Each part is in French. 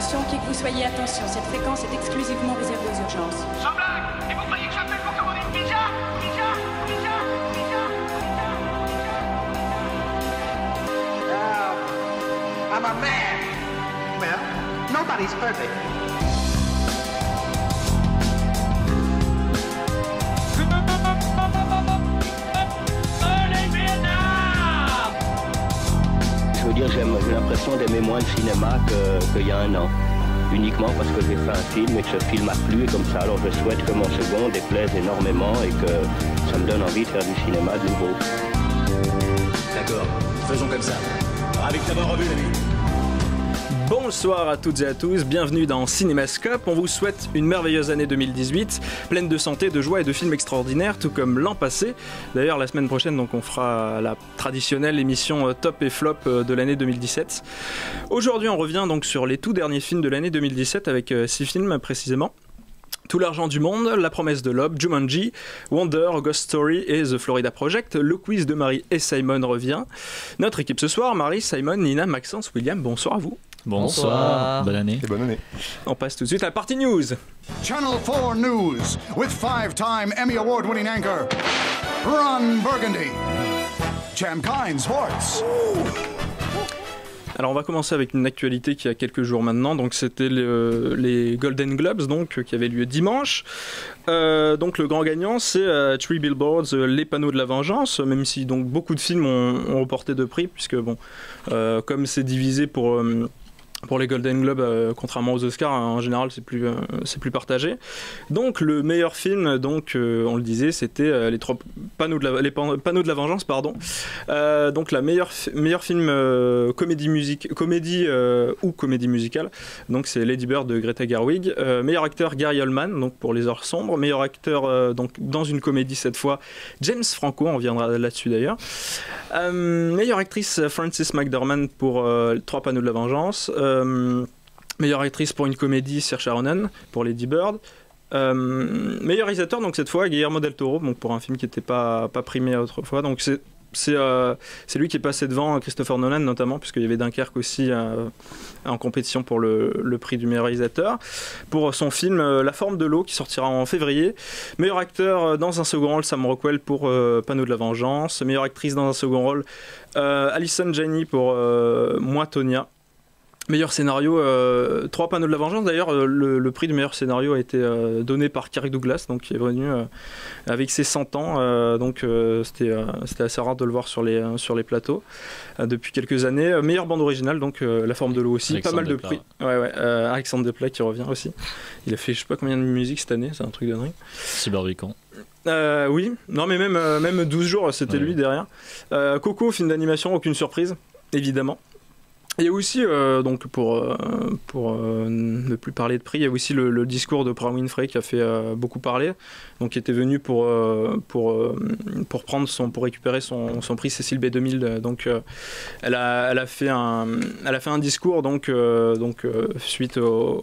Attention, qui que vous soyez, attention, cette fréquence est exclusivement réservée aux urgences. Sans blague. Et vous croyez que j'appelle pour commander une pizza? I'm a man. Well, nobody's perfect. Je veux dire, j'ai l'impression d'aimer moins le cinéma qu'il y a un an. Uniquement parce que j'ai fait un film et que ce film a plu et comme ça, alors je souhaite que mon second déplaise énormément et que ça me donne envie de faire du cinéma de nouveau. D'accord, faisons comme ça. Ravi de t'avoir revu, l'ami. Bonsoir à toutes et à tous, bienvenue dans Cinémascope. On vous souhaite une merveilleuse année 2018, pleine de santé, de joie et de films extraordinaires, tout comme l'an passé. D'ailleurs, la semaine prochaine, donc, on fera la traditionnelle émission top et flop de l'année 2017. Aujourd'hui, on revient donc sur les tout derniers films de l'année 2017 avec 6 films précisément. Tout l'argent du monde, La promesse de l'aube, Jumanji, Wonder, Ghost Story et The Florida Project. Le quiz de Marie et Simon revient. Notre équipe ce soir, Marie, Simon, Nina, Maxence, William, bonsoir à vous. Bonsoir, bonne année. Et bonne année. On passe tout de suite à la partie news. Channel 4 News with 5-time Emmy Award-winning anchor Ron Burgundy. Chamkine Sports. Alors on va commencer avec une actualité qui a quelques jours maintenant, donc c'était les Golden Globes donc, qui avaient lieu dimanche. Donc le grand gagnant c'est Three Billboards, Les Panneaux de la Vengeance, même si donc beaucoup de films ont remporté de prix, puisque bon, comme c'est divisé pour les Golden Globes, contrairement aux Oscars, en général c'est plus partagé. Donc le meilleur film, donc on le disait, c'était les panneaux de la vengeance, pardon. Donc la meilleur film comédie ou comédie musicale. Donc c'est Lady Bird de Greta Gerwig. Meilleur acteur Gary Oldman, donc pour Les Heures sombres. Meilleur acteur donc dans une comédie cette fois, James Franco, on reviendra là-dessus d'ailleurs. Meilleure actrice Frances McDormand pour Trois Panneaux de la Vengeance. Meilleure actrice pour une comédie, Saoirse Ronan pour Lady Bird. Meilleur réalisateur, donc cette fois Guillermo del Toro, donc pour un film qui n'était pas primé autrefois. Donc c'est lui qui est passé devant Christopher Nolan notamment, puisqu'il y avait Dunkerque aussi en compétition pour le prix du meilleur réalisateur, pour son film La forme de l'eau qui sortira en février. Meilleur acteur dans un second rôle, Sam Rockwell pour Panneaux de la Vengeance. Meilleure actrice dans un second rôle, Allison Janney pour Moi, Tonya. Meilleur scénario, Trois Panneaux de la Vengeance. D'ailleurs, le prix du meilleur scénario a été donné par Kirk Douglas, donc qui est venu avec ses 100 ans. Donc c'était assez rare de le voir sur les plateaux depuis quelques années. Meilleure bande originale, donc La forme de l'eau aussi. Alexandre pas mal de Desplat, prix. Ouais, Alexandre Desplat qui revient aussi. Il a fait je sais pas combien de musique cette année, c'est un truc de dingue. Cyberbeacon. Oui, non mais même 12 jours, c'était lui derrière. Coco, film d'animation, aucune surprise, évidemment. Il y a aussi, donc pour ne plus parler de prix, il y a aussi le discours de Oprah Winfrey qui a fait beaucoup parler, donc qui était venu pour récupérer son prix Cécile B2000. Donc elle a fait un discours donc suite au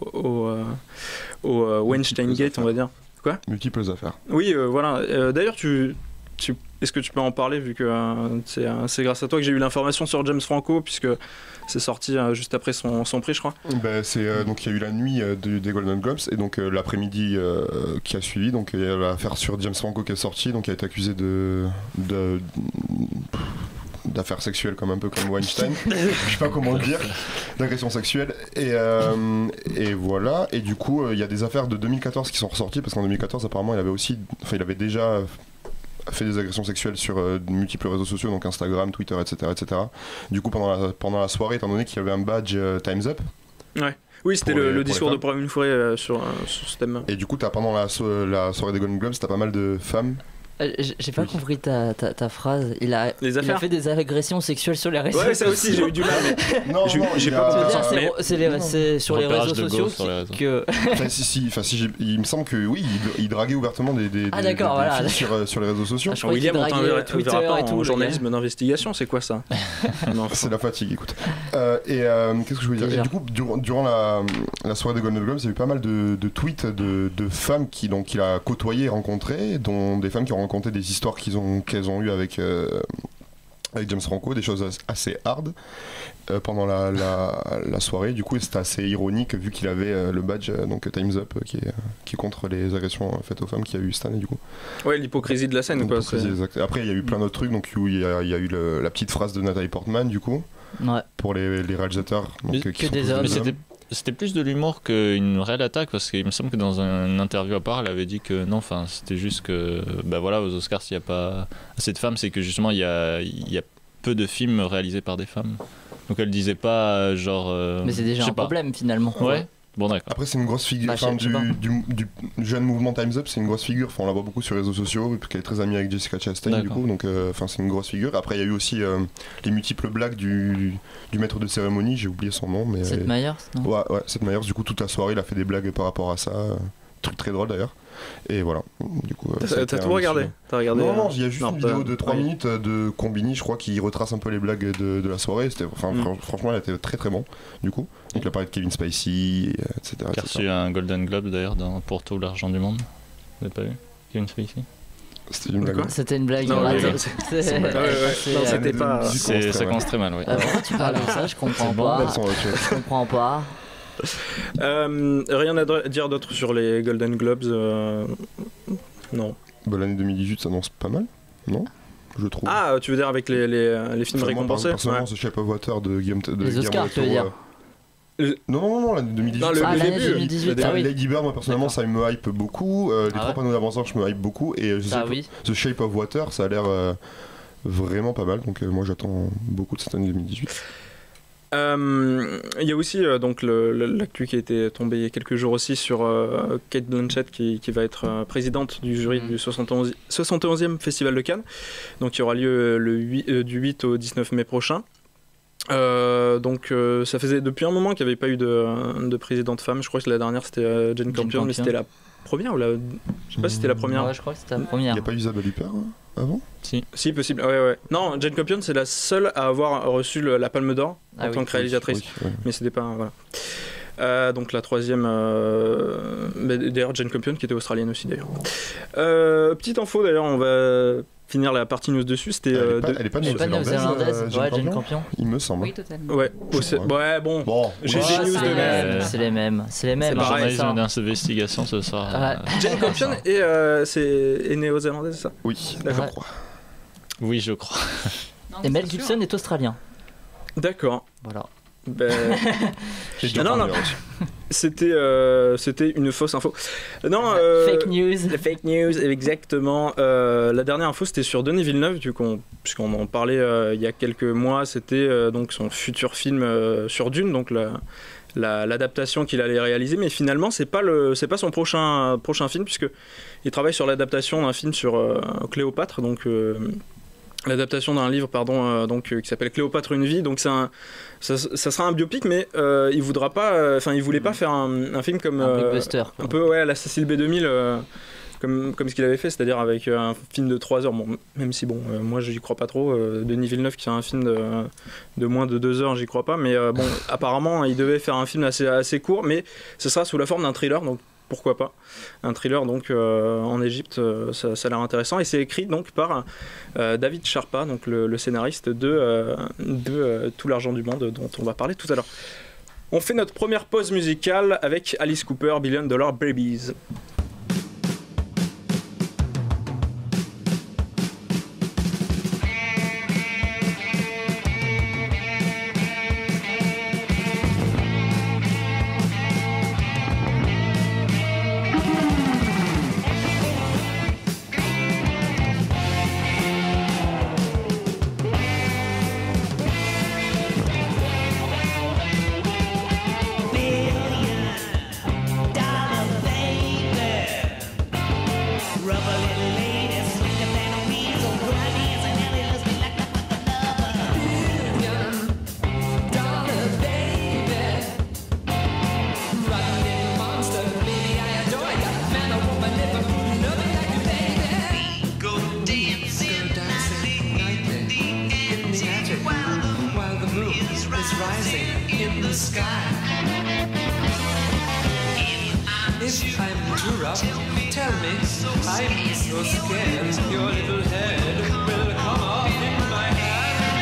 Weinstein Gate, on va dire. Quoi ? Multiples affaires. Oui, voilà. D'ailleurs, est-ce que tu peux en parler, vu que c'est grâce à toi que j'ai eu l'information sur James Franco, puisque c'est sorti juste après son prix, je crois. Donc il y a eu la nuit des Golden Globes, et donc l'après-midi qui a suivi, donc il y a l'affaire sur James Franco qui est sortie, donc il a été accusé d'affaires sexuelles, comme un peu comme Weinstein, je sais pas comment le dire, d'agression sexuelle, et voilà. Et du coup il y a des affaires de 2014 qui sont ressorties, parce qu'en 2014 apparemment il avait déjà fait des agressions sexuelles sur de multiples réseaux sociaux, donc Instagram, Twitter, etc. Du coup pendant la soirée, étant donné qu'il y avait un badge Time's Up. Ouais. Oui, c'était le discours de Oprah Winfrey sur ce thème. Et du coup pendant la soirée des Golden Globes, t'as pas mal de femmes. J'ai pas compris ta phrase. Il a fait des agressions sexuelles sur les réseaux sociaux. Ouais, ça aussi, j'ai eu du mal. Mais... non, j'ai pas. C'est sur les réseaux sociaux que. Il me semble que oui, il draguait ouvertement des filles sur les réseaux sociaux. William, on t'enverra Twitter et tout. En journalisme d'investigation, c'est quoi ça? C'est la fatigue, écoute. Qu'est-ce que je voulais dire? Et du coup, durant la soirée des Golden Globes, il y a eu pas mal de tweets de femmes qu'il a côtoyées et rencontrées, dont des femmes qui ont raconté des histoires qu'elles ont eues avec avec James Franco, des choses assez hard pendant la soirée. Du coup, c'était assez ironique vu qu'il avait le badge donc Time's Up qui est contre les agressions faites aux femmes qu'il y a eu cette année du coup. Ouais, l'hypocrisie de la scène quoi. Après, il y a eu plein d'autres trucs, donc il y a eu la petite phrase de Natalie Portman du coup. Ouais. Pour les réalisateurs. Donc, que des hommes. Mais c'était plus de l'humour qu'une réelle attaque, parce qu'il me semble que dans une interview à part, elle avait dit que non, enfin, c'était juste que, bah voilà, aux Oscars, s'il n'y a pas assez de femmes, c'est que justement, il y a peu de films réalisés par des femmes. Donc elle disait pas genre. Mais c'est déjà un problème finalement. Ouais. Bon, d'accord. Après, c'est une grosse figure du jeune mouvement Time's Up, c'est une grosse figure. Enfin, on la voit beaucoup sur les réseaux sociaux, parce qu'elle est très amie avec Jessica Chastain, du coup. Donc, c'est une grosse figure. Après, il y a eu aussi les multiples blagues du maître de cérémonie, j'ai oublié son nom. Mais Seth Meyers, non ? Ouais, Seth Meyers. Du coup, toute la soirée, il a fait des blagues par rapport à ça. Truc très drôle d'ailleurs. Et voilà. Du coup, t'as tout regardé ? T'as regardé Non, il y a juste une vidéo de 3 minutes de Combini, je crois, qui retrace un peu les blagues de la soirée. Franchement, elle était très très bon, du coup. Donc, il a parlé de Kevin Spacey, etc. Qui a reçu un Golden Globe d'ailleurs pour tout l'argent du monde. Vous l'avez pas vu, Kevin Spacey ? C'était une blague. C'était une blague. Non, c'était pas. Ça commence très mal, oui. Pourquoi tu parles de ça ? Je comprends pas. Je comprends pas. Rien à dire d'autre sur les Golden Globes non. Bah, l'année 2018 s'annonce pas mal, non ? Je trouve. Ah, tu veux dire avec les films récompensés ? Personnellement, The Shape of Water de Guillaume les Oscars, tu veux dire ? Non, l'année 2018. Non, l'année 2018. Lady Bird, moi personnellement, ça me hype beaucoup. Les 3 panneaux d'avancement, je me hype beaucoup. Et je sais que The Shape of Water, ça a l'air vraiment pas mal. Donc moi, j'attends beaucoup de cette année 2018. Il y a aussi donc l'actu qui a été tombé il y a quelques jours aussi sur Cate Blanchett qui va être présidente du jury du 71e Festival de Cannes, donc il y aura lieu du 8 au 19 mai prochain. Donc ça faisait depuis un moment qu'il n'y avait pas eu de présidente femme. Je crois que la dernière c'était Jane Campion, mais c'était la première ou je sais pas si c'était la première. Ouais, je crois que c'était la première. Il n'y a pas eu Isabelle Huppert avant ? Si, possible. Ouais. Non, Jane Campion, c'est la seule à avoir reçu la Palme d'Or en tant que réalisatrice. Oui. Mais c'était pas. Voilà. Donc la troisième. D'ailleurs, Jane Campion, qui était australienne aussi, d'ailleurs. Petite info, d'ailleurs, on va finir la partie news dessus. C'était. Elle est pas néo-zélandaise, Jane Campion. Il me semble. Oui, totalement. Ouais, bon. J'ai des news de même. C'est les mêmes. C'est pareil. Journalisme d'investigation, ce sera. Jane Campion est néo-zélandaise, c'est ça ? Oui, d'accord. Je crois. Oui, je crois. Et Mel Gibson est australien. D'accord. Voilà. Non. C'était une fausse info. Non. Fake news. Fake news, exactement. La dernière info, c'était sur Denis Villeneuve, puisqu'on en parlait il y a quelques mois. C'était donc son futur film sur Dune, donc l'adaptation qu'il allait réaliser, mais finalement c'est pas son prochain film, puisque il travaille sur l'adaptation d'un film sur Cléopâtre, donc l'adaptation d'un livre qui s'appelle Cléopâtre une vie. Donc ça sera un biopic, mais il voudra pas, il voulait pas faire un film comme un blockbuster, un peu à la Cécile B2000, comme ce qu'il avait fait, c'est-à-dire avec un film de 3 heures. Bon, même si moi j'y crois pas trop. Denis Villeneuve qui a un film de moins de 2 heures, j'y crois pas. Mais apparemment il devait faire un film assez court, mais ce sera sous la forme d'un thriller. Donc pourquoi pas un thriller donc en Égypte, ça a l'air intéressant, et c'est écrit donc par David Sharpa, donc le scénariste de Tout l'argent du monde dont on va parler tout à l'heure. On fait notre première pause musicale avec Alice Cooper, Billion Dollar Babies. I'm so scared your little head will come off in my hand.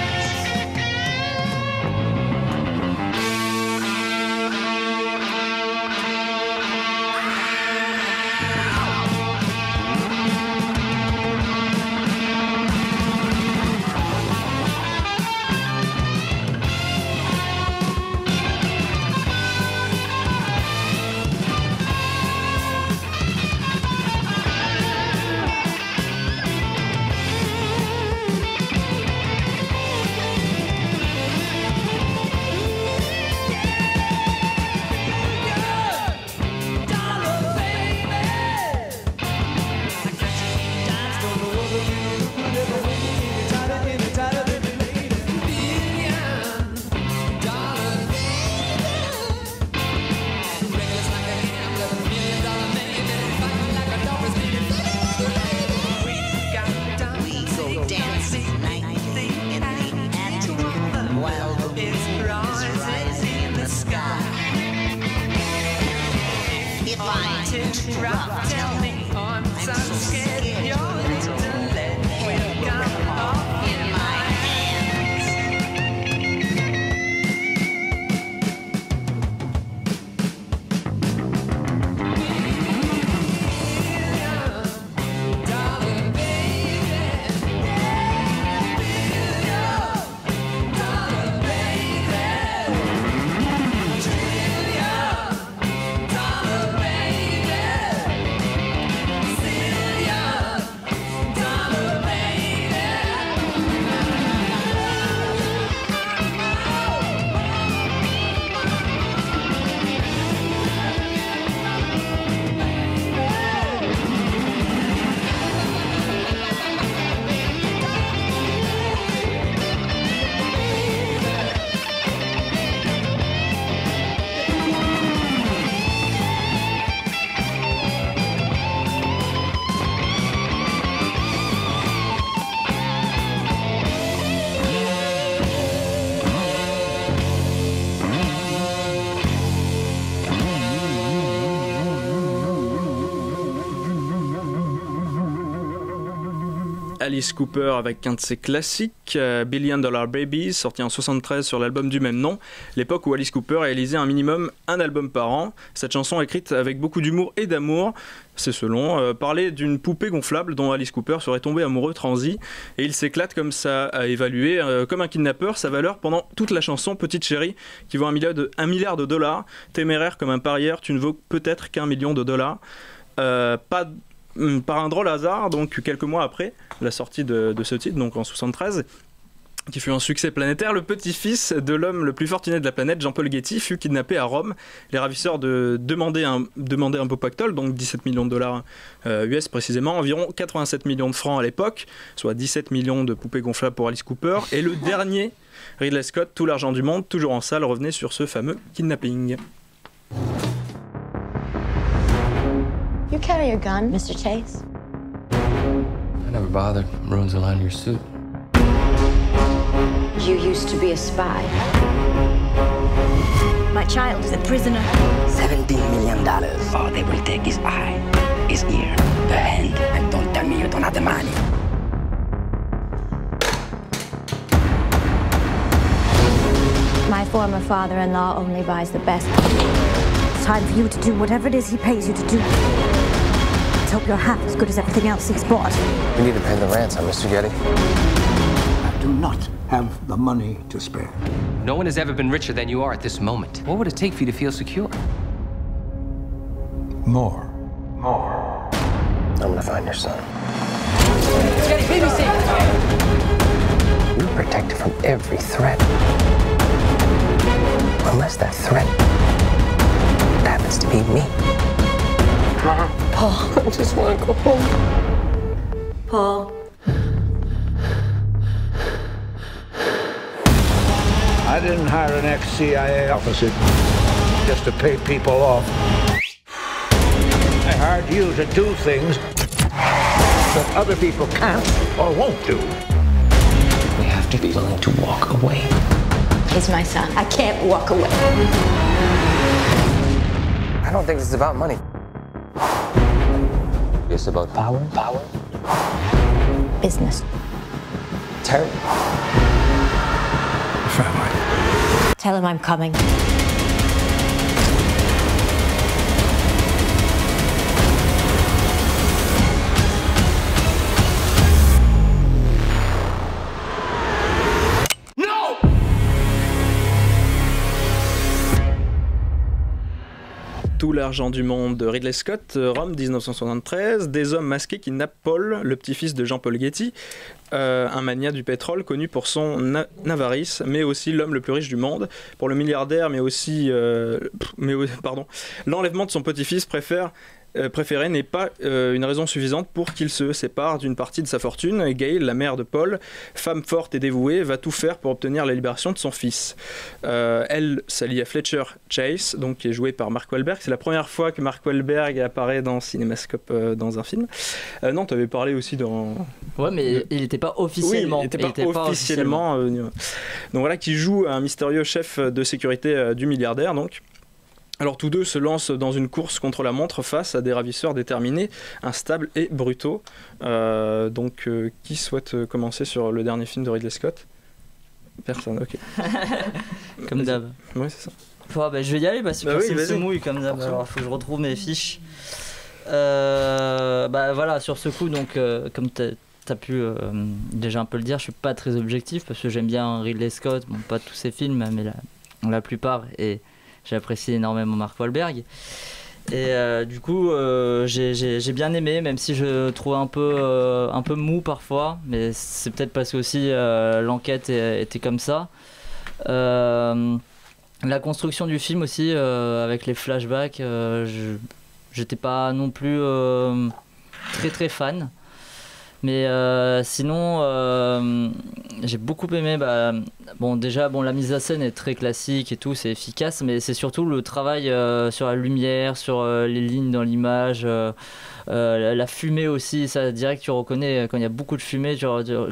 Alice Cooper avec un de ses classiques, Billion Dollar Babies, sorti en 1973 sur l'album du même nom, l'époque où Alice Cooper réalisait un minimum un album par an. Cette chanson écrite avec beaucoup d'humour et d'amour, c'est selon, parlait d'une poupée gonflable dont Alice Cooper serait tombé amoureux transi, et il s'éclate comme ça à évaluer, comme un kidnappeur, sa valeur pendant toute la chanson. Petite chérie, qui vaut $1 milliard, téméraire comme un parieur, tu ne vaux peut-être qu'$1 million. Par un drôle hasard, donc quelques mois après la sortie de ce titre, donc en 1973, qui fut un succès planétaire, le petit-fils de l'homme le plus fortuné de la planète, Jean-Paul Getty, fut kidnappé à Rome. Les ravisseurs demandaient un beau pactole, donc $17 millions US précisément, environ 87 millions de francs à l'époque, soit 17 millions de poupées gonflables pour Alice Cooper. Et le dernier, Ridley Scott, Tout l'argent du monde, toujours en salle, revenait sur ce fameux kidnapping. You carry a gun, Mr. Chase? I never bothered. Ruins the line of your suit. You used to be a spy. My child is a prisoner. $17 million. All they will take is eye, his ear, the hand, and don't tell me you don't have the money. My former father-in-law only buys the best. It's time for you to do whatever it is he pays you to do. Let's hope you're half as good as everything else he's bought. We need to pay the ransom, Mr. Getty. I do not have the money to spare. No one has ever been richer than you are at this moment. What would it take for you to feel secure? More. I'm gonna find your son. Getty, BBC! You're protected from every threat. Unless that threat happens to be me. Mom. Paul, I just want to go home. Paul. I didn't hire an ex-CIA officer just to pay people off. I hired you to do things that other people can't or won't do. We have to be willing to walk away. He's my son. I can't walk away. I don't think it's about money. It's about power. Business. Terry. Family. Tell him I'm coming. Tout l'argent du monde de Ridley Scott, Rome 1973, des hommes masqués kidnappent Paul, le petit-fils de Jean-Paul Getty, un magnat du pétrole connu pour son avarice, mais aussi l'homme le plus riche du monde. Pour le milliardaire, l'enlèvement de son petit-fils préfère préférée n'est pas une raison suffisante pour qu'il se sépare d'une partie de sa fortune. Et Gail, la mère de Paul, femme forte et dévouée, va tout faire pour obtenir la libération de son fils. Elle s'allie à Fletcher Chase, donc, qui est joué par Mark Wahlberg. C'est la première fois que Mark Wahlberg apparaît dans Cinémascope dans un film. Non, tu avais parlé aussi dans... Ouais, mais il n'était pas officiellement. Oui, il n'était pas officiellement. Donc voilà, qui joue un mystérieux chef de sécurité du milliardaire, donc. Alors tous deux se lancent dans une course contre la montre face à des ravisseurs déterminés, instables et brutaux. Qui souhaite commencer sur le dernier film de Ridley Scott ? Personne, ok. Comme d'hab. Ouais, c'est ça. Je vais y aller parce que personne se mouille comme d'hab. Alors il faut que je retrouve mes fiches. Voilà, sur ce coup, donc, comme t'as pu déjà un peu le dire, je suis pas très objectif parce que j'aime bien Ridley Scott, bon, pas tous ses films, mais la plupart, et j'apprécie énormément Mark Wahlberg. Et du coup, j'ai bien aimé, même si je trouve un peu mou parfois, mais c'est peut-être parce que aussi l'enquête était comme ça. La construction du film aussi, avec les flashbacks, j'étais pas non plus très très fan. Mais sinon, j'ai beaucoup aimé. Déjà, la mise en scène est très classique et tout, c'est efficace, mais c'est surtout le travail sur la lumière, sur les lignes dans l'image, la fumée aussi. Ça, direct, tu reconnais quand il y a beaucoup de fumée,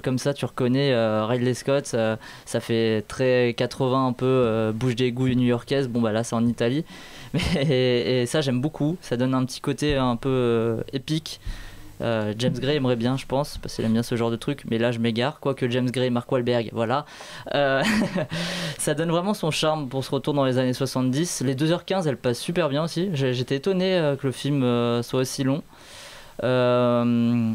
comme ça, tu reconnais Ridley Scott. Ça fait très 80, un peu bouche d'égout new-yorkaise. Là, c'est en Italie, et ça, j'aime beaucoup. Ça donne un petit côté un peu épique. James Gray aimerait bien, je pense, parce qu'il aime bien ce genre de truc, mais là je m'égare, quoique James Gray et Mark Wahlberg, voilà. Ça donne vraiment son charme pour ce retour dans les années 70. Les 2h15, elles passent super bien aussi. J'étais étonné que le film soit aussi long. Le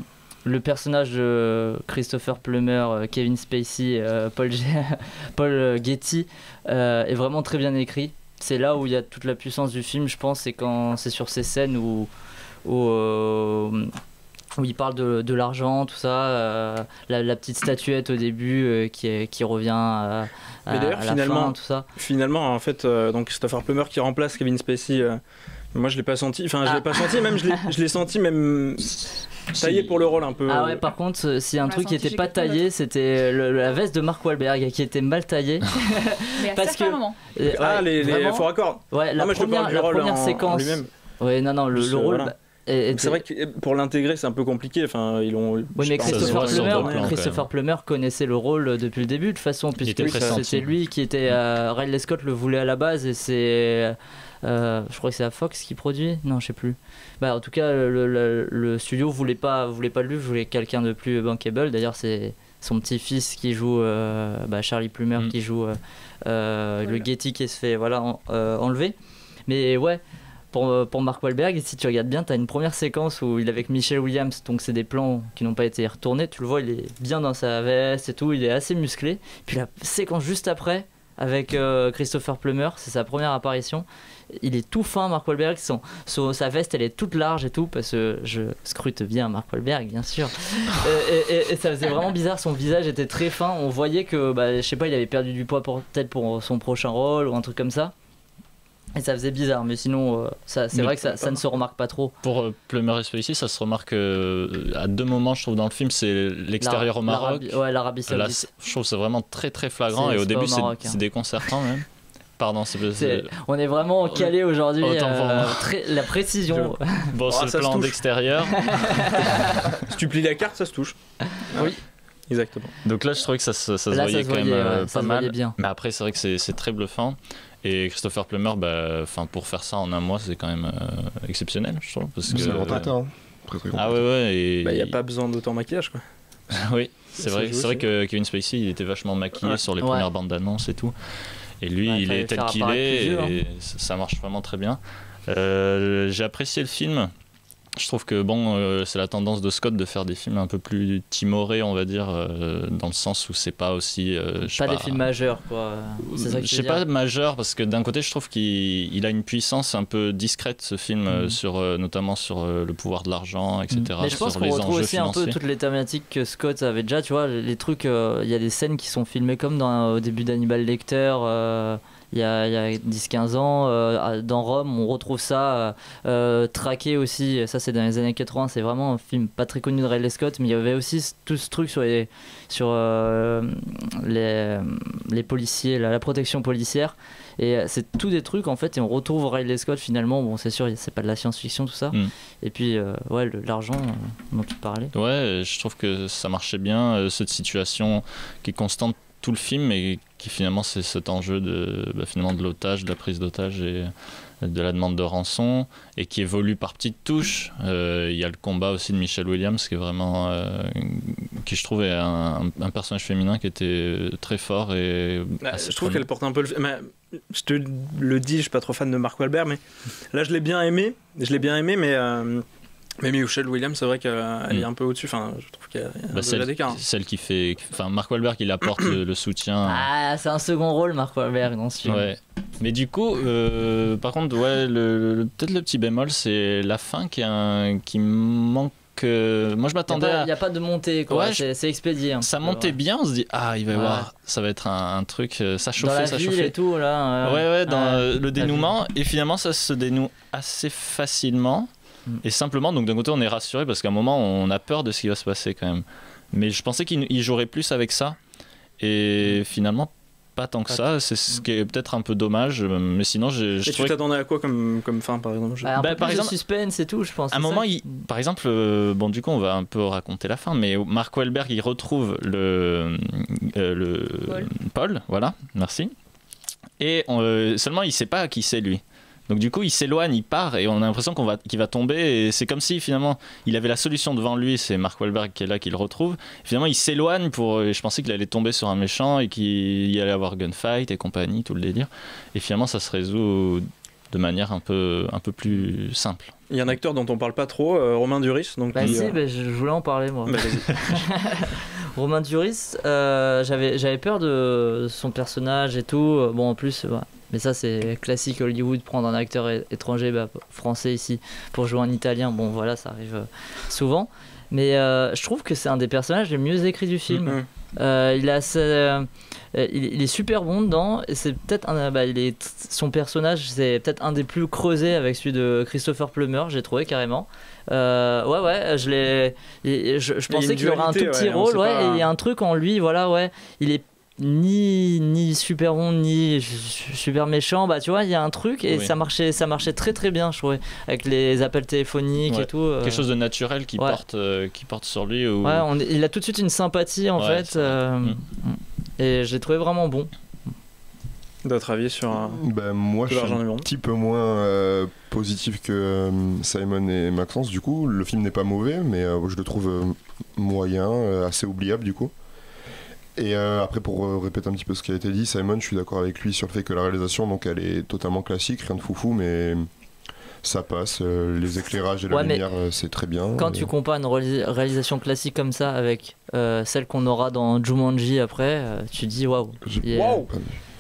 personnage de Christopher Plummer, Kevin Spacey, Paul Getty est vraiment très bien écrit. C'est là où il y a toute la puissance du film, je pense, c'est quand c'est sur ces scènes où il parle de l'argent, tout ça, la petite statuette au début qui revient à la fin, tout ça. Finalement, en fait, donc Christopher Plummer qui remplace Kevin Spacey, moi je l'ai pas senti, je l'ai pas senti, même je l'ai senti même taillé pour le rôle un peu. Ah ouais, par contre, s'il y a un truc qui était pas taillé, c'était la veste de Mark Wahlberg qui était mal taillée. Mais parce que les faux raccords. Ouais, la première séquence. Ouais, non, le rôle. Voilà. C'est vrai que pour l'intégrer c'est un peu compliqué. Ils l'ont. Oui, mais Christopher Plummer connaissait le rôle depuis le début de toute façon, puisque c'était lui qui était. Ridley Scott le voulait à la base et c'est. Je crois que c'est la Fox qui produit. Non, je sais plus. En tout cas, le studio voulait pas de lui, voulait quelqu'un de plus bankable. D'ailleurs, c'est son petit-fils qui joue Charlie Plummer qui joue le Getty qui se fait enlever. Mais ouais. Pour Mark Wahlberg, et si tu regardes bien, tu as une première séquence où il est avec Michelle Williams, donc c'est des plans qui n'ont pas été retournés, tu le vois, il est bien dans sa veste et tout, il est assez musclé. Puis la séquence juste après, avec Christopher Plummer, c'est sa première apparition, il est tout fin, Mark Wahlberg, sa veste elle est toute large et tout, parce que je scrute bien Mark Wahlberg, bien sûr. Et ça faisait vraiment bizarre, son visage était très fin, on voyait que, je sais pas, il avait perdu du poids peut-être pour son prochain rôle ou un truc comme ça. Et ça faisait bizarre, mais sinon, c'est vrai que ça ne se remarque pas trop. Pour Plummer et Spacey, ça se remarque à deux moments, je trouve, dans le film. C'est l'extérieur au Maroc. L'Arabie Saoudite. Je trouve que c'est vraiment très très flagrant. Et au début, c'est déconcertant même. Pardon, on est vraiment calé aujourd'hui. La précision. Bon, ce plan d'extérieur. Si tu plies la carte, ça se touche. Oui. Exactement. Donc là, je trouvais que ça se voyait quand même pas mal. Bien. Mais après, c'est vrai que c'est très bluffant. Et Christopher Plummer, pour faire ça en un mois, c'est quand même exceptionnel, je trouve. Parce que c'est le retard, très très Ah ouais. Il n'y a pas besoin d'autant maquillage, quoi. Oui, c'est vrai que Kevin Spacey, il était vachement maquillé sur les premières bandes d'annonces et tout. Et lui, il est tel qu'il est, et ça marche vraiment très bien. J'ai apprécié le film. Je trouve que c'est la tendance de Scott de faire des films un peu plus timorés, on va dire, dans le sens où c'est pas aussi pas des films majeurs, quoi. C'est ça que je sais pas majeur, parce que d'un côté je trouve qu'il a une puissance un peu discrète, ce film, notamment sur le pouvoir de l'argent, etc. Mais je pense qu'on retrouve aussi financiers. Un peu toutes les thématiques que Scott avait déjà, tu vois, les trucs, il y a des scènes qui sont filmées comme au début d'Hannibal Lecter. il y a 10-15 ans. Dans Rome, on retrouve ça. Traqué aussi, ça c'est dans les années 80, c'est vraiment un film pas très connu de Ridley Scott, mais il y avait aussi tout ce truc sur les policiers, la protection policière. Et c'est tous des trucs en fait, et on retrouve Ridley Scott finalement. Bon, c'est sûr, c'est pas de la science-fiction tout ça. Et puis, l'argent dont tu parlais. Ouais, je trouve que ça marchait bien, cette situation qui est constante tout le film, et qui finalement c'est cet enjeu de l'otage, de la prise d'otage et de la demande de rançon, et qui évolue par petites touches. Il y a le combat aussi de Michelle Williams, qui est vraiment qui je trouve est un personnage féminin qui était très fort et je trouve qu'elle porte un peu je te le dis, je suis pas trop fan de Mark Wahlberg, mais là je l'ai bien aimé, mais Michelle Williams, c'est vrai qu'elle est un peu au-dessus. Enfin, je trouve qu'il y a un degré d'écart. Celle qui fait... Enfin, Mark Wahlberg, il apporte le soutien. Ah, c'est un second rôle, Mark Wahlberg, dans ce film. Ouais. Mais du coup, par contre, ouais, peut-être le petit bémol, c'est la fin qui manque... moi, je m'attendais Il n'y a pas de montée, quoi. Ouais, c'est expédié. Ça montait bien, on se dit, il va y avoir... Ça va être un truc... Ça chauffait, ça chauffait. Et tout, là. Ouais, dans le dénouement. Et finalement, ça se dénoue assez facilement. Et simplement, donc d'un côté on est rassuré parce qu'à un moment on a peur de ce qui va se passer quand même. Mais je pensais qu'il jouerait plus avec ça. Et finalement, pas tant que ça. C'est ce qui est peut-être un peu dommage. Mais sinon, Et tu t'attendais à quoi comme fin par exemple? Par exemple, suspense et tout, je pense. À un moment, par exemple, bon, du coup, on va un peu raconter la fin, mais Mark Wahlberg il retrouve Paul, voilà, merci. Et seulement il sait pas qui c'est lui. Donc du coup il s'éloigne, il part, et on a l'impression qu'il va tomber, et c'est comme si finalement il avait la solution devant lui, c'est Mark Wahlberg qui est là, qui le retrouve. Finalement il s'éloigne je pensais qu'il allait tomber sur un méchant et qu'il y allait avoir gunfight et compagnie, tout le délire. Et finalement ça se résout de manière un peu plus simple. Il y a un acteur dont on parle pas trop, Romain Duris. Donc je voulais en parler moi. Romain Duris, j'avais peur de son personnage et tout. Bon, en plus, mais ça c'est classique Hollywood, prendre un acteur étranger, français ici, pour jouer un italien. Bon, voilà, ça arrive souvent. Mais je trouve que c'est un des personnages les mieux écrits du film. Il est super bon dedans, et c'est peut-être son personnage, c'est peut-être un des plus creusés avec celui de Christopher Plummer, j'ai trouvé carrément. Je pensais qu'il aurait un tout petit rôle, et il y a un truc en lui, il est ni super bon ni super méchant, tu vois, il y a un truc, et ça marchait très très bien, je trouvais, avec les appels téléphoniques et tout. Quelque chose de naturel qui porte sur lui. Il a tout de suite une sympathie en fait, et j'ai trouvé vraiment bon. D'autres avis sur moi je suis un petit peu moins positif que Simon et Maxence. Du coup, le film n'est pas mauvais, mais je le trouve moyen, assez oubliable du coup. Et après, pour répéter un petit peu ce qui a été dit, Simon, je suis d'accord avec lui sur le fait que la réalisation, donc elle est totalement classique, rien de foufou, mais ça passe. Les éclairages et la lumière, c'est très bien. Quand tu compares une réalisation classique comme ça avec celle qu'on aura dans Jumanji après, tu dis waouh.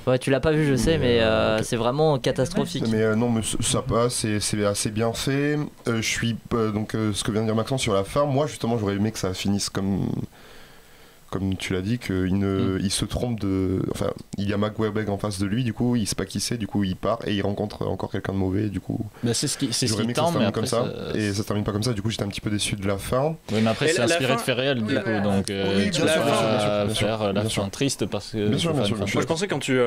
Ouais, tu l'as pas vu, je sais, mais c'est vraiment catastrophique. Mais non, mais ça passe, c'est assez bien fait. Je suis donc ce que vient de dire Maxence sur la fin. Moi, justement, j'aurais aimé que ça finisse comme tu l'as dit, qu'il se trompe enfin, il y a Mark Wahlberg en face de lui, du coup il sait pas qui c'est, du coup il part et il rencontre encore quelqu'un de mauvais, du coup c'est ce qui tend, mais après et ça se termine pas comme ça, du coup j'étais un petit peu déçu de la fin. Oui, mais après c'est inspiré de faits réels, du coup, donc tu vas faire la fin triste parce que bien sûr. Moi je pensais, quand tu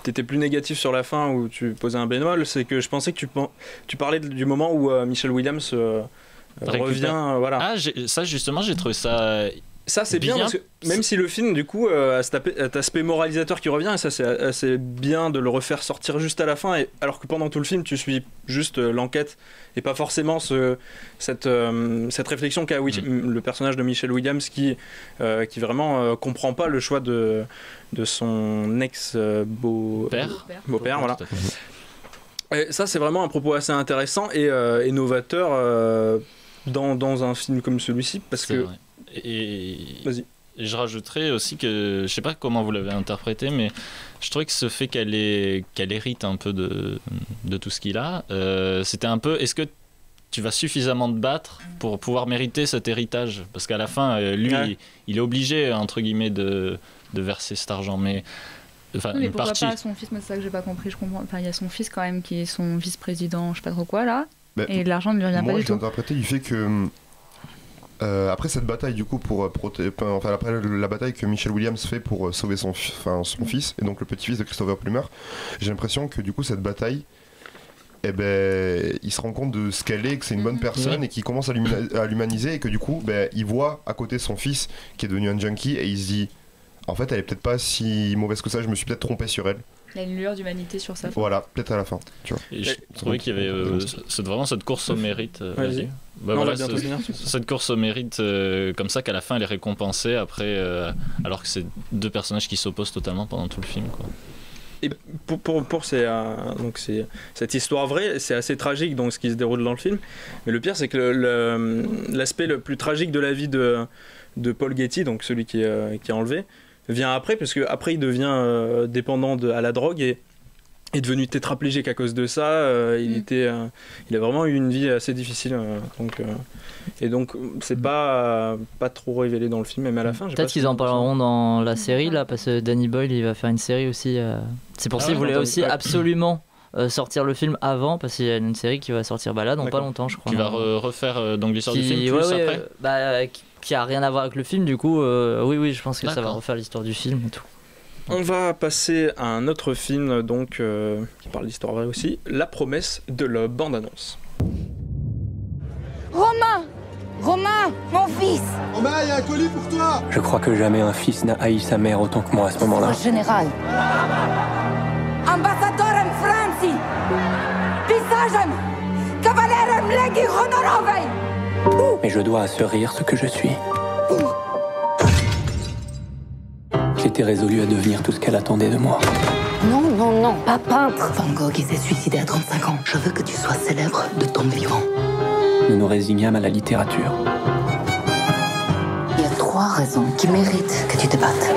étais plus négatif sur la fin, où tu posais un bémol, c'est que je pensais que tu parlais du moment où Michelle Williams revient, voilà. Ça justement, j'ai trouvé ça c'est bien, parce que même si le film du coup a cet aspect moralisateur qui revient, et ça c'est assez bien de le refaire sortir juste à la fin, alors que pendant tout le film tu suis juste l'enquête et pas forcément cette réflexion qu'a le personnage de Michelle Williams qui vraiment comprend pas le choix de son ex-beau-père, voilà. Et ça c'est vraiment un propos assez intéressant et novateur dans un film comme celui-ci, parce que vrai. Et je rajouterais aussi que, je sais pas comment vous l'avez interprété, mais je trouvais que ce fait qu'elle hérite un peu de tout ce qu'il a, c'était un peu, est-ce que tu vas suffisamment te battre pour pouvoir mériter cet héritage? Parce qu'à la fin, lui, il est obligé, entre guillemets, de verser cet argent. Mais enfin, Mais une pourquoi partie. pas son fils? Moi, c'est ça que j'ai pas compris. Je comprends. Enfin, il y a son fils quand même qui est son vice-président, je sais pas trop quoi là. Bah, Et l'argent ne lui revient pas moi, du je tout. l'ai interprété du fait que après cette bataille du coup pour après la bataille que Michelle Williams fait pour sauver son fils et donc le petit-fils de Christopher Plummer, j'ai l'impression que du coup cette bataille, eh ben, il se rend compte de ce qu'elle est, que c'est une bonne personne et qu'il commence à l'humaniser et que du coup il voit à côté son fils qui est devenu un junkie et il se dit en fait elle est peut-être pas si mauvaise que ça, je me suis peut-être trompé sur elle. Il y a une lueur d'humanité sur sa face. Voilà, peut-être à la fin. Tu vois. Et je trouvais qu'il y avait vraiment cette course au mérite. Vas-y. Bah Non, on voilà, va bientôt finir. cette course au mérite comme ça qu'à la fin elle est récompensée après, alors que c'est deux personnages qui s'opposent totalement pendant tout le film, quoi. Et pour cette histoire vraie, c'est assez tragique donc ce qui se déroule dans le film. Mais le pire, c'est que l'aspect le plus tragique de la vie de Paul Getty, donc celui qui est enlevé, vient après, parce que après il devient dépendant à la drogue et est devenu tétraplégique à cause de ça. Il a vraiment eu une vie assez difficile. Et donc c'est pas trop révélé dans le film, même à la fin. Peut-être qu'ils en parleront dans la série là, parce que Danny Boyle il va faire une série aussi. C'est pour ça qu'il voulait aussi absolument sortir le film avant, parce qu'il y a une série qui va sortir là dans pas longtemps, je crois. Qui va refaire donc l'histoire du film plus après. Qui a rien à voir avec le film, du coup. Oui, je pense que ça va refaire l'histoire du film et tout. On va passer à un autre film donc qui parle d'histoire vraie aussi, La promesse de l'aube, bande-annonce. Romain, mon fils. Romain, il y a un colis pour toi. Je crois que jamais un fils n'a haï sa mère autant que moi à ce moment-là. Général. Ambassadorem Franci. Pisajem. Cavalerem legi honorovei. Mais je dois à ce rire ce que je suis. J'étais résolu à devenir tout ce qu'elle attendait de moi. Non, pas peintre. Van Gogh s'est suicidé à 35 ans. Je veux que tu sois célèbre de ton vivant. Nous nous résignâmes à la littérature. Il y a 3 raisons qui méritent que tu te battes.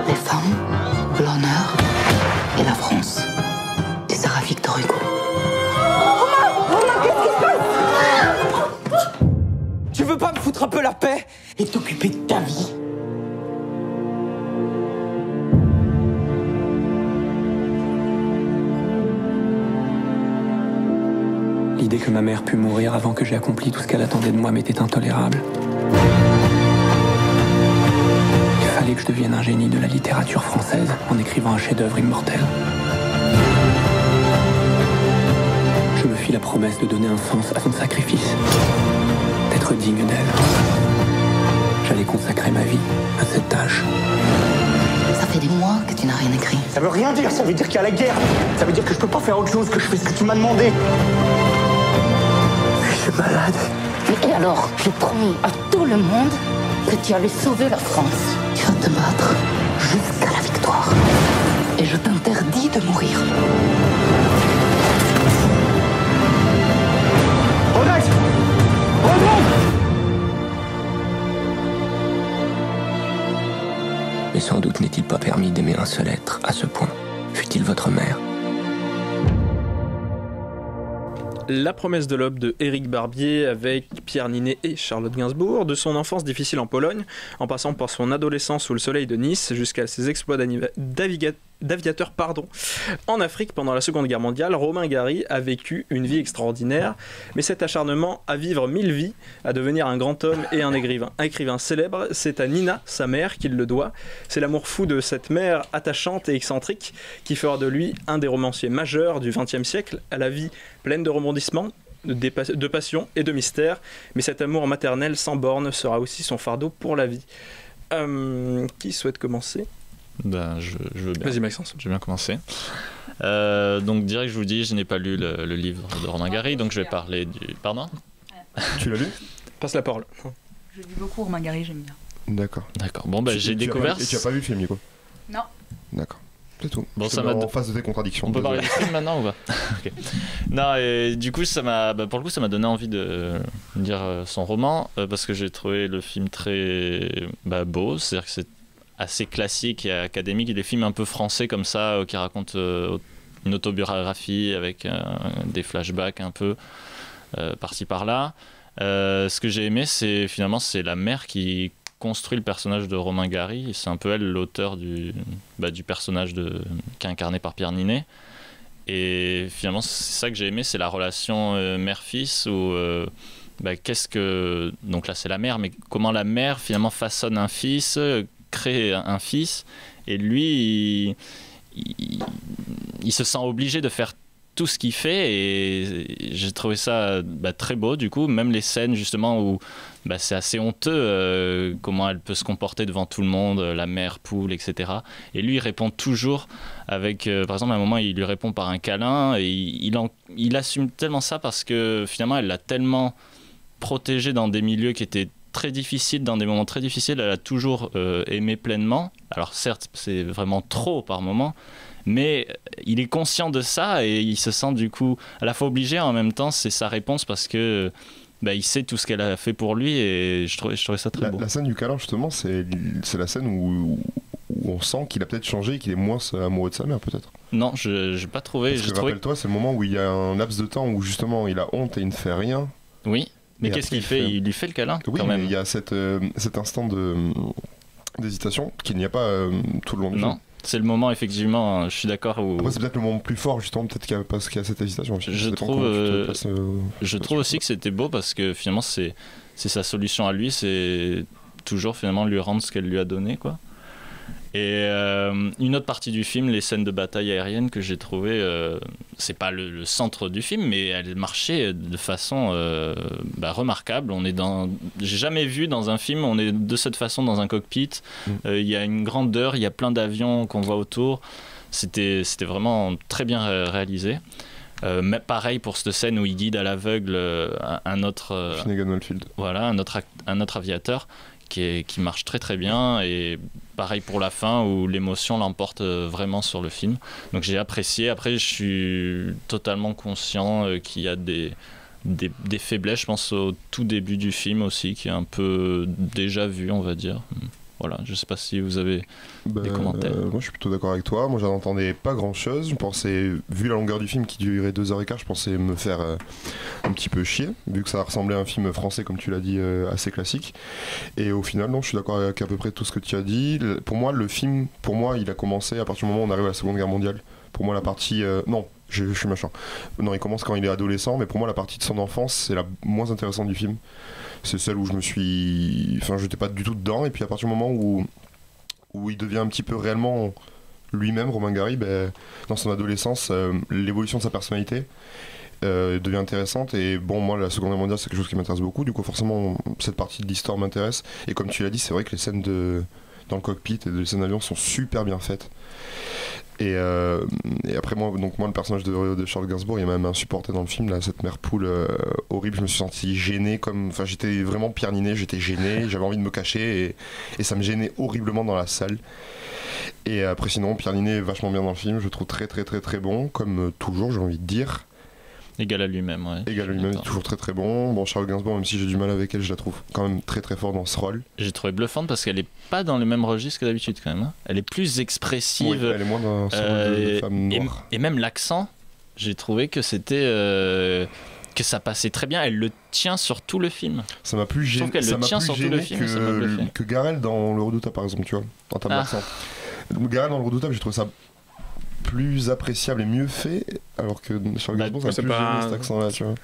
Les femmes, l'honneur et la France. Tu seras Victor Hugo. Romain, qu'est-ce qui se passe? Tu veux pas me foutre un peu la paix et t'occuper de ta vie? L'idée que ma mère pût mourir avant que j'aie accompli tout ce qu'elle attendait de moi m'était intolérable. Il fallait que je devienne un génie de la littérature française en écrivant un chef-d'œuvre immortel. Je me fis la promesse de donner un sens à son sacrifice, d'être digne d'elle. J'allais consacrer ma vie à cette tâche. Ça fait des mois que tu n'as rien écrit. Ça veut rien dire, ça veut dire qu'il y a la guerre. Ça veut dire que je peux pas faire autre chose, que je fais ce que tu m'as demandé. Je suis malade. Et alors, j'ai promis à tout le monde que tu allais sauver la France. Tu vas te battre jusqu'à la victoire. Et je t'interdis de mourir. Alex! Mais sans doute n'est-il pas permis d'aimer un seul être à ce point, fût-il votre mère. La promesse de l'aube de Éric Barbier avec Pierre Ninet et Charlotte Gainsbourg, de son enfance difficile en Pologne, en passant par son adolescence sous le soleil de Nice, jusqu'à ses exploits d'aviateur en Afrique pendant la Seconde Guerre mondiale. Romain Gary a vécu une vie extraordinaire, mais cet acharnement à vivre 1000 vies, à devenir un grand homme et un écrivain célèbre, c'est à Nina, sa mère, qu'il le doit. C'est l'amour fou de cette mère attachante et excentrique qui fera de lui un des romanciers majeurs du XXe siècle, à la vie pleine de rebondissements, de passion et de mystère, mais cet amour maternel sans bornes sera aussi son fardeau pour la vie. Qui souhaite commencer ? Je veux bien. Vas-y Maxence. Je vais bien commencer. Donc direct je vous dis, je n'ai pas lu le livre de Romain Gary, donc je vais parler du... Pardon ? Tu l'as lu ? Passe la parole. Je lis beaucoup Romain Gary, j'aime bien. D'accord. Bon j'ai découvert... Et tu as pas vu le film, Nico ? Non. D'accord. C'est tout. Bon, ça m'a en face de tes contradictions. On peut parler du film maintenant ou pas? Okay. Non, et du coup, ça m'a, pour le coup, ça m'a donné envie de lire son roman parce que j'ai trouvé le film très beau. C'est-à-dire que c'est assez classique et académique. Il y a des films un peu français comme ça qui racontent une autobiographie avec des flashbacks un peu par-ci par-là. Ce que j'ai aimé, c'est finalement c'est la mère qui construit le personnage de Romain Gary. C'est un peu elle l'auteur du personnage qui est incarné par Pierre Ninet. Et finalement, c'est ça que j'ai aimé, c'est la relation mère-fils où qu'est-ce que... Donc là, c'est la mère, mais comment la mère finalement façonne un fils, crée un fils, et lui, il se sent obligé de faire tout ce qu'il fait, et j'ai trouvé ça très beau du coup, même les scènes justement où c'est assez honteux comment elle peut se comporter devant tout le monde, la mère poule, etc. Et lui il répond toujours avec, par exemple à un moment il lui répond par un câlin, et il assume tellement ça parce que finalement elle l'a tellement protégé dans des milieux qui étaient très difficile, dans des moments très difficiles, elle a toujours aimé pleinement. Alors certes, c'est vraiment trop par moment, mais il est conscient de ça et il se sent du coup à la fois obligé, en même temps c'est sa réponse parce que il sait tout ce qu'elle a fait pour lui, et je trouvais ça très beau. La scène du câlin justement, c'est la scène où on sent qu'il a peut-être changé et qu'il est moins amoureux de sa mère peut-être. Non, je n'ai pas trouvé. Parce que rappelle-toi, c'est le moment où il y a un laps de temps où justement il a honte et il ne fait rien. Oui. Mais qu'est-ce qu'il fait ? Il lui fait le câlin, oui, quand même. Il y a cet instant d'hésitation qu'il n'y a pas tout le long du film. Non, c'est le moment, effectivement, je suis d'accord. Après, c'est peut-être le moment le plus fort, justement, peut-être parce qu'il y a cette hésitation. Je trouve aussi que c'était beau parce que finalement, c'est sa solution à lui, c'est toujours finalement lui rendre ce qu'elle lui a donné, quoi. Et une autre partie du film, les scènes de bataille aérienne que j'ai trouvé, c'est pas le centre du film, mais elles marchaient de façon remarquable. J'ai jamais vu dans un film, on est de cette façon dans un cockpit. Il y a une grandeur, il y a plein d'avions qu'on voit autour. C'était vraiment très bien réalisé. Mais pareil pour cette scène où il guide à l'aveugle un autre. Finnegan Oldfield. Voilà, un autre aviateur. Qui marche très très bien, et pareil pour la fin où l'émotion l'emporte vraiment sur le film. Donc j'ai apprécié. Après, je suis totalement conscient qu'il y a des faiblesses. Je pense au tout début du film aussi, qui est un peu déjà vu, on va dire. Voilà, je sais pas si vous avez des commentaires. Moi je suis plutôt d'accord avec toi. Moi j'en entendais pas grand chose. Je pensais, vu la longueur du film qui durait 2h15, je pensais me faire un petit peu chier, vu que ça ressemblait à un film français, comme tu l'as dit, assez classique. Et au final, non, je suis d'accord avec à peu près tout ce que tu as dit. Pour moi, le film, il a commencé à partir du moment où on arrive à la Seconde Guerre mondiale. Pour moi, la partie. Non, je suis méchant. Non, il commence quand il est adolescent, mais pour moi, la partie de son enfance, c'est la moins intéressante du film. C'est celle où j'étais pas du tout dedans, et puis à partir du moment où il devient un petit peu réellement lui-même, Romain Gary, dans son adolescence, l'évolution de sa personnalité devient intéressante. Et bon, moi, la Seconde Guerre mondiale, c'est quelque chose qui m'intéresse beaucoup, du coup forcément cette partie de l'histoire m'intéresse. Et comme tu l'as dit, c'est vrai que les scènes dans le cockpit et les scènes d'avion sont super bien faites. Et après moi, le personnage de Charles Gainsbourg, il m'a même insupporté dans le film, là, cette mère poule horrible. Je me suis senti gêné, j'étais vraiment Pierre Ninet, j'étais gêné, j'avais envie de me cacher, et ça me gênait horriblement dans la salle. Et après, sinon, Pierre Ninet est vachement bien dans le film, je le trouve très très très très bon, comme toujours, j'ai envie de dire. Égal à lui-même, ouais. Égal à lui-même, toujours très très bon. Bon, Charles Gainsbourg, même si j'ai du mal avec elle, je la trouve quand même très très fort dans ce rôle. J'ai trouvé bluffante parce qu'elle est pas dans le même registre que d'habitude quand même. Hein. Elle est plus expressive. Oui, elle est moins dans ce rôle de femme noire. Et même l'accent, j'ai trouvé que c'était que ça passait très bien. Elle le tient sur tout le film. Ça m'a plus gêné. qu'elle le tient sur tout le film que Garel dans Le Redoutable par exemple, tu vois, en termes d'accent. Garel dans Le Redoutable, j'ai trouvé ça plus appréciable et mieux fait, alors que Charles Gainsbourg, ça m'a plus gêné cet accent-là, tu vois.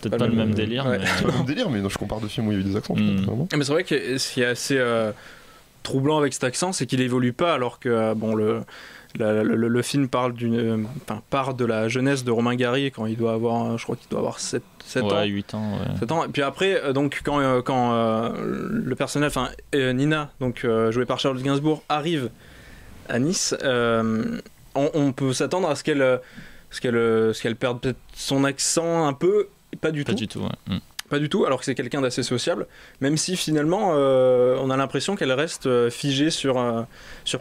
Peut-être pas le même délire. Ouais. Mais... C'est pas le même délire, mais non, je compare deux films où il y a eu des accents. Mais c'est vrai que ce qui est assez troublant avec cet accent, c'est qu'il évolue pas, alors que le film part de la jeunesse de Romain Gary quand il doit avoir, je crois qu'il doit avoir 7 ans. 8 ans. Ouais. 7 ans. Et puis après, donc quand le personnage, Nina, donc jouée par Charles Gainsbourg, arrive à Nice, on peut s'attendre à ce qu'elle perde peut-être son accent un peu, pas du tout. Ouais. Pas du tout, alors que c'est quelqu'un d'assez sociable, même si finalement on a l'impression qu'elle reste figée sur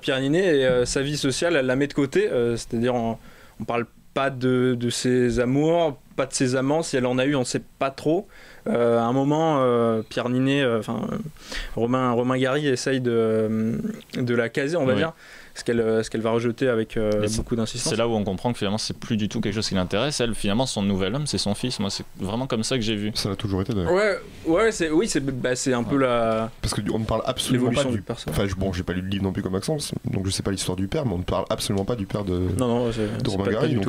Pierre Ninet, et sa vie sociale, elle la met de côté, c'est-à-dire on parle pas de ses amours, pas de ses amants. Si elle en a eu, on ne sait pas trop. À un moment, Pierre Ninet, Romain Gary essaye de la caser, on va dire. Ce qu'elle va rejeter avec beaucoup d'insistance. C'est là où on comprend que finalement c'est plus du tout quelque chose qui l'intéresse. Elle, finalement, son nouvel homme, c'est son fils. Moi, c'est vraiment comme ça que j'ai vu. Ça l'a toujours été d'ailleurs. Ouais, c'est un peu la. Parce qu'on ne parle absolument pas du personnage. Enfin, j'ai pas lu le livre non plus comme Maxence, donc je sais pas l'histoire du père, mais on ne parle absolument pas du père de Romain Gary. Donc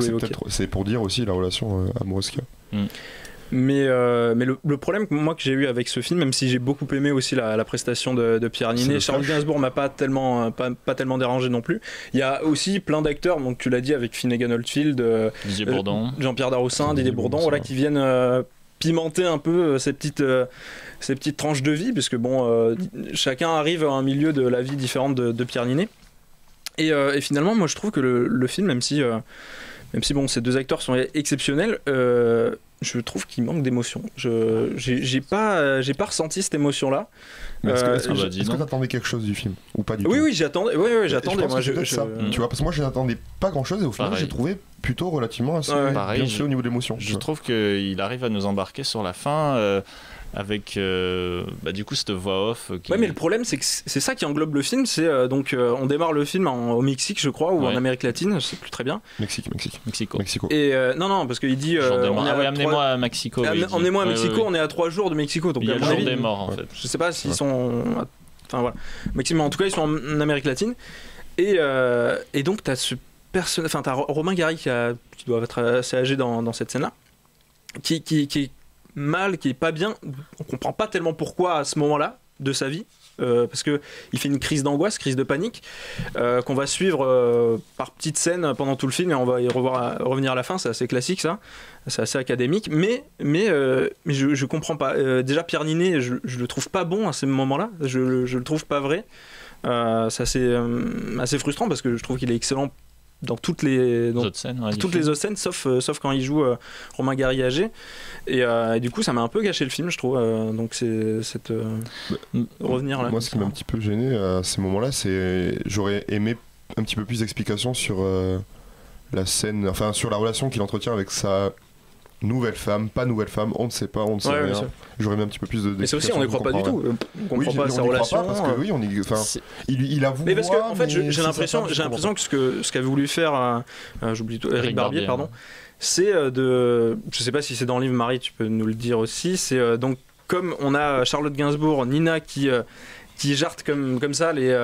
c'est pour dire aussi la relation amoureuse qu'il y a. Mais le problème que j'ai eu avec ce film, même si j'ai beaucoup aimé aussi la prestation de Pierre Ninet, Charles Gainsbourg m'a pas tellement dérangé non plus. Il y a aussi plein d'acteurs, donc tu l'as dit, avec Finnegan Oldfield, Didier Bourdon, Jean-Pierre Daroussin, Didier Bourdon, voilà, qui viennent pimenter un peu ces petites tranches de vie, parce que chacun arrive à un milieu de la vie différente de Pierre Ninet. Et finalement, moi je trouve que le film, même si ces deux acteurs sont exceptionnels, je trouve qu'il manque d'émotion. J'ai pas ressenti cette émotion-là. Est-ce que t'attendais quelque chose du film ou pas du tout? Oui, j'attendais. Oui, j'attendais. Moi, tu vois, parce que moi, je n'attendais pas grand-chose et au final, j'ai trouvé plutôt relativement assez bien fait au niveau de l'émotion. Je trouve qu'il arrive à nous embarquer sur la fin. Avec du coup cette voix off Ouais, mais le problème c'est que c'est ça qui englobe le film. C'est on démarre le film au Mexique, je crois, ou en Amérique latine, je sais plus très bien. Mexico. Et non, parce qu'il dit amenez-moi à Mexico. Emmenez-moi à Mexico. On est à 3 jours de Mexico, donc il y a le jour des morts en fait. Je sais pas s'ils sont, enfin voilà, Mexique, mais en tout cas ils sont en Amérique latine. Et donc t'as ce personnage, enfin t'as Romain Gary qui doit être assez âgé dans cette scène-là, qui est mal, qui est pas bien. On comprend pas tellement pourquoi à ce moment-là de sa vie, parce que il fait une crise d'angoisse, crise de panique, qu'on va suivre par petites scènes pendant tout le film, et on va y revenir à la fin. C'est assez classique, ça, c'est assez académique, mais je comprends pas. Déjà Pierre Ninet, je le trouve pas bon à ces moments-là, je le trouve pas vrai. C'est assez frustrant, parce que je trouve qu'il est excellent dans toutes les autres scènes, sauf quand il joue Romain Gary âgé, et du coup ça m'a un peu gâché le film, je trouve. Donc c'est revenir là. Moi, ce qui m'a un petit peu gêné à ces moments-là, c'est j'aurais aimé un petit peu plus d'explications sur la scène, enfin sur la relation qu'il entretient avec sa nouvelle femme, pas nouvelle femme, on ne sait pas, on ne sait rien. J'aurais mis un petit peu plus de. Mais c'est aussi, on n'y croit pas du tout. On ne croit pas à sa relation. Parce que oui, il avoue. Mais parce que en fait, j'ai l'impression que ce qu'avait voulu faire, j'oublie tout, Eric Barbier, pardon, c'est je sais pas si c'est dans le livre, Marie, tu peux nous le dire aussi. C'est donc comme on a Charlotte Gainsbourg, Nina qui jartent comme ça les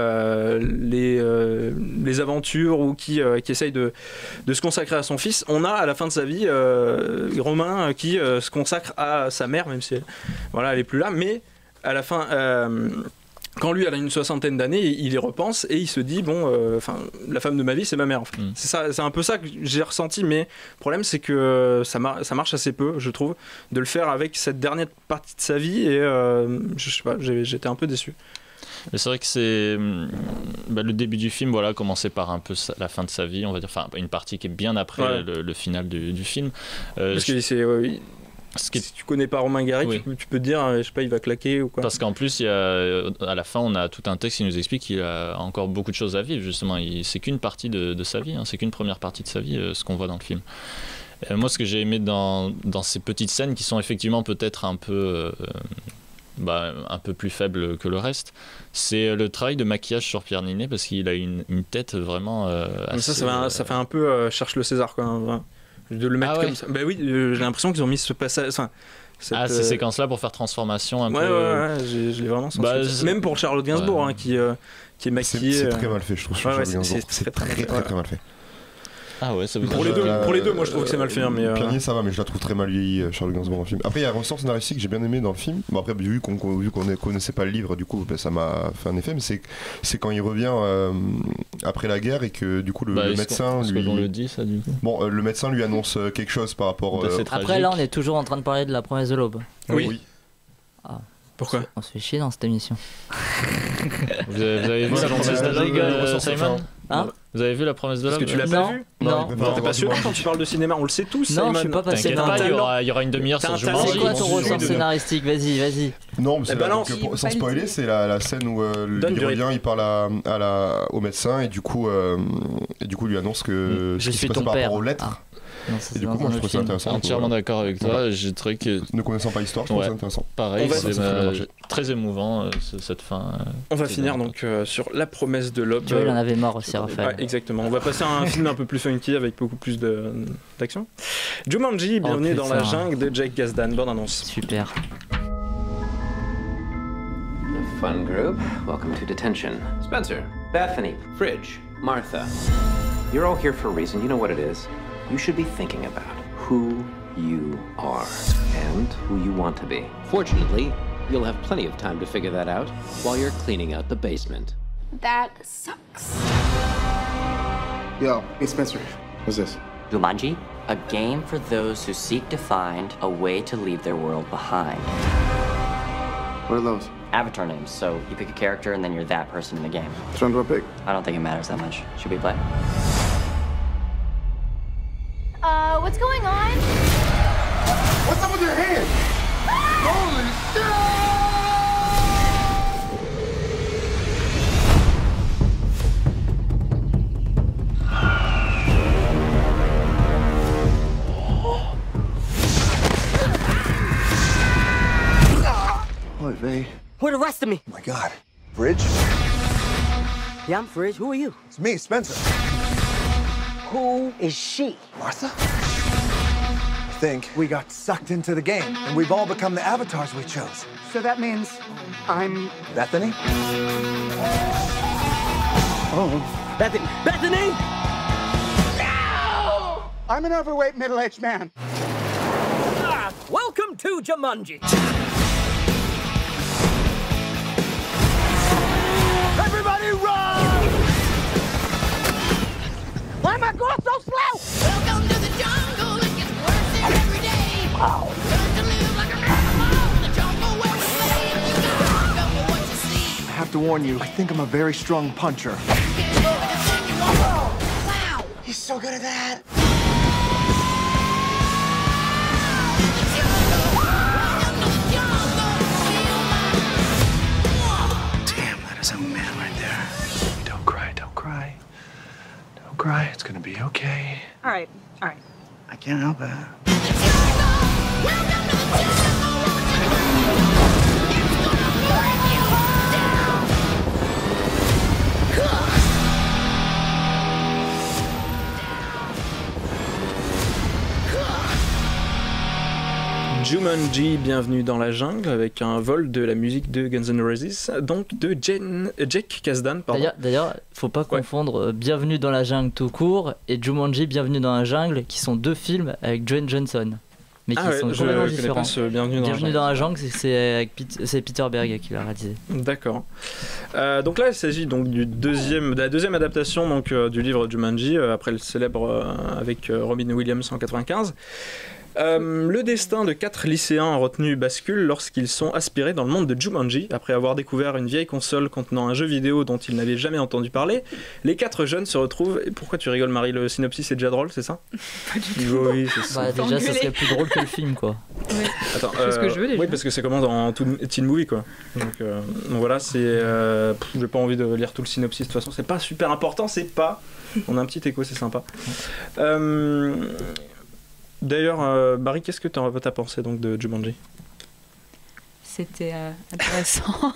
aventures, ou qui essaye de se consacrer à son fils. On a à la fin de sa vie Romain qui se consacre à sa mère, même si elle est plus là, mais à la fin quand lui elle a une 60aine d'années, il y repense et il se dit la femme de ma vie c'est ma mère, en fait. C'est un peu ça que j'ai ressenti, mais le problème c'est que ça marche assez peu, je trouve, de le faire avec cette dernière partie de sa vie, et je sais pas, j'étais un peu déçu. Mais c'est vrai que c'est le début du film, commençait par un peu la fin de sa vie, on va dire, enfin une partie qui est bien après le final du film. Parce que si tu connais pas Romain Gary, tu peux te dire, je sais pas, il va claquer ou quoi. Parce qu'en plus, à la fin, on a tout un texte qui nous explique qu'il a encore beaucoup de choses à vivre, justement. C'est qu'une partie de sa vie, c'est qu'une première partie de sa vie, ce qu'on voit dans le film. Moi, ce que j'ai aimé dans ces petites scènes, qui sont effectivement peut-être un peu plus faible que le reste, c'est le travail de maquillage sur Pierre Ninet, parce qu'il a une tête vraiment assez... Ça fait un peu cherche le César, quoi, hein, de le mettre comme ça. Bah oui, j'ai l'impression qu'ils ont mis ce passage, ces séquences là pour faire transformation un peu. Je l'ai vraiment senti. Même pour Charlotte Gainsbourg, qui est maquillée. C'est très mal fait, je trouve. C'est très mal fait. Ah ouais, ça vous pour les deux, moi je trouve que c'est mal fait. Mais Pierre Ninet, ça va, mais je la trouve très mal vieillie, Charlotte Gainsbourg, en film. Après, il y a un ressort scénaristique que j'ai bien aimé dans le film. Bon, après, vu qu'on connaissait pas le livre, du coup, ça m'a fait un effet, mais c'est quand il revient après la guerre, et que du coup, le médecin lui. On le dit, ça, du coup. Bon, le médecin lui annonce quelque chose par rapport. Après, là, on est toujours en train de parler de La Promesse de l'Aube. Oui. Ah. Pourquoi ? On se fait chier dans cette émission. Vous avez vu La Promesse de l'Aube, Simon ? Vous avez vu La Promesse de l'Aube ? Est-ce que tu l'as pas vu ? Non. T'es passionnant quand tu parles de cinéma, on le sait tous. Non, je suis pas passé dans il y aura une demi-heure sur Jumanji. C'est quoi ton ressort scénaristique ? Vas-y. Non, mais sans spoiler, c'est la scène où il revient, il parle au médecin, et du coup lui annonce que je ce qui suis se passe ton par père. rapport aux lettres. Et du coup, moi, je trouve ça intéressant. Entièrement d'accord avec toi. J'ai trouvé que. Ne connaissant pas l'histoire, je trouve ça intéressant. Pareil, c'est très émouvant cette fin. On va finir donc sur La promesse de l'aube. Tu vois, il en avait marre aussi, Raphaël. Exactement. On va passer à un film un peu plus funky avec beaucoup plus d'action. Jumanji, bienvenue dans la jungle de Jake Kasdan. Bonne annonce. Super. Fun group. Welcome to detention. Spencer, Bethany, Fridge, Martha. You're all here for a reason. You know what it is. You should be thinking about who you are and who you want to be. Fortunately, you'll have plenty of time to figure that out while you're cleaning out the basement. That sucks. Yo, hey Spencer, what's this? Jumanji, a game for those who seek to find a way to leave their world behind. What are those? Avatar names, so you pick a character and then you're that person in the game. Which one do I pick? I don't think it matters that much. Should we play? What's going on? What's up with your hand? Holy shit! What, Vay? Who the rest of me? Oh my God. Fridge? Yeah, I'm Fridge. Who are you? It's me, Spencer. Who is she? Martha? I think we got sucked into the game, and we've all become the avatars we chose. So that means I'm Bethany? Oh. Bethany! Bethany! No! I'm an overweight middle-aged man. Welcome to Jumanji. Everybody run! Why am I going so slow? Welcome to the jungle. It gets worse every day. Wow. Learn to live like a animal in the jungle where we play. You gotta go for what you see. I have to warn you, I think I'm a very strong puncher. Wow! He's so good at that. Damn, that is a man right there. Don't cry, don't cry. Don't cry, it's gonna be okay. All right. I can't help it. Jumanji, bienvenue dans la jungle, avec un vol de la musique de Guns N' Roses, donc de Jake Kasdan. D'ailleurs, faut pas confondre Bienvenue dans la jungle tout court et Jumanji, Bienvenue dans la jungle, qui sont deux films avec Dwayne Johnson, mais qui sont complètement différents. Bienvenue dans la jungle, c'est Peter Berg qui l'a réalisé. D'accord. Donc là, il s'agit donc de la deuxième adaptation donc, du livre Jumanji, après le célèbre avec Robin Williams en 1995. Le destin de 4 lycéens retenus bascule lorsqu'ils sont aspirés dans le monde de Jumanji. Après avoir découvert une vieille console contenant un jeu vidéo dont ils n'avaient jamais entendu parler, les 4 jeunes se retrouvent... Pourquoi tu rigoles, Marie? Le synopsis est déjà drôle, c'est ça? Pas du tout. Oui, c'est ça. Déjà, ça serait plus drôle que le film, quoi. Ouais. Attends, c'est ce que je veux déjà. Oui, parce que c'est comment dans Teen Movie, quoi. Donc voilà, c'est... j'ai pas envie de lire tout le synopsis, de toute façon, c'est pas super important, c'est pas... On a un petit écho, c'est sympa. D'ailleurs, Barry, qu'est-ce que t'as pensé donc de Jumanji? C'était intéressant.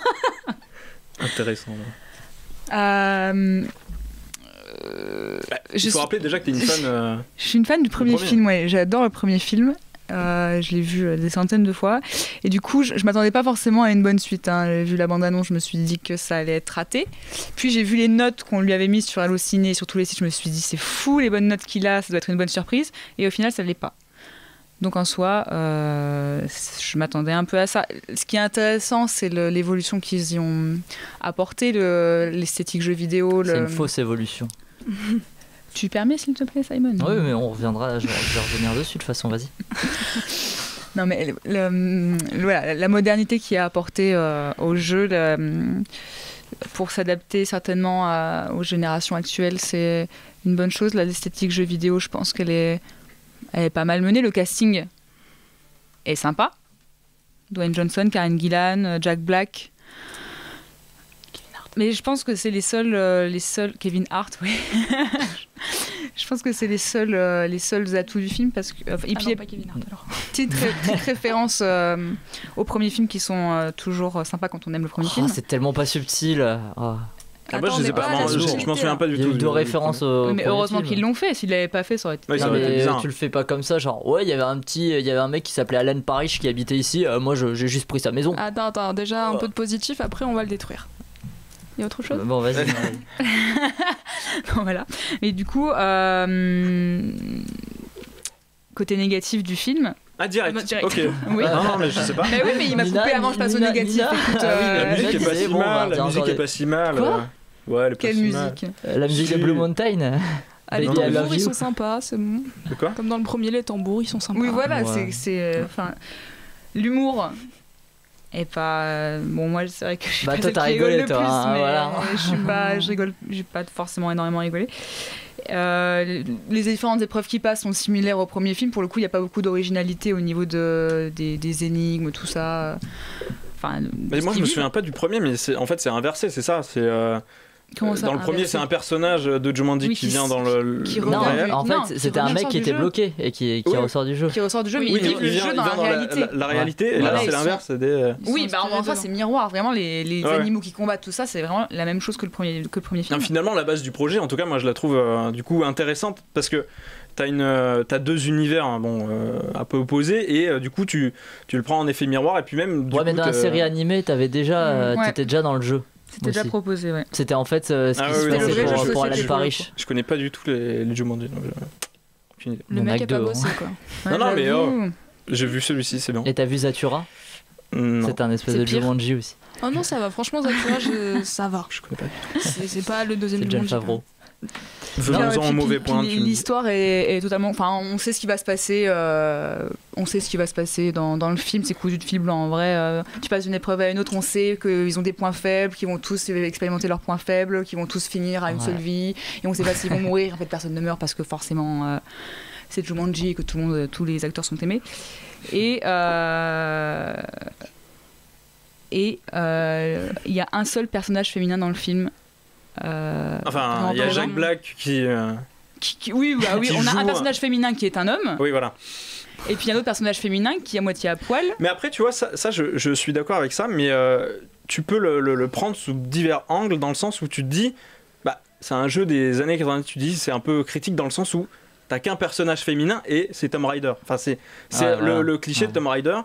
Intéressant. Il faut rappeler déjà que t'es une fan. Je suis une fan du premier film, ouais. J'adore le premier film. Je l'ai vu des centaines de fois. Et du coup, je m'attendais pas forcément à une bonne suite. Hein. J'ai vu la bande-annonce, je me suis dit que ça allait être raté. Puis j'ai vu les notes qu'on lui avait mises sur Allociné et sur tous les sites. Je me suis dit, c'est fou les bonnes notes qu'il a, ça doit être une bonne surprise. Et au final, ça l'est pas. Donc en soi, je m'attendais un peu à ça. Ce qui est intéressant, c'est l'évolution qu'ils y ont apporté, l'esthétique jeu vidéo. C'est une fausse évolution. Tu permets, s'il te plaît, Simon? Oui, mais on reviendra, je vais revenir dessus de toute façon, vas-y. Non, mais voilà, la modernité qui est apportée au jeu, pour s'adapter certainement aux générations actuelles, c'est une bonne chose. L'esthétique jeu vidéo, je pense qu'elle est pas mal menée. Le casting est sympa. Dwayne Johnson, Karen Gillan, Jack Black. Mais je pense que c'est les seuls Kevin Hart, oui. Je pense que c'est les seuls atouts du film parce que et puis pas Kevin Hart alors. Petite référence aux premiers films qui sont toujours sympas quand on aime le premier film. C'est tellement pas subtil. Ah bah, je sais pas, je m'en souviens pas du tout. Il y a eu deux références au mais heureusement qu'ils l'ont fait, s'ils l'avaient pas fait, ça aurait été. Oui, ça aurait été bizarre. Tu le fais pas comme ça, genre ouais, il y avait un mec qui s'appelait Alan Parrish qui habitait ici, moi j'ai juste pris sa maison. Attends, déjà un peu de positif, après on va le détruire. Il y a autre chose ? Bon, vas-y. Bon, voilà. Et du coup, côté négatif du film. Ah, direct. Ok. Oui. Non, mais je sais pas. Mais oui, mais il m'a coupé avant, je passe au négatif. Écoute, la musique est pas si mal. La musique est pas si mal. Quoi ? Ouais, elle est pas Quelle si musique ? mal. La musique de Blue Mountain. Les tambours, ils sont sympas, c'est bon. De quoi ? Comme dans le premier, les tambours, ils sont sympas. Oui, voilà, c'est l'humour. Et pas bon, moi c'est vrai que je suis pas celle qui rigole le plus, mais voilà. j'ai pas forcément énormément rigolé. Les différentes épreuves qui passent sont similaires au premier film. Pour le coup, il n'y a pas beaucoup d'originalité au niveau des énigmes, tout ça. Enfin, mais moi, je me souviens pas du premier, mais en fait, c'est inversé, c'est ça. C'est Comment ça, dans le premier, c'est un personnage de Jumanji qui vient dans le réel. En fait, c'était un mec qui était bloqué et qui ressort du jeu. Qui ressort du jeu, mais il vient dans la réalité. La réalité, et là, c'est l'inverse. Oui, bah enfin, c'est miroir. Vraiment, les animaux qui combattent, tout ça, c'est vraiment la même chose que le premier film. Finalement, la base du projet, en tout cas, moi, je la trouve du coup intéressante parce que t'as deux univers un peu opposés et du coup, tu le prends en effet miroir et puis même. Ouais, mais dans la série animée, t'étais déjà dans le jeu. C'était déjà proposé, ouais. C'était en fait ce qui se passait pour Alan Parrish. Je connais pas du tout les Jumanji. Le mec est pas bossé, quoi. Non, mais j'ai vu celui-ci, c'est bien. Et t'as vu Zathura ? Non. C'est un espèce de Jumanji aussi. Oh non, ça va, franchement, Zathura, ça va. Je connais pas. C'est pas le deuxième Jumanji. C'est John Favreau. Faisons un mauvais point. L'histoire est totalement. Enfin, on sait ce qui va se passer. On sait ce qui va se passer dans le film. C'est cousu de fil blanc. En vrai, tu passes d'une épreuve à une autre. On sait qu'ils ont des points faibles, qu'ils vont tous expérimenter leurs points faibles, qu'ils vont tous finir à une seule vie. Et on sait pas s'ils vont mourir. En fait, personne ne meurt parce que forcément, c'est Jumanji et que tous les acteurs sont aimés. Et il y a un seul personnage féminin dans le film. Enfin, il y a Jack Black qui oui, on a un personnage féminin qui est un homme. Oui, voilà. Et puis il y a un autre personnage féminin qui est à moitié à poil. Mais après, tu vois, ça je suis d'accord avec ça, mais tu peux le prendre sous divers angles, dans le sens où tu te dis, c'est un jeu des années 90, tu te dis, c'est un peu critique dans le sens où t'as qu'un personnage féminin et c'est Tomb Raider. Enfin, c'est le cliché de Tomb Raider.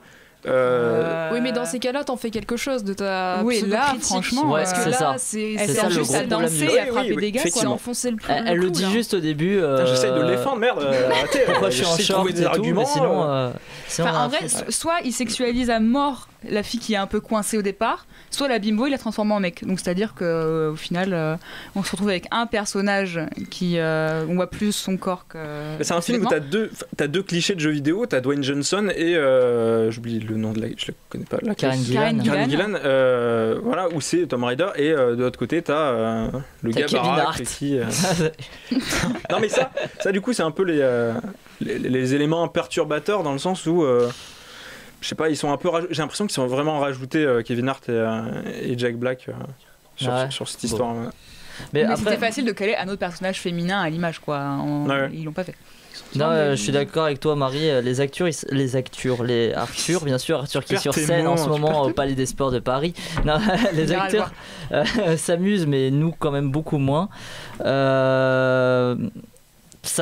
Oui, mais dans ces cas-là, t'en fais quelque chose de ta pseudo-critique. Franchement, parce que là, c'est juste à danser, à frapper des gars, c'est enfoncer le plus. Elle le dit juste au début. J'essaye de le défendre, merde. Pourquoi je suis en short et tout, mais sinon en vrai, soit il sexualise à mort la fille qui est un peu coincée au départ, soit la bimbo il la transforme en mec. Donc c'est-à-dire que au final, on se retrouve avec un personnage qui on voit plus son corps que. C'est un film où t'as deux clichés de jeux vidéo. T'as Dwayne Johnson et j'oublie le nom de je le connais pas. Karen Gillan. Voilà, où c'est Tomb Raider et de l'autre côté t'as le gars baraque qui. Non mais ça du coup c'est un peu les éléments perturbateurs dans le sens où. Je sais pas, ils sont un peu. J'ai l'impression qu'ils sont vraiment rajoutés Kevin Hart et Jack Black sur cette histoire. Bon. Mais c'était facile de caler un autre personnage féminin à l'image, quoi. Ils l'ont pas fait. Non, je suis d'accord avec toi, Marie. Les Arthur, bien sûr, Arthur qui est sur scène en ce moment au Palais des Sports de Paris. Non, les acteurs s'amusent, mais nous quand même beaucoup moins. Ça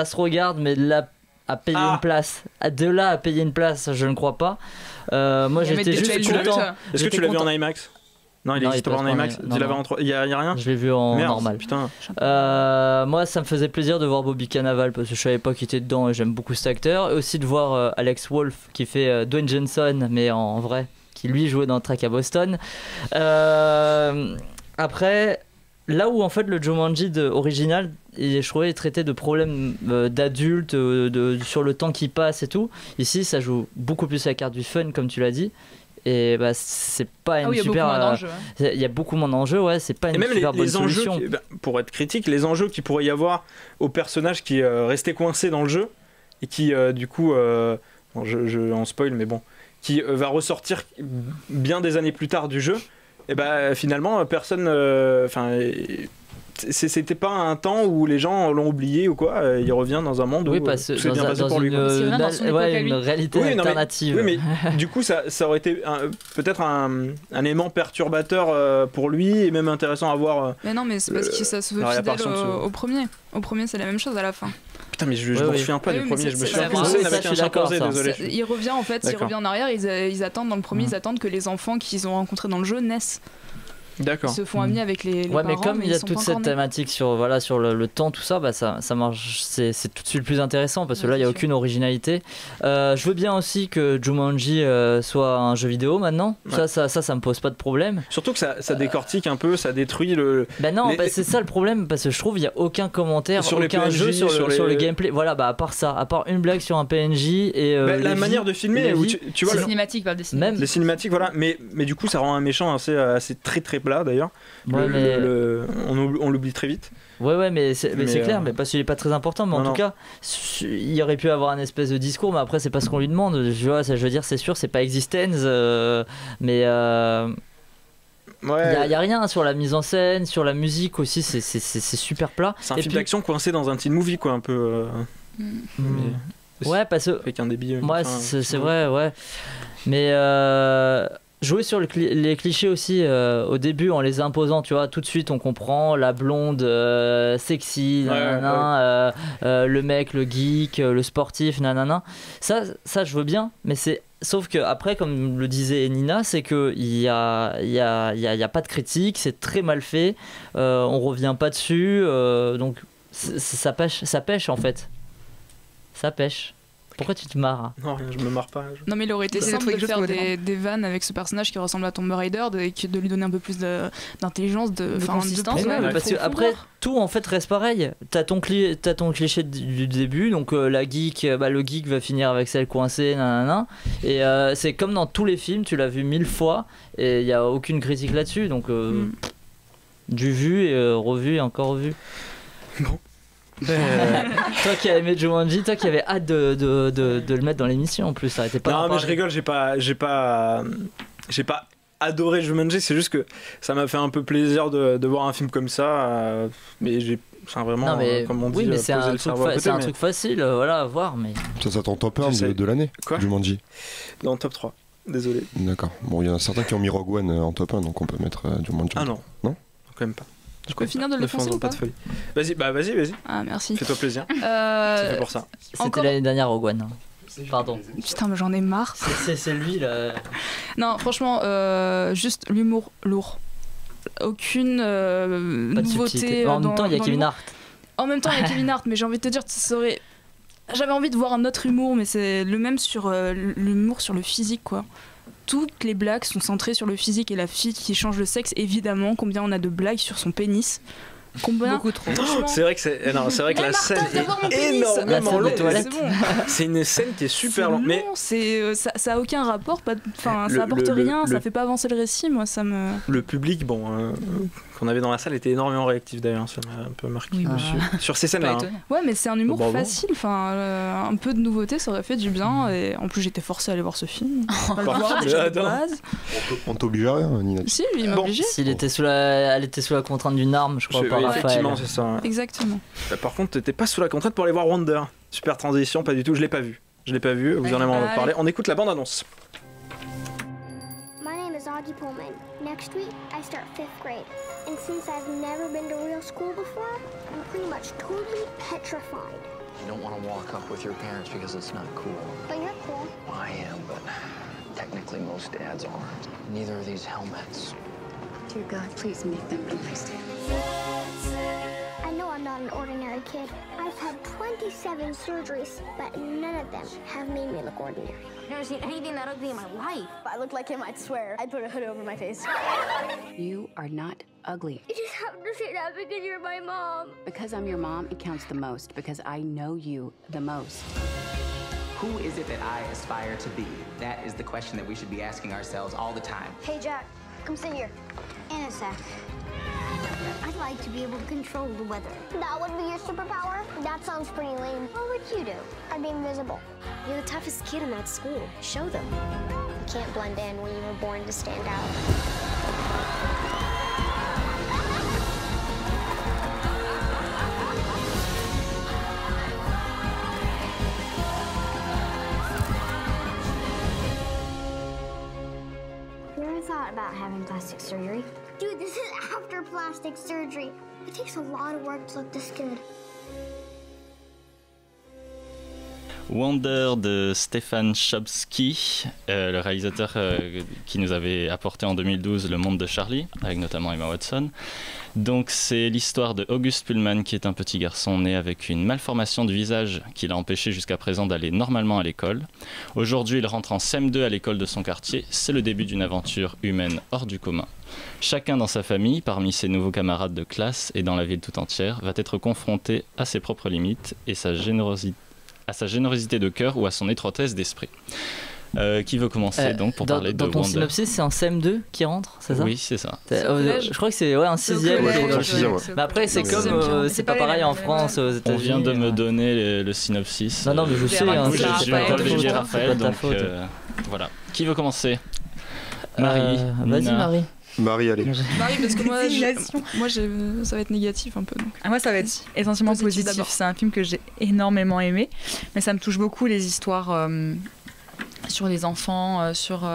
se regarde, mais là. À payer une place. De là à payer une place, je ne crois pas. Moi, j'étais juste content. Est-ce que tu l'as vu en IMAX ? Non, il n'existe pas en IMAX. Tu l'avais en 3. Il y a rien ? Je l'ai vu en normal. Putain. Moi, ça me faisait plaisir de voir Bobby Cannavale parce que je savais pas qu'il était dedans et j'aime beaucoup cet acteur. Et aussi de voir Alex Wolff qui fait Dwayne Johnson, mais en vrai, qui lui jouait dans Track à Boston. Après. Là où en fait le Jumanji original, je trouvais traité de problèmes d'adultes, sur le temps qui passe et tout. Ici, ça joue beaucoup plus la carte du fun, comme tu l'as dit. Et c'est pas une super. Il y a beaucoup moins d'enjeux, ouais. C'est pas une super bonne solution. Pour être critique, les enjeux qu'il pourrait y avoir au personnage qui restait coincé dans le jeu et qui du coup, je en spoil, mais bon, qui va ressortir bien des années plus tard du jeu. Et finalement personne c'était pas un temps où les gens l'ont oublié ou quoi. Il revient dans un monde où parce tout s'est bien passé pour lui. Une réalité alternative. Oui, mais du coup, ça aurait été peut-être un élément perturbateur pour lui et même intéressant à voir. Mais non, mais c'est parce que ça se veut fidèle au premier. Au premier, c'est la même chose à la fin. Putain, mais je me souviens pas du premier. Je me souviens plus scène avec un chimpanzé, désolé. Il revient en fait, il revient en arrière. Ils attendent dans le premier, ils attendent que les enfants qu'ils ont rencontrés dans le jeu naissent. D'accord. Ils se font amis avec les parents. Mais comme il y a toute cette thématique sur le temps, tout ça, ça marche. C'est tout de suite plus intéressant parce que là, il n'y a aucune originalité. Je veux bien aussi que Jumanji soit un jeu vidéo maintenant. Ouais. Ça me pose pas de problème. Surtout que ça décortique un peu, ça détruit le. Non, c'est ça le problème parce que je trouve il y a aucun commentaire, sur aucun PNJ, jeu sur le gameplay. Voilà, à part ça, à part une blague sur un PNJ et. La manière de filmer, tu vois. Les cinématiques, pas des cinématiques. Les cinématiques, voilà. Mais du coup, ça rend un méchant assez très très plat d'ailleurs. Ouais, on l'oublie très vite. Ouais, mais c'est clair, mais parce qu'il est pas très important. Mais en tout cas, il aurait pu avoir un espèce de discours, mais après, c'est pas ce qu'on lui demande. Je veux dire, c'est sûr, c'est pas Existence, mais. Ouais. Y a rien sur la mise en scène, sur la musique aussi, c'est super plat. C'est un film d'action coincé dans un teen movie, quoi, un peu. Ouais, parce que. Avec un débit. Ouais, c'est vrai, ouais. Mais. Jouer sur les clichés aussi au début en les imposant, tu vois, tout de suite on comprend la blonde sexy, nanana, le mec, le geek, le sportif, nanana. Ça je veux bien, mais sauf que après, comme le disait Nina, c'est que il y a pas de critique, c'est très mal fait, on revient pas dessus, donc ça pêche en fait, ça pêche. Pourquoi tu te marres? Non, rien, je me marre pas. Non, mais il aurait été simple de faire des vannes avec ce personnage qui ressemble à Tomb Raider et de lui donner un peu plus d'intelligence, de consistance. Parce que après, tout en fait reste pareil. T'as ton cliché du début, donc la geek, le geek va finir avec celle coincée, nanana. Et c'est comme dans tous les films, tu l'as vu 1000 fois et il n'y a aucune critique là-dessus. Donc, du vu et revu et encore revu. Bon. Toi qui as aimé Jumanji, toi qui avais hâte de le mettre dans l'émission en plus, ça arrêtait pas. Non, mais je rigole, j'ai pas adoré Jumanji, c'est juste que ça m'a fait un peu plaisir de voir un film comme ça, mais c'est vraiment, comme on dit, mais c'est un truc facile, voilà, à voir. Mais ça t'attend top 1 de l'année. Quoi, Jumanji? Dans le top 3, désolé. D'accord, bon, il y en a certains qui ont mis Rogue One en top 1, donc on peut mettre Jumanji. Ah non, quand même pas. Je peux finir de le défoncer ou pas? Pas de folie. Vas-y. Ah, merci. Fais-toi plaisir. C'est fait pour ça. C'était l'année dernière, Rogue One. Pardon. Putain, mais j'en ai marre. C'est lui là. Non, franchement, juste l'humour lourd. Aucune nouveauté. En même temps, il y a Kevin Hart. En même temps, il y a Kevin Hart, mais j'ai envie de te dire, j'avais envie de voir un autre humour, mais c'est le même sur l'humour sur le physique, quoi. Toutes les blagues sont centrées sur le physique et la fille qui change de sexe, évidemment. Combien on a de blagues sur son pénis? Combien? Beaucoup trop. C'est vrai que la scène est énormément longue. C'est une scène qui est super longue. Mais ça a aucun rapport. Ça apporte rien. Ça fait pas avancer le récit. Moi, ça me. Le public, qu'on avait dans la salle était énormément réactif d'ailleurs. Ça m'a un peu marqué sur ces scènes-là. Ouais, mais c'est un humour facile. Un peu de nouveauté, ça aurait fait du bien. Et en plus, j'étais forcée à aller voir ce film. Pas le voir déjà de base. On t'oblige à rien, Nina. Si, il m'a obligé. Elle était sous la contrainte d'une arme, je crois. Effectivement, c'est ça. Ouais. Exactement. Par contre, t'étais pas sous la contrainte pour aller voir Wonder. Super transition, pas du tout. Je l'ai pas vu. Vous en avez parlé. On écoute la bande annonce. My name is Augie Pullman. Next week, I start 5th grade. And since I've never been to real school before, I'm pretty much totally petrified. You don't want to walk up with your parents because it's not cool. But you're cool. I am, but technically most dads aren't. Neither are these helmets. Dear God, please make them understand. I know I'm not an ordinary kid. I've had 27 surgeries, but none of them have made me look ordinary. I've never seen anything that ugly in my life. If I looked like him, I'd swear. I'd put a hood over my face. You are not ugly. You just have to say that because you're my mom. Because I'm your mom, it counts the most. Because I know you the most. Who is it that I aspire to be? That is the question that we should be asking ourselves all the time. Hey, Jack, come sit here. In a sec. I'd like to be able to control the weather. That would be your superpower? That sounds pretty lame. What would you do? I'd be invisible. You're the toughest kid in that school. Show them. You can't blend in when you were born to stand out. during plastic surgery. Dude, this is after plastic surgery. It takes a lot of work to look this good. Wonder de Stefan Chbosky, le réalisateur qui nous avait apporté en 2012 Le Monde de Charlie, avec notamment Emma Watson. Donc c'est l'histoire de August Pullman, qui est un petit garçon né avec une malformation du visage qui l'a empêché jusqu'à présent d'aller normalement à l'école. Aujourd'hui il rentre en CM2 à l'école de son quartier, c'est le début d'une aventure humaine hors du commun. Chacun dans sa famille, parmi ses nouveaux camarades de classe et dans la ville tout entière, va être confronté à ses propres limites et sa générosité de cœur ou à son étroitesse d'esprit. Qui veut commencer donc pour parler de Wonder? Dans ton synopsis, c'est en CM2 qui rentre, c'est ça? Oui, c'est ça. Je crois que c'est un 6e. Mais après, c'est comme c'est pas pareil en France, aux États-Unis. On vient de me donner le synopsis. Non, mais je sais, je m'appelle Olivier Raphaël, donc voilà. Qui veut commencer? Marie. Vas-y, Marie. Marie, allez. Marie, parce que moi ça va être négatif un peu. Donc. Moi, ça va être essentiellement positif. C'est un film que j'ai énormément aimé, mais ça me touche beaucoup les histoires sur les enfants, sur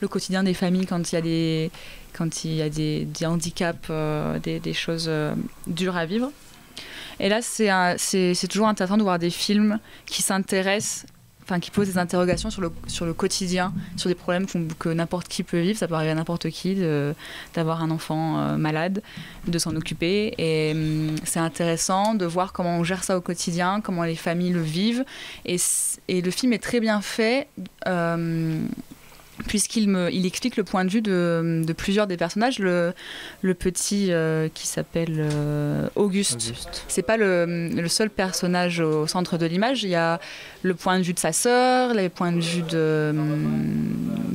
le quotidien des familles quand il y a des handicaps, des choses dures à vivre. Et là, c'est toujours intéressant de voir des films qui s'intéressent, qui posent des interrogations sur le quotidien, sur des problèmes que n'importe qui peut vivre. Ça peut arriver à n'importe qui d'avoir un enfant malade, de s'en occuper. Et c'est intéressant de voir comment on gère ça au quotidien, comment les familles le vivent. Et le film est très bien fait, puisqu'il explique le point de vue de plusieurs des personnages. Le petit qui s'appelle Auguste. C'est pas le seul personnage au centre de l'image. Il y a le point de vue de sa sœur, le point de vue de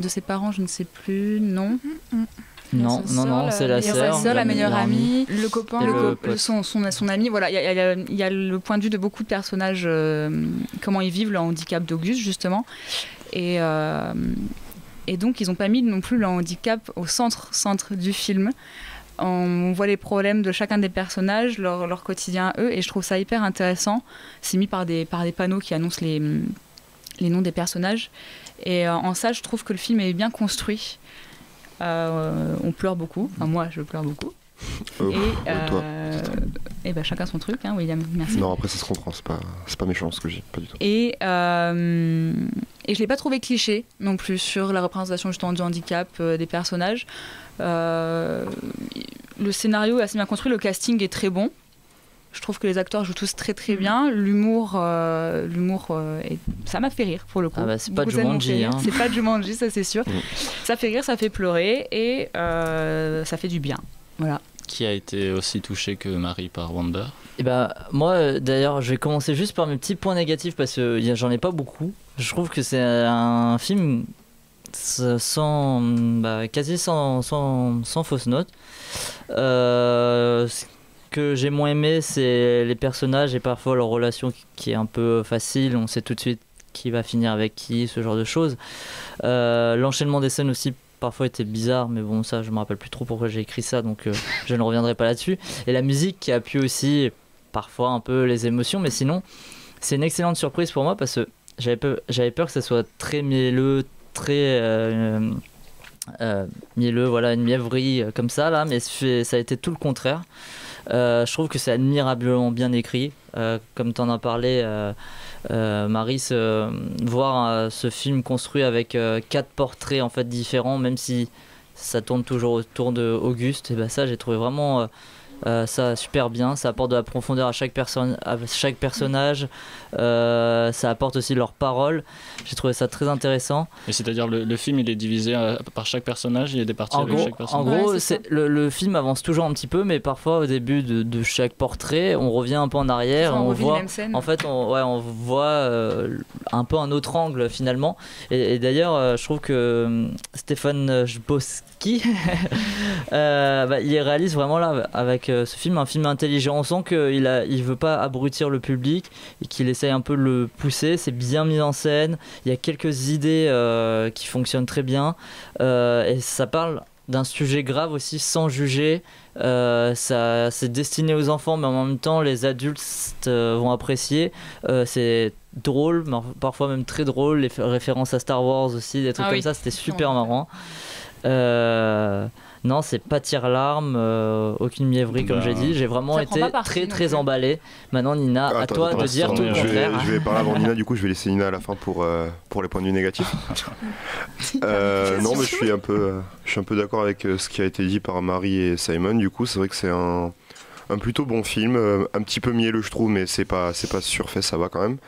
ses parents, je ne sais plus, non. Non, c'est la sœur, la meilleure amie, le copain, son ami. Voilà, il y a le point de vue de beaucoup de personnages, comment ils vivent le handicap d'Auguste, justement. Et donc, ils n'ont pas mis non plus le handicap au centre du film. On voit les problèmes de chacun des personnages, leur quotidien à eux, et je trouve ça hyper intéressant. C'est mis par des panneaux qui annoncent les noms des personnages. Et en ça, je trouve que le film est bien construit. On pleure beaucoup. Enfin, moi, je pleure beaucoup. Et chacun son truc, hein, William, merci. Non, après ça se comprend, c'est pas méchant ce que je dis, pas du tout. Et je l'ai pas trouvé cliché non plus sur la représentation justement du handicap des personnages. Le scénario est assez bien construit, le casting est très bon. Je trouve que les acteurs jouent tous très très bien. L'humour, ça m'a fait rire pour le coup. C'est pas Jumanji, hein. C'est pas Jumanji, ça c'est sûr. Ça fait rire, ça fait pleurer et ça fait du bien. Voilà. Qui a été aussi touché que Marie par Wonder? Moi, d'ailleurs, je vais commencer juste par mes petits points négatifs parce que j'en ai pas beaucoup. Je trouve que c'est un film quasi sans fausse note. Ce que j'ai moins aimé, c'est les personnages et parfois leur relation qui est un peu facile. On sait tout de suite qui va finir avec qui, ce genre de choses. L'enchaînement des scènes aussi parfois était bizarre, mais bon, ça je me rappelle plus trop pourquoi j'ai écrit ça, donc je ne reviendrai pas là-dessus. Et la musique qui appuie aussi parfois un peu les émotions, mais sinon c'est une excellente surprise pour moi parce que j'avais peur que ça soit très mielleux, très mielleux, voilà, une mièvrerie comme ça là, mais ça a été tout le contraire. Je trouve que c'est admirablement bien écrit, comme tu en as parlé, Marie, voir ce film construit avec 4 portraits en fait différents, même si ça tourne toujours autour de Auguste, et ça j'ai trouvé vraiment ça super bien. Ça apporte de la profondeur à chaque personnage, ça apporte aussi leurs paroles. J'ai trouvé ça très intéressant. Et c'est-à-dire le film il est divisé par chaque personnage, il y a des parties avec chaque personnage. En gros, le film avance toujours un petit peu, mais parfois au début de chaque portrait, on revient un peu en arrière, on voit en fait on voit un peu un autre angle finalement. Et d'ailleurs, je trouve que Stefan Chbosky il réalise vraiment là avec ce film un film intelligent. On sent qu'il veut pas abrutir le public et qu'il essaye un peu de le pousser. C'est bien mis en scène, il y a quelques idées qui fonctionnent très bien, et ça parle d'un sujet grave aussi sans juger. Ça c'est destiné aux enfants, mais en même temps les adultes vont apprécier. C'est drôle, parfois même très drôle, les références à Star Wars aussi, des trucs comme ça, c'était super marrant. Non, c'est pas tire-larme, aucune mièvrerie comme j'ai dit. J'ai vraiment Ça prend été pas parti très non très plus. emballé. Maintenant, Nina, à toi de dire tout le contraire. Je vais parler avant Nina, du coup je vais laisser Nina à la fin pour les points de vue négatifs. Non mais je suis un peu d'accord avec ce qui a été dit par Marie et Simon. Du coup c'est vrai que c'est un plutôt bon film, un petit peu mielleux je trouve, mais c'est pas surfait, ça va quand même.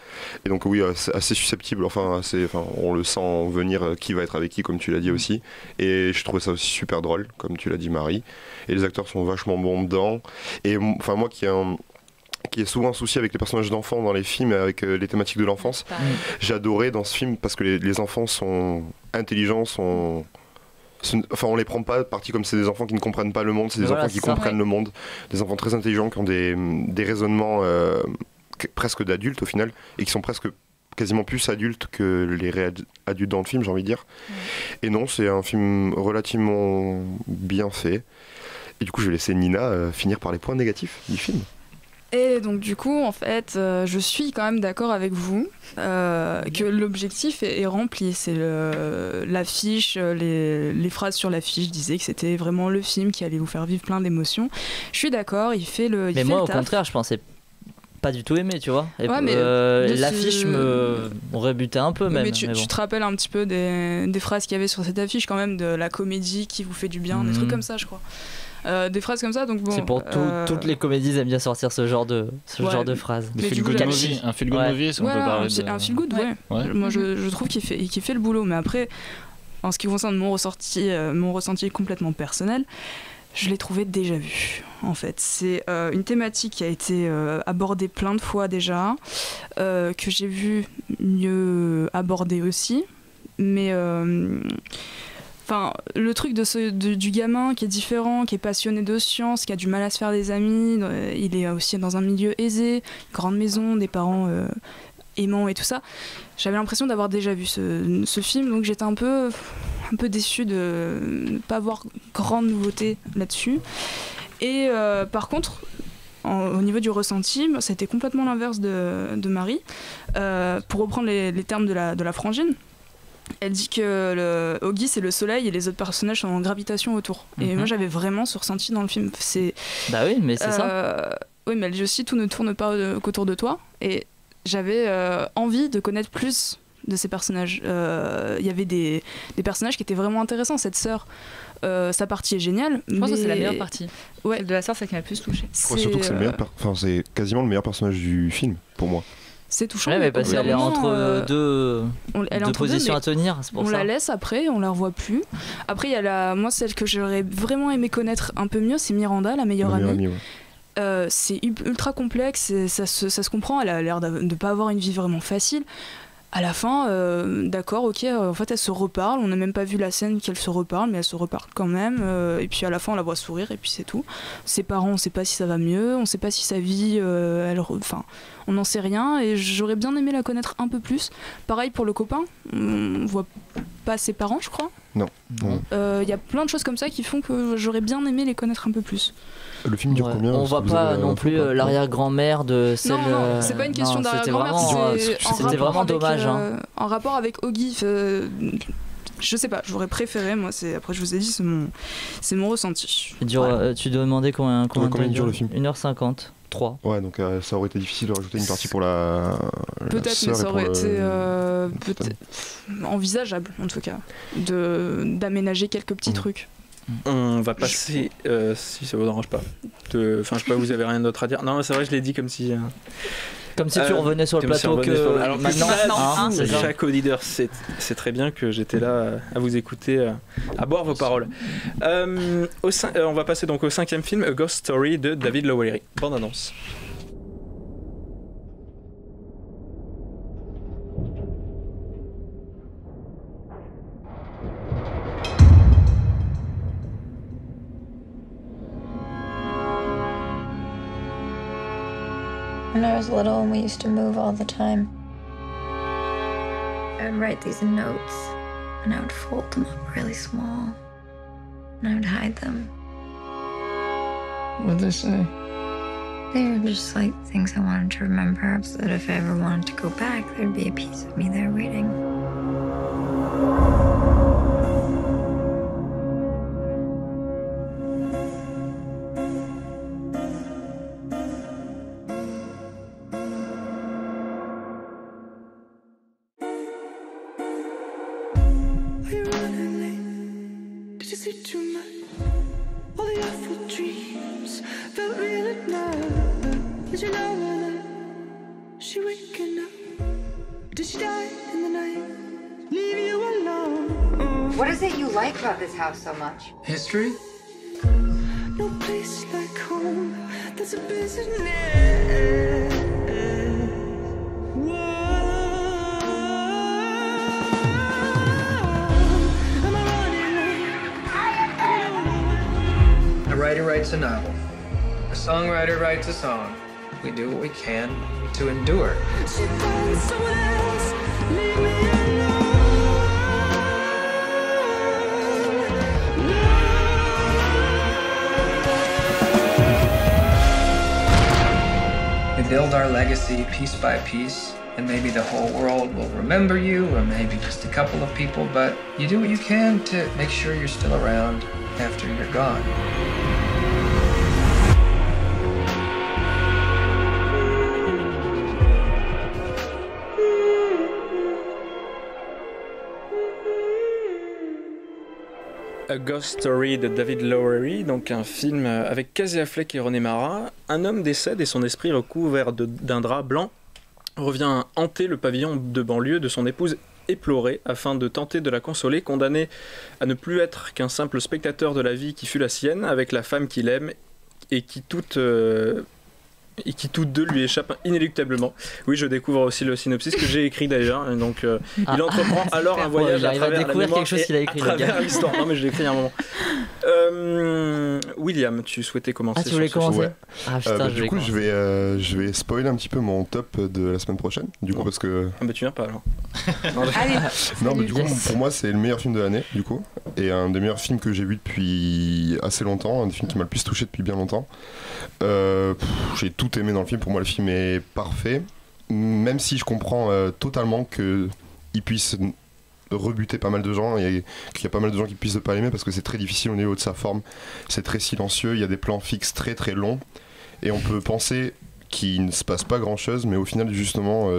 Et donc oui, c'est assez susceptible, on le sent venir qui va être avec qui, comme tu l'as dit aussi. Et je trouvais ça aussi super drôle, comme tu l'as dit Marie. Et les acteurs sont vachement bons dedans. Et enfin moi qui est souvent un souci avec les personnages d'enfants dans les films, avec les thématiques de l'enfance, j'ai adoré dans ce film parce que les enfants sont intelligents, on les prend pas parti comme c'est des enfants qui ne comprennent pas le monde, c'est des enfants qui comprennent le monde, des enfants très intelligents qui ont des raisonnements presque d'adultes au final, et qui sont presque quasiment plus adultes que les réels adultes dans le film, j'ai envie de dire. Et non, c'est un film relativement bien fait. Et du coup, je vais laisser Nina finir par les points négatifs du film. Et donc du coup, en fait, je suis quand même d'accord avec vous que l'objectif est rempli. C'est l'affiche, les phrases sur l'affiche disaient que c'était vraiment le film qui allait vous faire vivre plein d'émotions. Je suis d'accord, il fait le Mais moi, le au taf. contraire, je pensais pas du tout aimer, tu vois. Et Ouais, mais l'affiche me rebutait un peu même. Mais tu bon. te rappelles un petit peu des phrases qu'il y avait sur cette affiche quand même, de la comédie qui vous fait du bien, des trucs comme ça, je crois. Des phrases comme ça, donc bon. C'est pour toutes les comédies aiment bien sortir ce genre de phrases. Un feel good movie, est-ce qu'on peut parler de... Un feel good, ouais. Moi je trouve qu'il fait le boulot, mais après, en ce qui concerne mon ressenti complètement personnel, je l'ai trouvé déjà vu, en fait. C'est une thématique qui a été abordée plein de fois déjà, que j'ai vu mieux abordée aussi, mais... Enfin, le truc du gamin qui est différent, qui est passionné de science, qui a du mal à se faire des amis, il est aussi dans un milieu aisé, grande maison, des parents aimants et tout ça. J'avais l'impression d'avoir déjà vu ce film, donc j'étais un peu déçue de ne pas avoir grande nouveauté là-dessus. Et par contre, au niveau du ressenti, c'était complètement l'inverse de Marie. Pour reprendre les termes de la frangine, elle dit que Augie c'est le soleil et les autres personnages sont en gravitation autour. Et moi j'avais vraiment ce ressenti dans le film. Bah oui, mais c'est ça. Oui, mais elle dit aussi tout ne tourne pas qu'autour de toi. Et j'avais envie de connaître plus de ces personnages. Il y avait des personnages qui étaient vraiment intéressants. Cette sœur, sa partie est géniale. Je pense que c'est la meilleure partie. Ouais. Celle de la sœur, c'est celle qui m'a le plus touchée. Je crois surtout que c'est quasiment le meilleur personnage du film pour moi. C'est touchant. Ouais, mais parce qu'elle est entre deux positions à tenir, c'est pour ça. On la laisse après, on la revoit plus. Après, il y a moi, celle que j'aurais vraiment aimé connaître un peu mieux, c'est Miranda, la meilleure amie. Ouais. C'est ultra complexe, ça se comprend, elle a l'air de pas avoir une vie vraiment facile. À la fin, d'accord, ok, en fait elle se reparle, on n'a même pas vu la scène qu'elle se reparle, mais elle se reparle quand même, et puis à la fin on la voit sourire, et puis c'est tout. Ses parents, on sait pas si ça va mieux, on sait pas si sa vie, on n'en sait rien, et j'aurais bien aimé la connaître un peu plus. Pareil pour le copain, on voit pas ses parents, je crois. Non. Y a plein de choses comme ça qui font que j'aurais bien aimé les connaître un peu plus. Le film dure combien? On voit pas non plus l'arrière-grand-mère de celle. Non, c'est pas une question d'arrière-grand-mère. C'était vraiment dommage. En rapport avec Augie, je sais pas, j'aurais préféré, moi, après je vous ai dit, c'est mon ressenti. Tu dois demander combien dure le film? 1h50. 3. Ouais, donc ça aurait été difficile de rajouter une partie pour la. Peut-être, mais ça aurait été envisageable, en tout cas, d'aménager quelques petits trucs. On va passer, si ça vous dérange pas. Enfin, je sais pas, vous avez rien d'autre à dire? Non, c'est vrai, je l'ai dit comme si. Comme si tu revenais sur le plateau Alors maintenant. Chaque auditeur sait très bien que j'étais là à vous écouter, à boire vos paroles. On va passer donc au 5e film, A Ghost Story de David Lowery. Bande annonce. When I was little and we used to move all the time, I would write these notes and I would fold them up really small and I would hide them. What'd they say? They were just like things I wanted to remember, so that if I ever wanted to go back, there'd be a piece of me there waiting. see too much. All the awful dreams felt real at night. Did you know that she waking up? Did she die in the night? Leave you alone. What is it you like about this house so much? History? No place like home. That's a business. A writer writes a novel. A songwriter writes a song. We do what we can to endure. She finds someone else. Leave me We build our legacy piece by piece, and maybe the whole world will remember you, or maybe just a couple of people, but you do what you can to make sure you're still around after you're gone. A Ghost Story de David Lowery, donc un film avec Casey Affleck et Rooney Mara. Un homme décède et son esprit recouvert d'un drap blanc revient hanter le pavillon de banlieue de son épouse éplorée afin de tenter de la consoler, condamné à ne plus être qu'un simple spectateur de la vie qui fut la sienne avec la femme qu'il aime et qui toutes deux lui échappent inéluctablement. Oui, je découvre aussi le synopsis que j'ai écrit d'ailleurs. Donc, il entreprend alors un voyage à travers la mémoire quelque chose qu'il a écrit, à travers l'histoire. Non, mais je l'ai écrit à un moment. William, tu souhaitais commencer? Ah, tu voulais commencer? Ouais. Ah putain, du coup, je vais spoiler un petit peu mon top de la semaine prochaine. Du coup, parce que. Ah, bah tu viens pas alors. Non, mais du coup, pour moi, c'est le meilleur film de l'année, du coup, et un des meilleurs films que j'ai vu depuis assez longtemps, un des films qui m'a le plus touché depuis bien longtemps. J'ai tout aimé dans le film. Pour moi, le film est parfait, même si je comprends totalement qu'il puisse rebuter pas mal de gens et qu'il y a pas mal de gens qui puissent ne pas l'aimer parce que c'est très difficile au niveau de sa forme. C'est très silencieux, il y a des plans fixes très très longs et on peut penser qu'il ne se passe pas grand chose, mais au final, justement,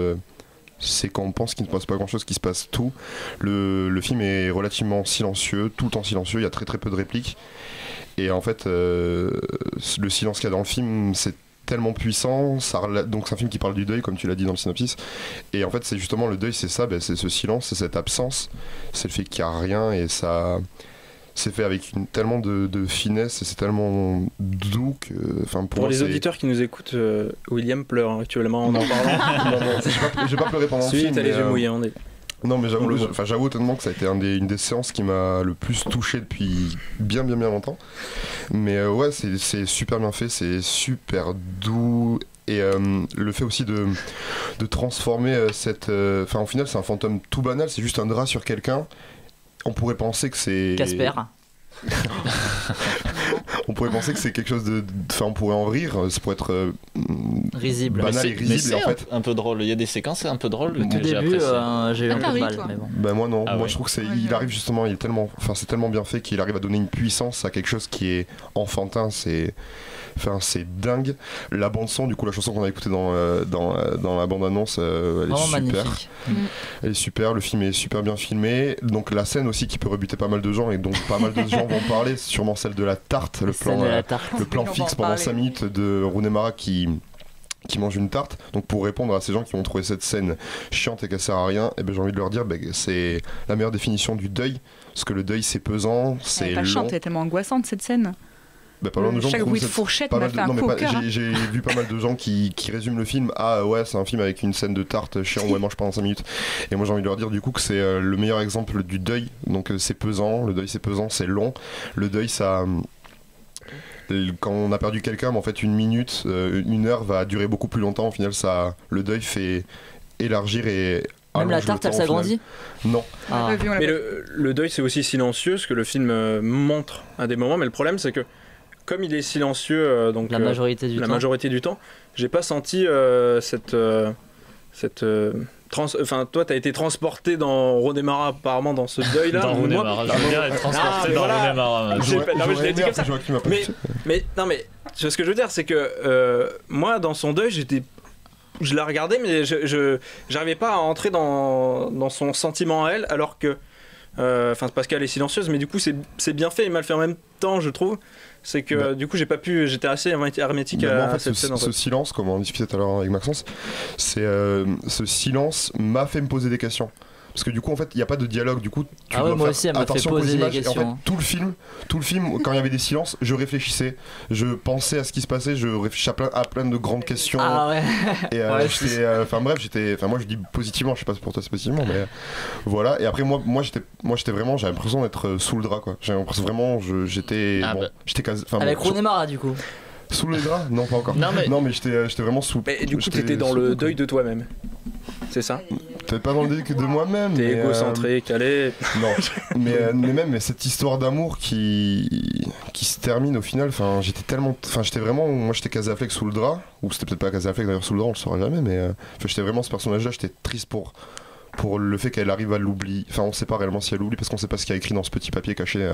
c'est quand on pense qu'il ne se passe pas grand chose qu'il se passe tout. Le film est relativement silencieux, tout le temps silencieux, il y a très très peu de répliques. Et en fait, le silence qu'il y a dans le film, c'est tellement puissant. Donc c'est un film qui parle du deuil, comme tu l'as dit dans le synopsis. Et en fait, c'est justement le deuil, c'est ça, c'est ce silence, c'est cette absence, c'est le fait qu'il n'y a rien, et ça, c'est fait avec tellement de finesse, et c'est tellement doux que... Pour les auditeurs qui nous écoutent, William pleure actuellement en parlant. J'ai pas pleuré pendant le film. T'as les yeux mouillés, on est... Non, mais j'avoue honnêtement que ça a été une des séances qui m'a le plus touché depuis bien longtemps. Mais ouais, c'est super bien fait, c'est super doux. Et le fait aussi de transformer cette... Enfin, au final, c'est un fantôme tout banal, c'est juste un drap sur quelqu'un. On pourrait penser que c'est... Casper. On pourrait penser que c'est quelque chose de... Enfin, on pourrait en rire, ça pourrait être risible. Banal et risible, en fait. Un peu drôle, il y a des séquences un peu drôles que j'ai appréciées. J'ai eu un peu de mal, mais bon. Bah moi non, Ah moi ouais. je trouve que il arrive justement, c'est tellement bien fait qu'il arrive à donner une puissance à quelque chose qui est enfantin, c'est dingue. La bande son, du coup la chanson qu'on a écoutée dans la bande annonce, elle est super. Magnifique. Elle est super, le film est super bien filmé. Donc la scène aussi qui peut rebuter pas mal de gens, et donc pas mal de gens vont parler, c'est sûrement celle de la tarte, le plan fixe pendant 5 minutes de Rooney Mara qui mange une tarte. Donc pour répondre à ces gens qui ont trouvé cette scène chiante et qu'elle sert à rien, et ben j'ai envie de leur dire c'est la meilleure définition du deuil, parce que le deuil c'est pesant, c'est Elle est pas long. chiante, elle est tellement angoissante cette scène. Bah, pas mal de gens Chaque bruit de fourchette m'a fait un coup au cœur. J'ai vu pas mal de gens qui résument le film. Ah ouais, c'est un film avec une scène de tarte chiant où elle mange pendant 5 minutes. Et moi j'ai envie de leur dire du coup que c'est le meilleur exemple du deuil. Donc c'est pesant, le deuil c'est pesant, c'est long. Le deuil ça... Quand on a perdu quelqu'un, en fait une minute, une heure va durer beaucoup plus longtemps. Au final, le deuil fait élargir et... Même la tarte, elle s'agrandit ? Non. Ah. Mais le deuil, c'est aussi silencieux, ce que le film montre à des moments. Mais le problème, c'est que comme il est silencieux, donc la majorité du temps, j'ai pas senti enfin, toi, t'as été transporté dans Rooney Mara, apparemment, dans ce deuil-là. Dans Rooney Mara, je veux bien être transporté dans Rooney Mara. Non, mais je l'ai dit comme ça. Mais ce que je veux dire, c'est que moi, dans son deuil, je la regardais, mais je j'arrivais pas à entrer dans son sentiment à elle, alors que Enfin, Pascal est silencieuse, mais du coup, c'est bien fait et mal fait en même temps, je trouve. C'est que du coup, j'étais assez hermétique moi, en à fait, cette scène. Ce silence, comme on discutait tout à l'heure avec Maxence, c'est ce silence m'a fait me poser des questions. Parce que du coup, en fait, il n'y a pas de dialogue. Du coup, tu dois moi faire aussi, elle m'a fait attention aux poser des images. Et en questions. fait, tout le film, quand il y avait des silences, je réfléchissais, je pensais à ce qui se passait, je réfléchissais à plein de grandes questions. Ah ouais. Et moi, je dis positivement. Je sais pas si pour toi c'est positivement, mais voilà. Et après, moi, j'étais vraiment, j'avais l'impression d'être sous le drap, quoi. J'avais l'impression vraiment, j'étais quasi. Avec Rooney Mara, du coup. Sous le drap ? Non, pas encore. Non, mais j'étais vraiment sous. Mais du coup, t'étais dans le deuil de toi-même. C'est ça ? Peut-être pas dans le deuil que de moi-même. T'es égocentré, calé. Non, mais cette histoire d'amour qui se termine au final. Enfin, j'étais vraiment. Moi, j'étais Casey Affleck sous le drap. Ou c'était peut-être pas Casey Affleck d'ailleurs sous le drap, on le saura jamais. Mais j'étais vraiment ce personnage-là. J'étais triste pour le fait qu'elle arrive à l'oublier. Enfin, on sait pas réellement si elle l'oublie parce qu'on sait pas ce qu'il y a écrit dans ce petit papier caché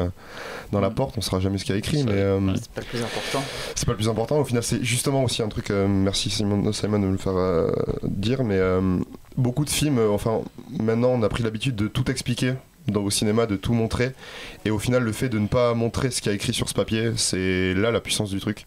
dans la porte. On saura jamais ce qu'il y a écrit, mais c'est pas le plus important. C'est pas le plus important. Au final, c'est justement aussi un truc. Merci Simon de me le faire dire, mais beaucoup de films. Enfin, maintenant, on a pris l'habitude de tout expliquer au cinéma, de tout montrer, et au final, le fait de ne pas montrer ce qu'il y a écrit sur ce papier, c'est là la puissance du truc.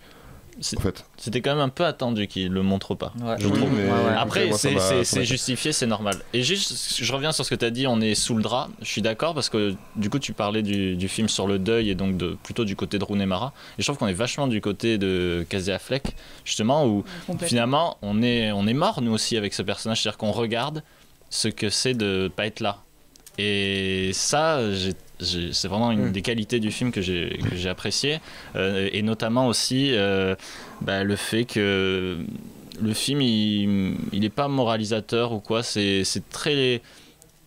En fait. C'était quand même un peu attendu qu'il le montre pas, je trouve. Après, c'est justifié, c'est normal. Et juste, je reviens sur ce que tu as dit, on est sous le drap. Je suis d'accord parce que du coup, tu parlais du film sur le deuil et donc plutôt du côté de Rooney Mara. Et je trouve qu'on est vachement du côté de Casey Affleck, justement, où finalement, on est mort, nous aussi, avec ce personnage. C'est-à-dire qu'on regarde ce que c'est de pas être là. Et ça, c'est vraiment une des qualités du film que j'ai apprécié, et notamment aussi le fait que le film il est pas moralisateur ou quoi,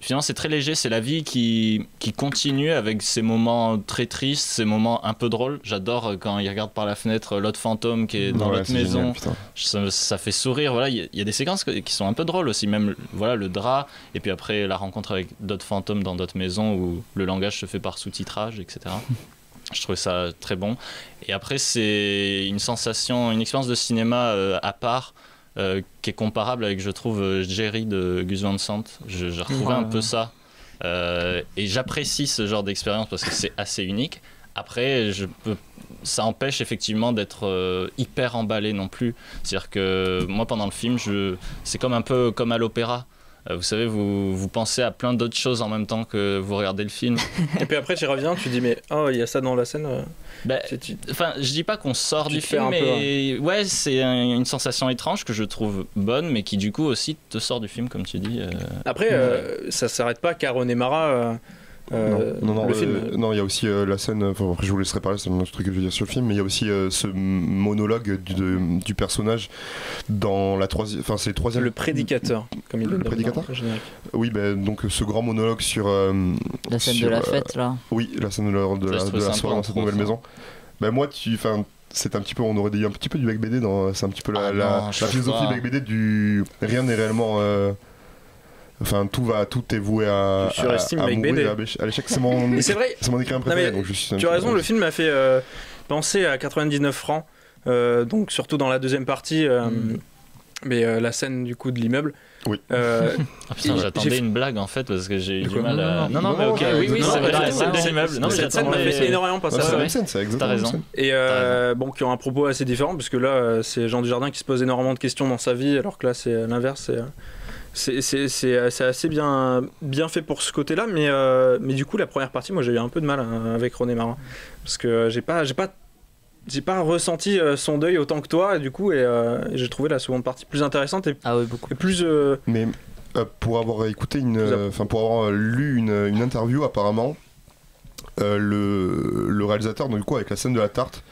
finalement c'est très léger, c'est la vie qui continue avec ces moments très tristes, ces moments un peu drôles. J'adore quand il regarde par la fenêtre l'autre fantôme qui est dans l'autre maison, génial, ça fait sourire. Voilà, il y a des séquences qui sont un peu drôles aussi, même voilà, le drap, et puis après la rencontre avec d'autres fantômes dans d'autres maisons où le langage se fait par sous-titrage, etc. Je trouvais ça très bon. Et après, c'est une expérience de cinéma à part, qui est comparable avec, je trouve, Jerry de Gus Van Sant. J'ai retrouvé un peu ça. Et j'apprécie ce genre d'expérience parce que c'est assez unique. Après, ça empêche effectivement d'être hyper emballé non plus. C'est-à-dire que moi, pendant le film, c'est un peu comme à l'opéra. Vous savez, vous pensez à plein d'autres choses en même temps que vous regardez le film. Et puis après, tu reviens, tu dis, mais il y a ça dans la scène. Enfin, je dis pas qu'on sort du film, mais ouais, c'est une sensation étrange que je trouve bonne, mais qui du coup aussi te sort du film, comme tu dis. Après, ça s'arrête pas qu'à Rooney Mara. Non, il y a aussi la scène. Après, je vous laisserai parler, c'est un autre truc que je veux dire sur le film, mais il y a aussi ce monologue du personnage dans la troisième. Enfin, c'est le troisième. Le prédicateur, comme il le prédicateur. Oui, donc ce grand monologue sur la scène de la fête là. Oui, la scène de la soirée dans cette nouvelle maison. Moi, c'est un petit peu, on aurait dit un petit peu du Beck BD, c'est un petit peu la philosophie Beck BD du rien n'est réellement. Enfin, tout est voué à mourir, à l'échec. C'est mon écrivain préféré. Donc tu as raison, le film m'a fait penser à 99 francs, donc surtout dans la deuxième partie, mais la scène du coup de l'immeuble. Oui. Putain, j'attendais une blague en fait parce que j'ai eu du mal à. Non, mais ok, oui, c'est vrai, la scène des immeubles. Non, mais cette scène m'a fait énormément penser à ça. C'est exactement. T'as raison. Et qui ont un propos assez différent, parce que là, c'est Jean Dujardin qui se pose énormément de questions dans sa vie, alors que là, c'est l'inverse. C'est assez bien fait pour ce côté-là, mais du coup, la première partie, moi, j'ai eu un peu de mal avec Rooney Mara, parce que j'ai pas ressenti son deuil autant que toi, et du coup, j'ai trouvé la seconde partie plus intéressante et plus. Mais pour avoir écouté pour avoir lu une interview, apparemment, le réalisateur, donc, du coup, avec la scène de la tarte,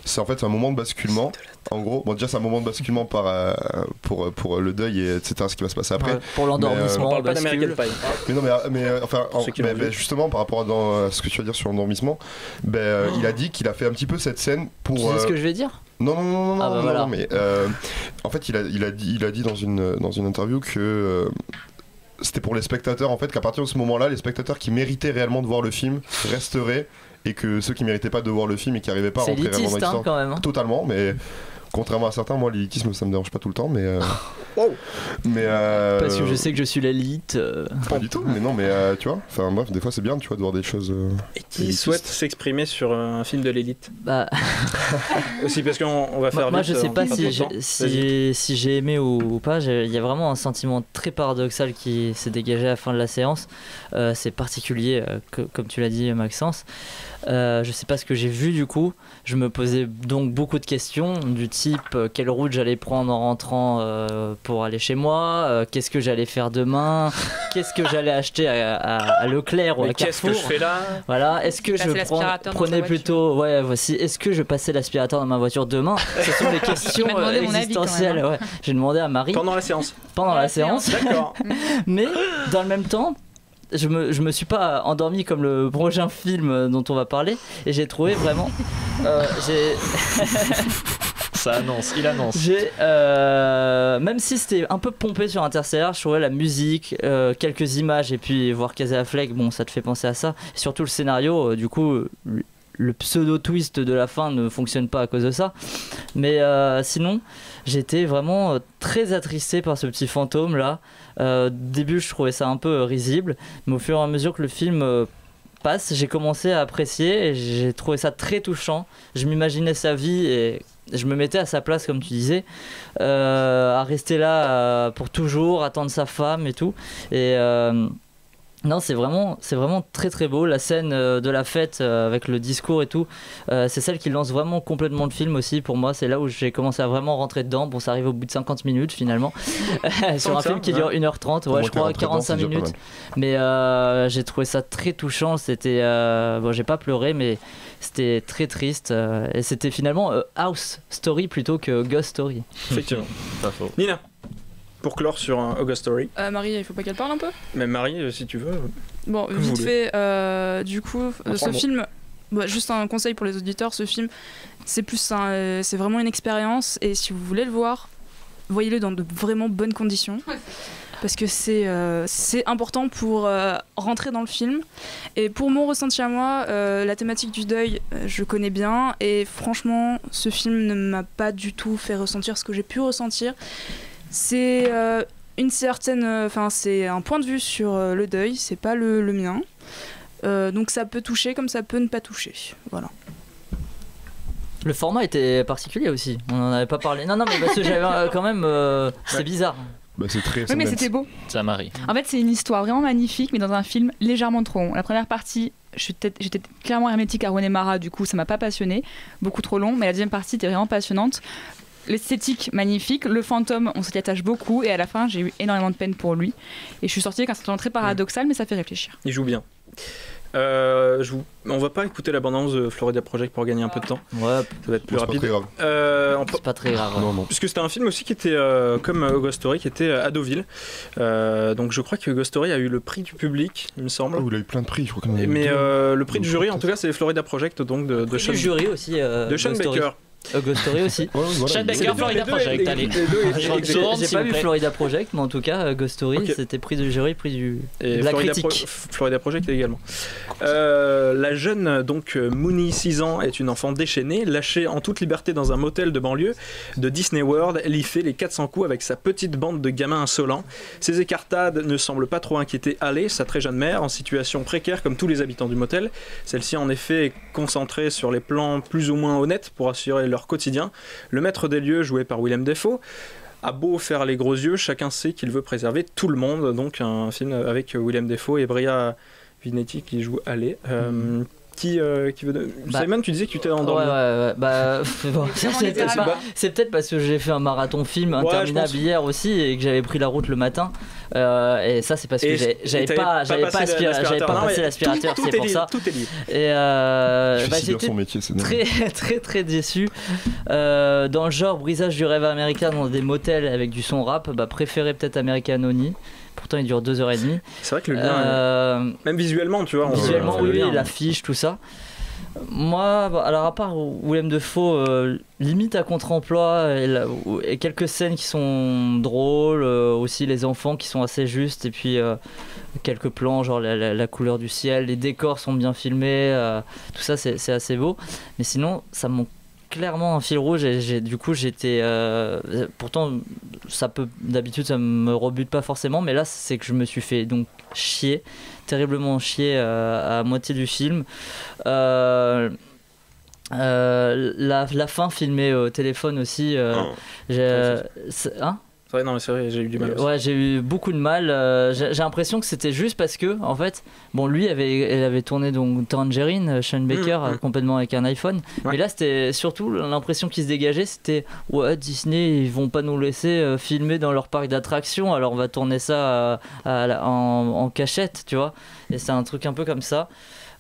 c'est en fait un moment de basculement. En gros, déjà c'est un moment de basculement pour le deuil et etc. Ce qui va se passer après. Pour l'endormissement, on parle pas d'American Pie. Mais non, mais justement par rapport à ce que tu vas dire sur l'endormissement, il a dit qu'il a fait un petit peu cette scène pour. Tu sais ce que je vais dire ? Non, mais en fait il a dit dans une interview que c'était pour les spectateurs, en fait, qu'à partir de ce moment-là, les spectateurs qui méritaient réellement de voir le film resteraient, et que ceux qui méritaient pas de voir le film et qui arrivaient pas à rentrer réellement dans l'histoire, quand même, hein. Totalement, mais Contrairement à certains, moi l'élitisme ça me dérange pas tout le temps, mais Parce que je sais que je suis l'élite. Pas du tout, mais non, mais tu vois, enfin bref, des fois c'est bien, tu vois, de voir des choses. Et qui souhaite s'exprimer sur un film de l'élite? Bah. Aussi parce qu'on va faire. Moi, vite, je sais pas si j'ai aimé ou pas. Il y a vraiment un sentiment très paradoxal qui s'est dégagé à la fin de la séance. C'est particulier, comme tu l'as dit, Maxence. Je sais pas ce que j'ai vu du coup. Je me posais donc beaucoup de questions du type quelle route j'allais prendre en rentrant pour aller chez moi, qu'est-ce que j'allais faire demain, qu'est-ce que j'allais acheter à Leclerc ou à Carrefour. Qu'est-ce que je fais là? Voilà, est-ce que je prenais plutôt, ouais, voici, est-ce que je passais l'aspirateur dans ma voiture demain? Ce sont des questions existentielles. Ouais. J'ai demandé à Marie pendant la séance. D'accord. Mais dans le même temps, je me suis pas endormi comme le prochain film dont on va parler, et j'ai trouvé vraiment il annonce. Même si c'était un peu pompé sur Interstellar, je trouvais la musique, quelques images, et puis voir Casey Affleck, bon, ça te fait penser à ça. Et surtout le scénario, du coup, le pseudo-twist de la fin ne fonctionne pas à cause de ça. Mais sinon, j'étais vraiment très attristé par ce petit fantôme là. Au début, je trouvais ça un peu risible, mais au fur et à mesure que le film passe, j'ai commencé à apprécier et j'ai trouvé ça très touchant. Je m'imaginais sa vie et je me mettais à sa place, comme tu disais, à rester là pour toujours, attendre sa femme et tout. Et non, c'est vraiment très très beau. La scène de la fête avec le discours et tout, c'est celle qui lance vraiment complètement le film aussi. Pour moi, c'est là où j'ai commencé à vraiment rentrer dedans. Bon, ça arrive au bout de 50 minutes finalement, sur un film qui dure 1h30, ouais, je crois 45 minutes. Mais j'ai trouvé ça très touchant. C'était, bon, j'ai pas pleuré, mais c'était très triste. Et c'était finalement House Story plutôt que Ghost Story. Effectivement, pas faux. Nina, pour clore sur un Ghost Story. Marie, il faut pas qu'elle parle un peu? Mais Marie, si tu veux. Bon, vite fait, du coup, ce film, juste un conseil pour les auditeurs, ce film, c'est vraiment une expérience, et si vous voulez le voir, voyez-le dans de vraiment bonnes conditions. Parce que c'est important pour rentrer dans le film. Et pour mon ressenti à moi, la thématique du deuil, je connais bien. Et franchement, ce film ne m'a pas du tout fait ressentir ce que j'ai pu ressentir. C'est c'est un point de vue sur le deuil, c'est pas le mien. Donc ça peut toucher comme ça peut ne pas toucher. Voilà. Le format était particulier aussi, on en avait pas parlé. Non, mais parce que j'avais quand même. C'est bizarre. Bah, c'est très. Oui, mais c'était beau. Ça Marie. En fait, c'est une histoire vraiment magnifique, mais dans un film légèrement trop long. La première partie, j'étais clairement hermétique à Rooney Mara, du coup, ça m'a pas passionné, beaucoup trop long. Mais la deuxième partie était vraiment passionnante. L'esthétique magnifique, le fantôme, on s'y attache beaucoup, et à la fin, j'ai eu énormément de peine pour lui. Et je suis sortie avec un sentiment très paradoxal, mais ça fait réfléchir. Il joue bien. On va pas écouter l'abondance de Florida Project pour gagner un peu de temps. Ouais, ça va être plus rapide. C'est pas très grave. Non. Puisque c'était un film aussi qui était comme Ghost Story, qui était à Deauville. Donc je crois que Ghost Story a eu le prix du public, il me semble. Il a eu plein de prix, je crois. Mais le prix du jury, en tout cas, c'est Florida Project, donc de Sean. Le jury aussi. De Sean Baker. Ghost Story aussi. Sean Baker, Florida Project, allez. J'ai pas vu Florida Project, mais en tout cas, Ghost Story, c'était prix du jury, prix de la critique. Florida Project également. La jeune, donc Mooney, 6 ans, est une enfant déchaînée, lâchée en toute liberté dans un motel de banlieue de Disney World. Elle y fait les 400 coups avec sa petite bande de gamins insolents. Ses écartades ne semblent pas trop inquiéter Haley, sa très jeune mère, en situation précaire comme tous les habitants du motel. Celle-ci, en effet, est concentrée sur les plans plus ou moins honnêtes pour assurer leur quotidien. Le maître des lieux, joué par Willem Dafoe, a beau faire les gros yeux, chacun sait qu'il veut préserver tout le monde. Donc un film avec Willem Dafoe et Bria Vinetti qui joue Haley. Qui veut... Simon, tu disais que tu t'es endormi. Ouais. Bah, bon, c'est peut-être parce que j'ai fait un marathon film interminable hier aussi et que j'avais pris la route le matin. Et ça, c'est parce que j'avais pas passé l'aspirateur, c'est pour ça. Tout est lié. Et j'étais très déçu. Dans le genre brisage du rêve américain dans des motels avec du son rap, préféré peut-être American Honey. Pourtant, il dure 2h30. C'est vrai que le lien, même visuellement, tu vois. Visuellement, oui, l'affiche, tout ça. Moi, alors à part Willem Dafoe, limite à contre-emploi, et quelques scènes qui sont drôles, aussi les enfants qui sont assez justes, et puis quelques plans, genre la couleur du ciel, les décors sont bien filmés, tout ça c'est assez beau. Mais sinon, ça manque clairement un fil rouge et du coup j'étais pourtant d'habitude ça me rebute pas forcément, mais là c'est que je me suis fait donc terriblement chier à moitié du film. La fin filmée au téléphone aussi, Ouais, non, mais c'est vrai, j'ai eu du mal aussi. Ouais, j'ai eu beaucoup de mal. J'ai l'impression que c'était juste parce que, en fait, bon, lui avait tourné donc Tangerine, Sean Baker, complètement avec un iPhone. Ouais. Mais là, c'était surtout l'impression qui se dégageait, c'était ouais, Disney, ils vont pas nous laisser filmer dans leur parc d'attractions, alors on va tourner ça en cachette, tu vois. Et c'est un truc un peu comme ça.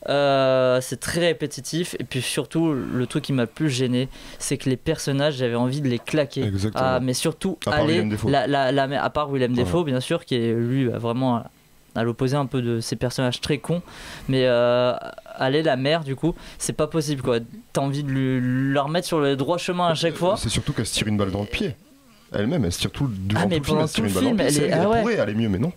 C'est très répétitif et puis surtout le truc qui m'a le plus gêné c'est que les personnages j'avais envie de les claquer mais surtout à part Willem Dafoe bien sûr qui est lui vraiment à l'opposé un peu de ces personnages très cons mais aller la mère du coup c'est pas possible quoi, t'as envie de leur remettre sur le droit chemin à chaque fois. C'est surtout qu'elle se tire une balle dans le pied elle-même, elle se tire tout durant tout le film, elle se tire une balle dans le pied, elle pourrait aller mieux mais non.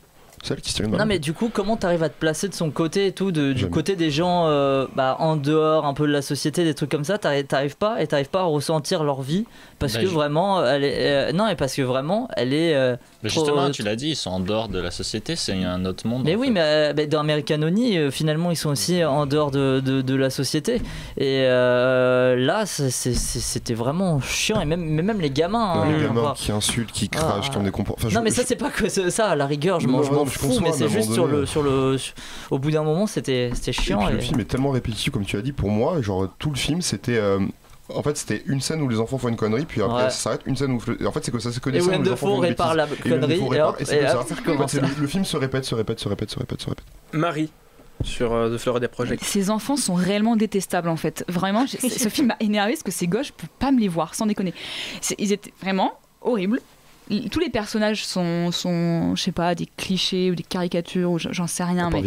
Non mais du coup comment t'arrives à te placer de son côté et tout du côté des gens en dehors un peu de la société, des trucs comme ça, t'arrives pas à ressentir leur vie parce que vraiment elle est non et parce que vraiment elle est mais justement tu l'as dit, ils sont en dehors de la société, c'est un autre monde mais oui fait. Mais dans American Honey finalement ils sont aussi en dehors de la société et là c'était vraiment chiant et même les gamins les gamins qui insultent, qui crachent, qui ont des comportements non mais ça c'est pas que ça à la rigueur je m'en fous mais c'est juste au bout d'un moment c'était chiant et puis le film est tellement répétitif comme tu as dit pour moi, genre tout le film c'était en fait c'était une scène où les enfants font une connerie puis après ça s'arrête, une scène où en fait c'est que ça c'est que des scènes où les enfants font une bêtise la connerie et c'est comme ça. Le film se répète. Marie sur The Florida Project. Ces enfants sont réellement détestables en fait. Vraiment, ce film m'a énervé parce que ces gosses, je peux pas me les voir sans déconner. Ils étaient vraiment horribles. Tous les personnages sont je sais pas, des clichés ou des caricatures ou j'en sais rien. Mais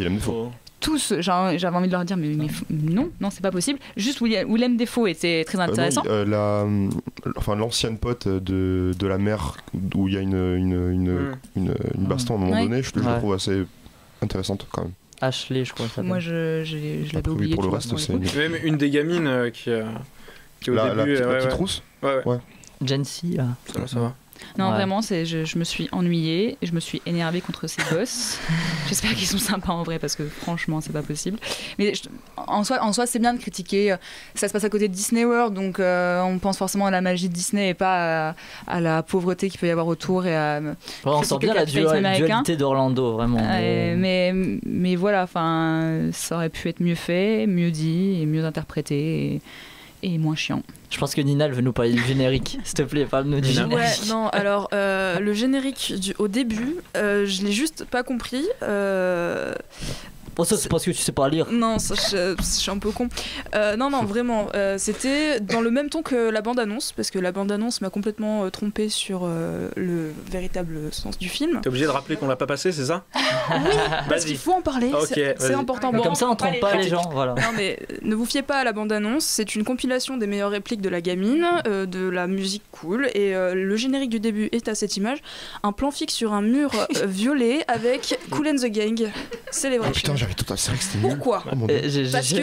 tous, j'avais envie de leur dire mais non, c'est pas possible. Juste Willem Dafoe était très intéressant. L'ancienne pote de la mère où il y a une baston à un moment donné, je la trouve assez intéressante quand même. Ashley, je crois. Ça moi, je l'avais oublié. Pour le reste, c'est même une des gamines qui au début. La petite rousse. Ouais. Jancy. Ça va. Non, vraiment, je me suis ennuyée et je me suis énervée contre ces gosses. J'espère qu'ils sont sympas en vrai parce que franchement, c'est pas possible. Mais en soi, c'est bien de critiquer. Ça se passe à côté de Disney World, donc on pense forcément à la magie de Disney et pas à la pauvreté qu'il peut y avoir autour. Et on sent bien la dualité d'Orlando, vraiment. Mais voilà, ça aurait pu être mieux fait, mieux dit et mieux interprété. Et moins chiant. Je pense que Nina elle veut nous parler du générique. S'il te plaît, parle-nous du générique. Ouais, non, alors le générique au début, je l'ai juste pas compris. Bon, ça c'est parce que tu sais pas lire. Non, ça, je suis un peu con. Non, vraiment. C'était dans le même ton que la bande-annonce, parce que la bande-annonce m'a complètement trompée sur le véritable sens du film. T'es obligé de rappeler qu'on l'a pas passé, c'est ça? Oui, parce qu'il faut en parler. Okay, c'est important. Bon, comme ça, on trompe pas les gens. Voilà. Non, mais ne vous fiez pas à la bande-annonce. C'est une compilation des meilleures répliques de la gamine, de la musique cool, et le générique du début est à cette image. Un plan fixe sur un mur violet avec Kool and the Gang. Célébré. J'avais tout à fait, c'était nul. Pourquoi Parce que,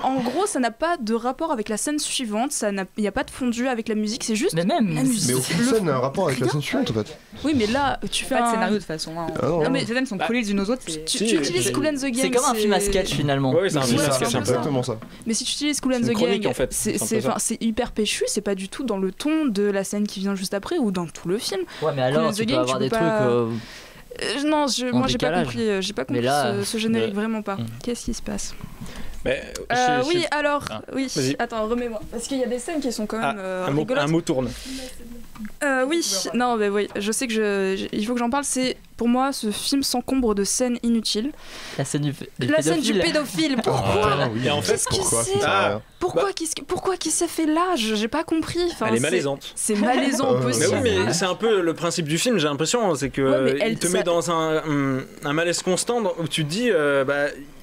en gros, ça n'a pas de rapport avec la scène suivante, il n'y a pas de fondu avec la musique, c'est juste la musique. Mais aucune scène n'a un rapport avec la scène suivante en fait. Oui, mais là, tu fais pas de scénario de toute façon. Non, mais ces scènes sont collées les unes aux autres. Tu utilises Kool and the Gang. C'est comme un film à sketch finalement. Oui, c'est un film à sketch, c'est exactement ça. Mais si tu utilises Kool and the Gang, en fait. c'est hyper péchu, c'est pas du tout dans le ton de la scène qui vient juste après ou dans tout le film. Ouais, mais alors, tu peux avoir des trucs. Non, moi j'ai pas compris là... ce générique, vraiment pas. Qu'est-ce qui se passe? Attends, remets-moi. Parce qu'il y a des scènes qui sont quand même rigolotes. Un mot tourne. Oui, je sais que il faut que j'en parle. C'est pour moi ce film s'encombre de scènes inutiles. La scène du pédophile. Pourquoi? Et en fait, pourquoi qu'il s'est fait là? J'ai pas compris. Elle est malaisante. C'est malaisant possible. Mais oui, mais c'est un peu le principe du film. J'ai l'impression, c'est que il te met dans un malaise constant où tu te dis,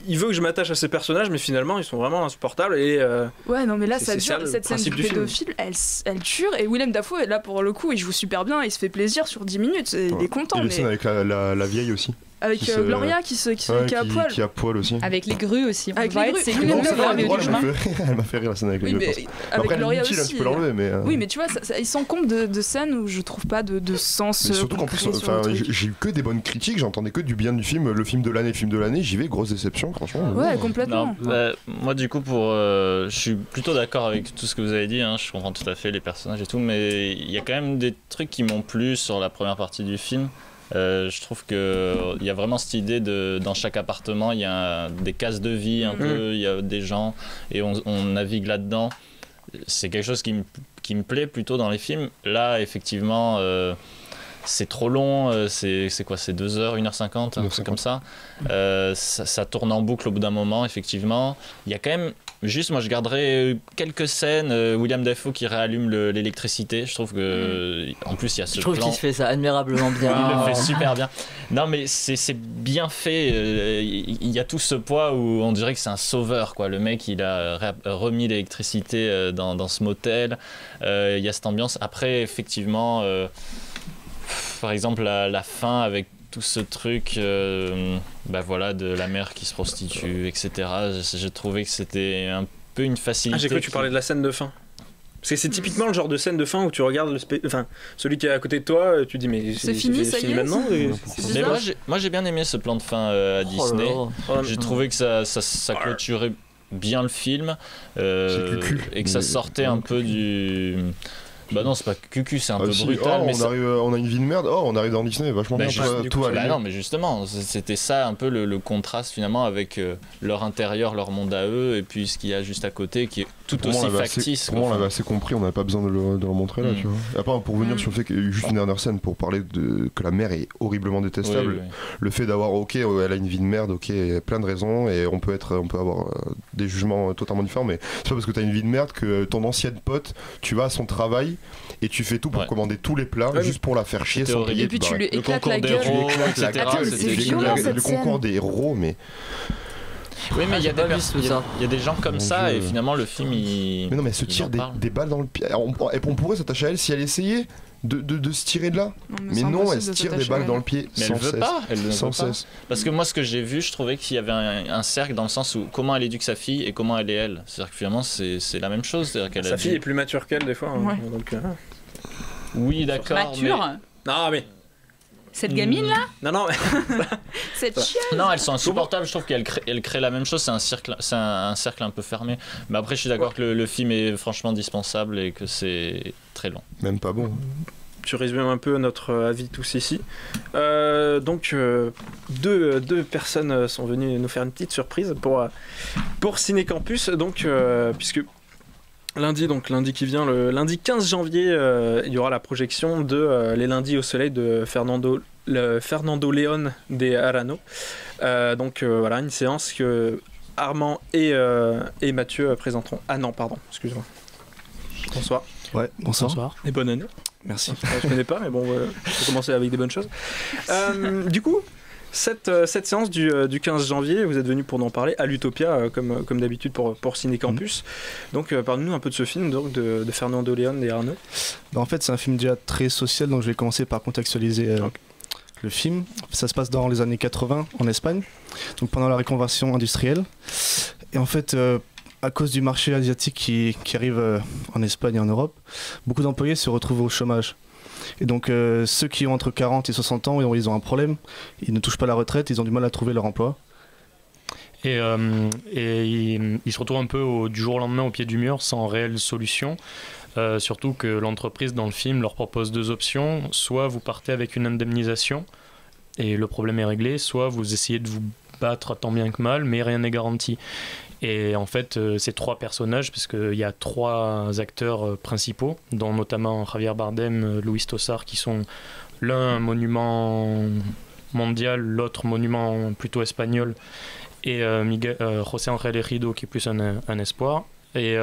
il veut que je m'attache à ces personnages, mais finalement ils sont vraiment insupportables et ouais, non, mais là ça dure. Cette scène du pédophile, elle tue, et Willem Dafoe est là pour le coup, il joue super bien, il se fait plaisir sur 10 minutes, il est content. Et le scène avec la vieille aussi. Avec Gloria qui est à poil. Qui a poil aussi. Avec les grues aussi. Avec les grues, c'est oui, une elle m'a fait rire la scène avec les grues. Avec Après, Gloria inutile, aussi. tu peux l'enlever, mais. Oui, mais tu vois, ils s'encombrent de scènes où je trouve pas de sens. Mais surtout qu'en plus, j'ai eu que des bonnes critiques, j'entendais que du bien du film. Le film de l'année, j'y vais, grosse déception, franchement. Ouais, complètement. Non, moi, du coup, je suis plutôt d'accord avec tout ce que vous avez dit. Je comprends tout à fait les personnages et tout, mais il y a quand même des trucs qui m'ont plu sur la première partie du film. Je trouve qu'il y a vraiment cette idée dans chaque appartement, il y a des cases de vie un peu, il y a des gens et on navigue là-dedans. C'est quelque chose qui me plaît plutôt dans les films. Là, effectivement, c'est trop long, c'est quoi, c'est 2 heures, 1h50, un truc comme ça. Ça tourne en boucle au bout d'un moment, effectivement. Il y a quand même... Juste, moi, je garderais quelques scènes. William Dafoe qui réallume l'électricité. Je trouve que, en plus, il y a ce plan. Je trouve qu'il se fait ça admirablement bien. Il le fait super bien. Non, mais c'est bien fait. Il y a tout ce poids où on dirait que c'est un sauveur, quoi. Le mec, il a remis l'électricité dans ce motel. Il y a cette ambiance. Après, effectivement, par exemple, la fin avec tout ce truc voilà, de la mère qui se prostitue, etc. J'ai trouvé que c'était un peu une facilité. J'ai cru que tu parlais de la scène de fin. Parce que c'est typiquement le genre de scène de fin où tu regardes celui qui est à côté de toi, tu dis mais c'est fini maintenant. Mais moi j'ai bien aimé ce plan de fin à Disney. J'ai trouvé que ça clôturait bien le film et que ça sortait un peu du... Bah non, c'est pas cucu, c'est un peu brutal. Mais on a une vie de merde. On arrive dans Disney, vachement bien. Non, mais justement, c'était ça un peu le contraste finalement avec leur intérieur, leur monde à eux, et puis ce qu'il y a juste à côté qui est tout aussi factice. Pour moi, on l'avait assez compris, on n'avait pas besoin de le montrer là, tu vois. Après, pour revenir sur le fait qu'il y a eu juste une dernière scène pour parler que la mère est horriblement détestable. Oui. Le fait d'avoir, elle a une vie de merde, il y a plein de raisons, et on peut avoir des jugements totalement différents, mais c'est pas parce que t'as une vie de merde que ton ancienne pote, tu vas à son travail et tu fais tout pour commander tous les plats juste pour la faire chier sans payer. Et puis tu lui éclates la gueule. Le concours des héros, mais. Oui, mais il y a des gens comme ça et finalement le film il. Mais non, mais elle se tire des balles dans le pied. On pourrait s'attacher à elle si elle essayait de se tirer de là. Mais non, elle se tire des balles dans le pied. Mais elle veut pas. Elle ne veut pas. Parce que moi, ce que j'ai vu, je trouvais qu'il y avait un cercle dans le sens où comment elle éduque sa fille et comment elle est elle. C'est-à-dire que finalement, c'est la même chose. C'est-à-dire qu'elle sa fille est plus mature qu'elle des fois. Ouais. Donc, oui, d'accord. Mature. Non, mais. Cette gamine là Non cette chienne. Non, elles sont insupportables. Je trouve qu'elle crée la même chose. C'est un cercle un peu fermé. Mais après, je suis d'accord que le film est franchement dispensable et que c'est très long. Même pas bon. Tu résumes un peu notre avis tous ici. Donc deux personnes sont venues nous faire une petite surprise pour Ciné Campus. Donc puisque lundi qui vient, le lundi 15 janvier, il y aura la projection de Les Lundis au Soleil de Fernando León de Arano. Donc voilà, une séance que Armand et Mathieu présenteront. Ah non, pardon, excuse-moi. Bonsoir. Ouais, bonsoir. Et bonne année. Merci. Je connais pas, mais bon, faut commencer avec des bonnes choses. Du coup, cette séance du 15 janvier, vous êtes venus pour en parler à l'Utopia, comme d'habitude pour Ciné Campus. Donc, parlez-nous un peu de ce film donc, de Fernando León et Arano. En fait, c'est un film déjà très social, donc je vais commencer par contextualiser le film. Ça se passe dans les années 80 en Espagne, donc pendant la reconversion industrielle. Et en fait, à cause du marché asiatique qui arrive en Espagne et en Europe, beaucoup d'employés se retrouvent au chômage. Et donc ceux qui ont entre 40 et 60 ans, ils ont un problème, ils ne touchent pas la retraite, ils ont du mal à trouver leur emploi. Et ils se retrouvent un peu du jour au lendemain au pied du mur sans réelle solution. Surtout que l'entreprise dans le film leur propose 2 options. Soit vous partez avec une indemnisation et le problème est réglé, soit vous essayez de vous battre tant bien que mal, mais rien n'est garanti. Et en fait, ces 3 personnages, puisqu'il y a 3 acteurs principaux, dont notamment Javier Bardem, Luis Tosar, qui sont l'un un monument mondial, l'autre monument plutôt espagnol, et José Ángel Ejido, qui est plus un espoir. Et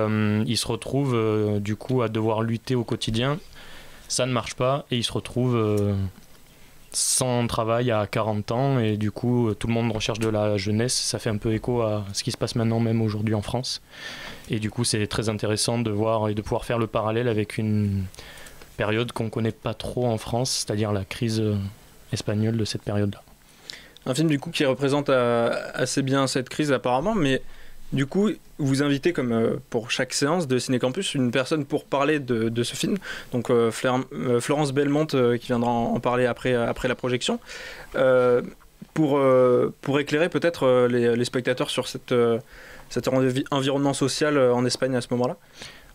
ils se retrouvent du coup à devoir lutter au quotidien. Ça ne marche pas, et ils se retrouvent sans travail à 40 ans, et du coup tout le monde recherche de la jeunesse. Ça fait un peu écho à ce qui se passe maintenant même aujourd'hui en France, et du coup c'est très intéressant de voir et de pouvoir faire le parallèle avec une période qu'on connaît pas trop en France, c'est-à-dire la crise espagnole de cette période-là. Un film du coup qui représente assez bien cette crise apparemment, mais du coup vous invitez comme pour chaque séance de Ciné Campus une personne pour parler de ce film. Donc Florence Belmonte qui viendra en parler après la projection. Pour éclairer peut-être les spectateurs sur cet environnement social en Espagne à ce moment-là.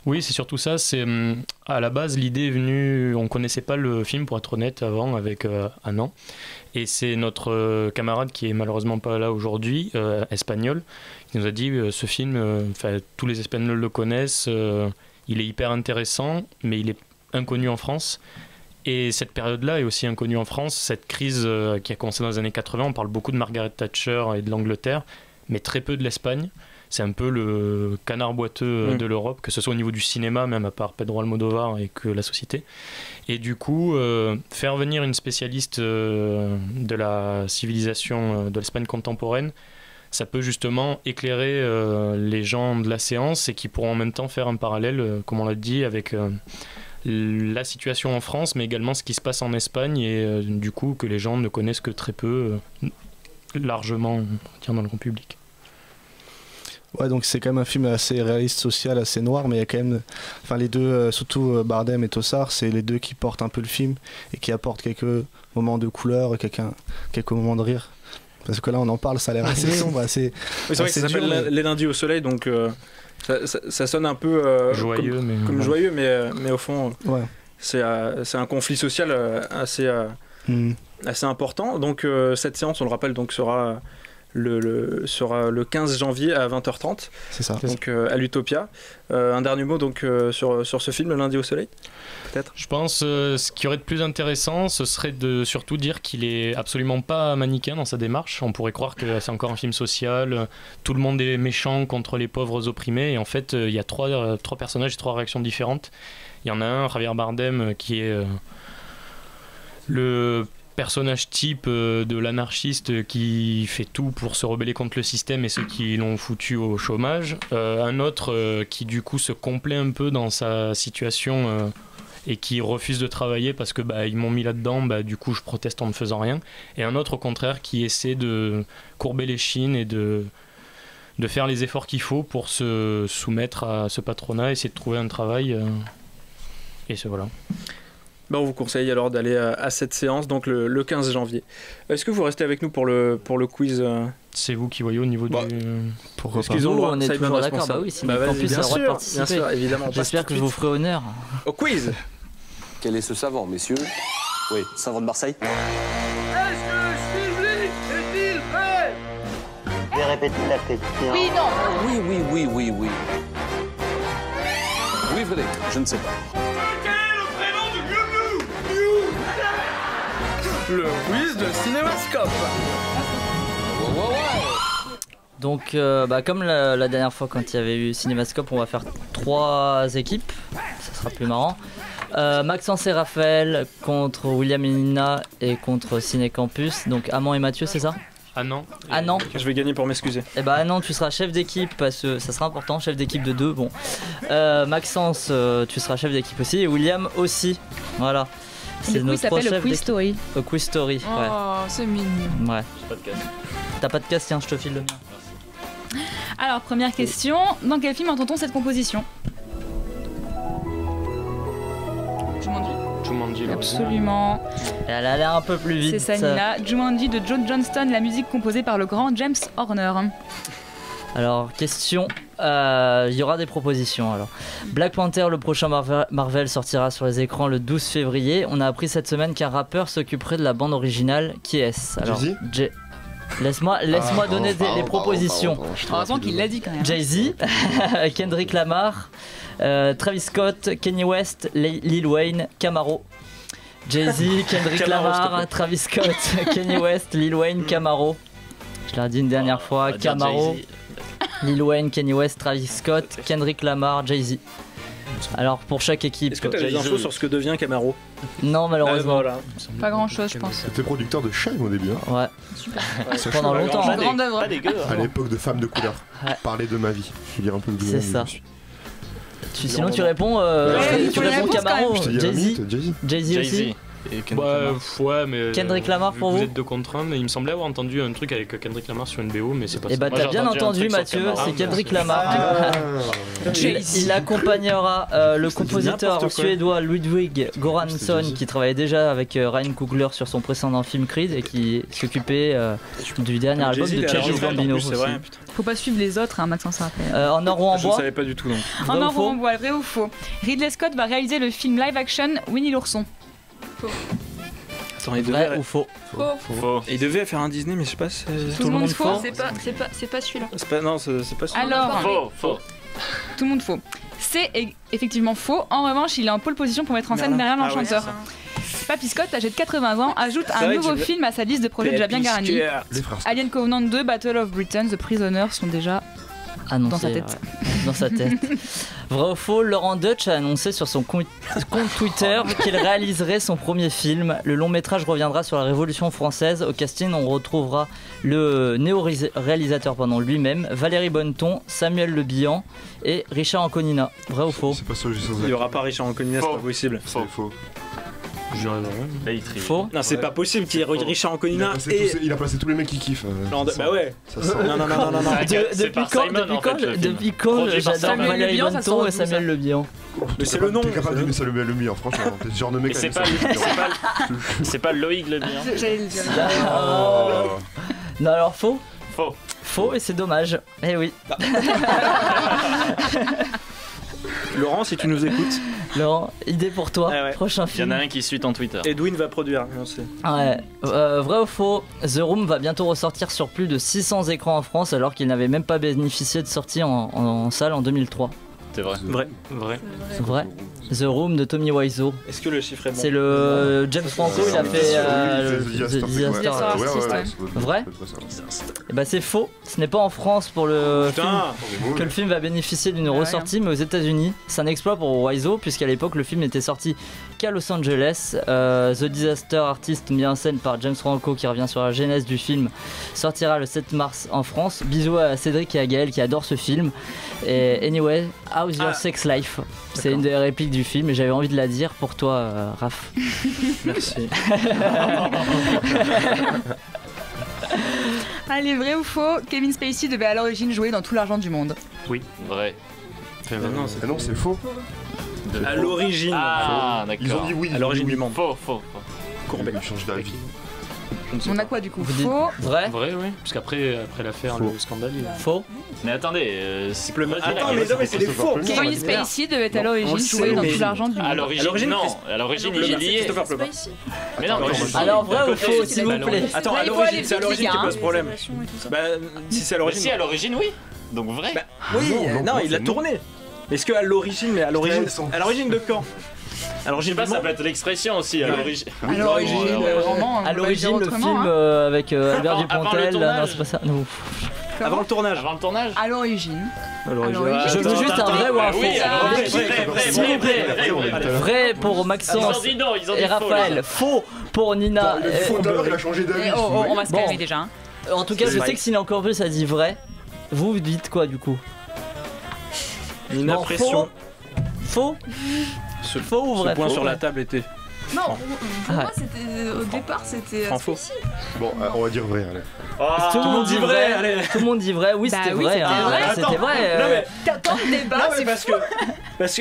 Oui, c'est surtout ça. C'est à la base, l'idée est venue. On connaissait pas le film, pour être honnête, avant avec Anand. Et c'est notre camarade qui est malheureusement pas là aujourd'hui, espagnol, qui nous a dit ce film. Tous les Espagnols le connaissent. Il est hyper intéressant, mais il est inconnu en France. Et cette période-là est aussi inconnue en France. Cette crise qui a commencé dans les années 80, on parle beaucoup de Margaret Thatcher et de l'Angleterre, mais très peu de l'Espagne. C'est un peu le canard boiteux de l'Europe, que ce soit au niveau du cinéma, même à part Pedro Almodóvar et que la société. Et du coup, faire venir une spécialiste de la civilisation de l'Espagne contemporaine, ça peut justement éclairer les gens de la séance et qui pourront en même temps faire un parallèle, comme on l'a dit, avec la situation en France, mais également ce qui se passe en Espagne et du coup que les gens ne connaissent que très peu, largement, dans le grand public. Ouais, donc c'est quand même un film assez réaliste, social, assez noir, mais il y a quand même, les deux, surtout Bardem et Tossard, c'est les deux qui portent un peu le film et qui apportent quelques moments de couleur, quelques moments de rire. Parce que là, on en parle, ça a l'air assez sombre, assez. Oui, c'est vrai que ça s'appelle Les Lundis au soleil, donc ça sonne un peu joyeux, joyeux, mais au fond, c'est un conflit social assez important. Donc cette séance, on le rappelle, donc sera le 15 janvier à 20h30. C'est ça. Donc à l'Utopia. Un dernier mot donc sur ce film, Le Lundi au soleil, peut-être. Je pense ce qui aurait de plus intéressant, ce serait de surtout dire qu'il est absolument pas manichéen dans sa démarche. On pourrait croire que c'est encore un film social, tout le monde est méchant contre les pauvres opprimés, et en fait il y a trois personnages et trois réactions différentes. Il y en a un, Javier Bardem, qui est le personnage type de l'anarchiste qui fait tout pour se rebeller contre le système et ceux qui l'ont foutu au chômage. Un autre qui du coup se complaît un peu dans sa situation et qui refuse de travailler parce que ils m'ont mis là-dedans, du coup je proteste en ne faisant rien. Et un autre au contraire qui essaie de courber les chines et de faire les efforts qu'il faut pour se soumettre à ce patronat, essayer de trouver un travail. Et voilà. On vous conseille alors d'aller à cette séance, donc le 15 janvier. Est-ce que vous restez avec nous pour le quiz C'est vous qui voyez au niveau du... Pourquoi pas. On est toujours d'accord, oui, si Campus a le droit de participer. Bien sûr, évidemment. J'espère que je vous ferai honneur. Au quiz. Quel est ce savant, messieurs? Oui, savant de Marseille. Est-ce que Sylvie est-il prêt? Je vais répéter la question. Oui, non. Oui. Oui, Frédéric, je ne sais pas. Le quiz de Cinémascope. Donc, comme la dernière fois quand il y avait eu Cinémascope, on va faire 3 équipes. Ça sera plus marrant. Maxence et Raphaël contre William et Nina et contre Ciné Campus. Donc Amand et Mathieu, c'est ça? Anand. Je vais gagner pour m'excuser. Anand, tu seras chef d'équipe parce que ça sera important, chef d'équipe de 2. Bon. Maxence, tu seras chef d'équipe aussi et William aussi. Voilà. Le quiz s'appelle le Quiz Story. Le Quiz Story, ouais. Oh, c'est mignon. Ouais. J'ai pas de casque. T'as pas de casque, tiens, je te file le mien. Alors, première question, dans quel film entend-on cette composition? Jumanji. Absolument. Elle a l'air un peu plus vite. C'est ça, Nina. Jumanji de Joe Johnston, la musique composée par le grand James Horner. Alors, question, il y aura des propositions. Alors, Black Panther, le prochain Marvel, sortira sur les écrans le 12 février. On a appris cette semaine qu'un rappeur s'occuperait de la bande originale. Qui est-ce? Alors, laisse-moi donner les propositions. Heureusement qu'il l'a dit quand même. Jay-Z, Kendrick Lamar, Travis Scott, Kanye West, Lil Wayne, Camaro. Jay-Z, Kendrick Lamar, Travis Scott, Kanye West, Lil Wayne, Camaro. Je l'ai dit une dernière fois, Camaro. Lil Wayne, Kanye West, Travis Scott, Kendrick Lamar, Jay-Z. Alors pour chaque équipe. Est-ce que tu as des infos sur ce que devient Camaro? Non, malheureusement. Voilà. Pas grand chose, je pense. C'était producteur de Shine au début. Hein. Ouais. Super. Pendant longtemps. Une grande œuvre. À l'époque de Femmes de couleur. Parler de ma vie. Je vais dire un peu de c'est ça. Sinon tu réponds, tu réponds Camaro. Jay-Z aussi. et Kendrick Lamar. Ouais, mais Kendrick Lamar pour vous vous êtes de contraintes, mais il me semblait avoir entendu un truc avec Kendrick Lamar sur une BO, mais c'est pas ça. Et bah t'as bien entendu Mathieu, c'est Kendrick Lamar. Il accompagnera le compositeur suédois Ludwig Göransson qui travaillait déjà avec Ryan Coogler sur son précédent film Creed et qui s'occupait du dernier album de Childish Gambino. Faut pas suivre les autres, hein, Maxence rappelle. En or ou en bois. Je ne savais pas du tout donc. En or ou en bois, vrai ou faux? Ridley Scott va réaliser le film live action Winnie l'ourson. Faux. Attends, il devait... Vrai ou faux? Faux. Il devait faire un Disney, mais je sais pas si... Tout le monde faux. C'est pas celui-là. Non, c'est pas celui-là. Alors, Faux. Tout le monde faux. C'est effectivement faux. En revanche, il est en pole position pour mettre en scène Merlin l'Enchanteur. Papy Scott, âgé de 80 ans, ajoute un nouveau film à sa liste de projets déjà bien garnis. Alien Covenant 2, Battle of Britain, The Prisoner sont déjà annoncé, dans sa tête. Ouais. Dans sa tête. Vrai ou faux, Laurent Deutsch a annoncé sur son compte Twitter qu'il réaliserait son premier film. Le long métrage reviendra sur la Révolution française. Au casting, on retrouvera le néo-réalisateur lui-même, Valérie Bonneton, Samuel Le Bihan et Richard Anconina. Vrai ou faux? C'est pas ça, il n'y aura pas Richard Anconina, c'est pas possible. C'est faux. Faux? Non, c'est pas possible qu'il y ait Richard Anconina et... Il a placé tous les mecs qui kiffent. Bah ouais. Non. Depuis quand j'adore Valérie Bonneton et Samuel Le Bihan? Mais c'est le nom. T'es capable d'aimer Samuel Le Bihan, franchement. T'es ce genre de mec. C'est pas Loïc Le Bihan. J'allais le dire. Non, alors faux? Faux et c'est dommage. Eh oui. Laurent, si tu nous écoutes. Laurent, idée pour toi, prochain film. Il y en a un qui suit ton Twitter. Edwin va produire, on sait. Ouais. Vrai ou faux, The Room va bientôt ressortir sur plus de 600 écrans en France alors qu'il n'avait même pas bénéficié de sortie en salle en 2003. C'est vrai. Vrai. The Room de Tommy Wiseau. Est-ce que le chiffre est bon? C'est le James Franco, il a fait The Disaster Artist. Vrai? Et bah c'est faux. Ce n'est pas en France pour le film que le film va bénéficier d'une ressortie, mais aux États-Unis. C'est un exploit pour Wiseau puisqu'à l'époque le film n'était sorti qu'à Los Angeles. The Disaster Artist, mis en scène par James Franco, qui revient sur la genèse du film, sortira le 7 mars en France. Bisous à Cédric et à Gaël qui adorent ce film. Et anyway, how's your sex life? C'est une des répliques du film et j'avais envie de la dire pour toi, Raph. Merci. Allez, vrai ou faux, Kevin Spacey devait à l'origine jouer dans Tout l'argent du monde. Oui. Vrai. Non, c'est faux. À l'origine. Ah, d'accord. Ils ont dit oui. À l'origine du monde. Faux. Courbet. Il change d'avis. On a quoi du coup? Faux. Vrai, oui. Parce qu'après l'affaire, le scandale. Faux. Mais attendez, c'est plus Attends, mais c'est des faux. Kevin Spacey devait à l'origine jouer dans Tout l'argent du monde. À l'origine, non. À l'origine, il est lié. Mais non, alors vrai ou faux, s'il vous plaît? Attends, à l'origine, c'est à l'origine qui pose problème. Bah, si c'est à l'origine. Si, à l'origine, oui. Donc vrai. Oui, non, il a tourné. Est-ce que à l'origine, mais à l'origine de quand? Alors je sais pas, ça peut être l'expression aussi à l'origine. À l'origine, le film avec Albert Dupontel. Non, c'est pas ça. Non. Avant le tournage. À l'origine. Je veux juste un vrai ou un faux. Vrai pour Maxence et Raphaël. Faux pour Nina. Faux d'abord, il a changé d'avis. On va se calmer déjà. En tout cas, je sais que s'il est encore plus, ça dit vrai. Vous dites quoi du coup? Nina, pression. Faux. Faux ou vrai? Ce point sur la table était. Non, pour moi, au départ, c'était faux. Bon, on va dire vrai, allez. Tout le monde dit vrai, allez. Tout le monde dit vrai, oui, c'était vrai. C'était vrai. Non, mais t'attends le débat,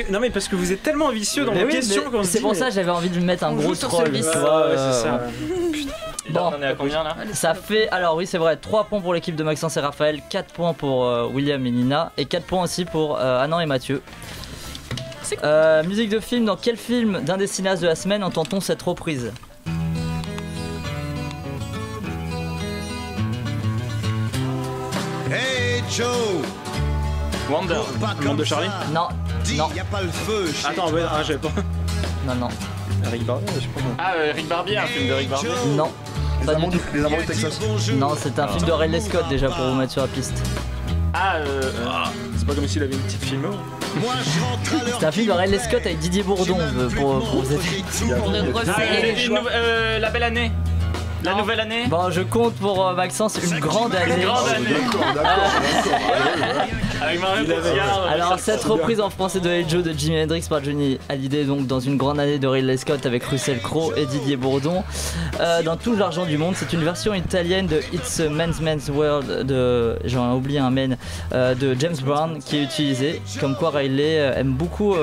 non, mais parce que vous êtes tellement vicieux dans vos questions qu'on se dit. C'est pour ça que j'avais envie de lui mettre un gros troll. C'est ça. Bon, on est à combien là? Ça fait, alors oui c'est vrai, 3 points pour l'équipe de Maxence et Raphaël, 4 points pour William et Nina, et 4 points aussi pour Anand et Mathieu. Musique de film, dans quel film d'un des cinéastes de la semaine entend-on cette reprise? Hey Joe! Wonder. Le monde de Charlie? Non. Non. Y a pas le feu. Attends, j'avais pas. Non. Rick Barbier, je sais pas. Ah, Rick Barbier, un film de Rick Barbier? Non. Pas du tout. Les Amants du Texas. Non, c'est un film de Ridley Scott déjà pour vous mettre sur la piste. C'est pas comme s'il avait une petite filmo. C'est un film de Ridley Scott avec Didier Bourdon pour vous aider. La belle année. La nouvelle année. Bon, je compte pour Maxence une grande année. D'accord. Avec Marion Cotillard. Alors cette reprise en français de Hey Joe de Jimi Hendrix par Johnny Hallyday, donc dans une grande année de Ridley Scott avec Russell Crowe et Didier Bourdon, dans tout l'argent du monde. C'est une version italienne de It's a Man's World de, j'en ai oublié un men, de James Brown qui est utilisé. Comme quoi Riley aime beaucoup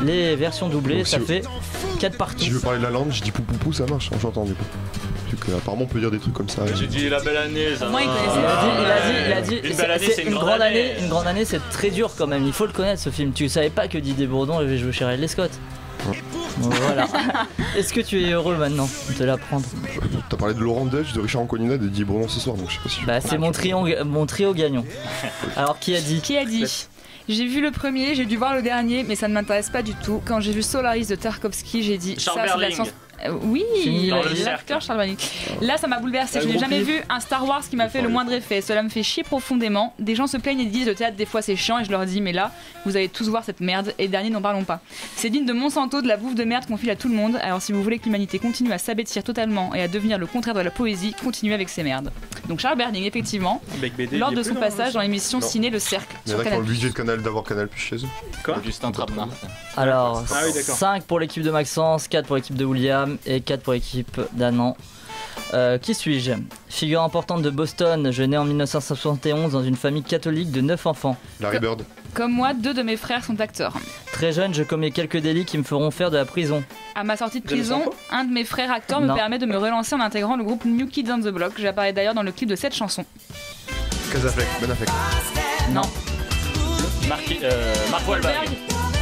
les versions doublées. Donc, ça fait 4 parties. Si je veux parler de la langue, je dis pou, ça marche, j'entends du coup. Apparemment on peut dire des trucs comme ça. J'ai dit la belle année, ça. Moi, il a dit une belle année, c'est une grande année. Une grande année, c'est très dur quand même. Il faut le connaître ce film. Tu savais pas que Didier Bourdon avait joué chez Ridley Scott. Bon, voilà. Est-ce que tu es heureux maintenant de l'apprendre? T'as parlé de Laurent Deutsch, de Richard Anconina et de Didier Bourdon ce soir, donc je sais pas si. Bah c'est mon trio gagnant. Alors qui a dit? J'ai vu le premier, j'ai dû voir le dernier, mais ça ne m'intéresse pas du tout. Quand j'ai vu Solaris de Tarkovsky, j'ai dit Charles ça, c'est de la Berling. science. Oui, l'acteur Charles Berling. Là, ça m'a bouleversé. Je n'ai jamais vu un Star Wars qui m'a fait le moindre effet. Cela me fait chier profondément. Des gens se plaignent et disent le théâtre des fois c'est chiant, et je leur dis mais là, vous allez tous voir cette merde. Et dernier, n'en parlons pas. C'est digne de Monsanto, de la bouffe de merde qu'on file à tout le monde. Alors si vous voulez que l'humanité continue à s'abêtir totalement et à devenir le contraire de la poésie, continuez avec ces merdes. Donc Charles Berling, effectivement, lors de son passage dans l'émission Ciné Le Cercle. Il y en a qui ont le budget d'avoir Canal Plus chez eux. Quoi? Justin Trapenard. Alors, Ah oui, d'accord. 5 pour l'équipe de Maxence, 4 pour l'équipe de William et 4 pour l'équipe d'Anan. Qui suis-je? Figure importante de Boston, je nais en 1971 dans une famille catholique de 9 enfants. Larry Bird. Comme moi, 2 de mes frères sont acteurs. Très jeune, je commets quelques délits qui me feront faire de la prison. À ma sortie de prison, un de mes frères acteurs me Non. permet de me relancer en intégrant le groupe New Kids on the Block. J'apparais d'ailleurs dans le clip de cette chanson. Casafleck, Ben Affleck. Non. Mark Wahlberg.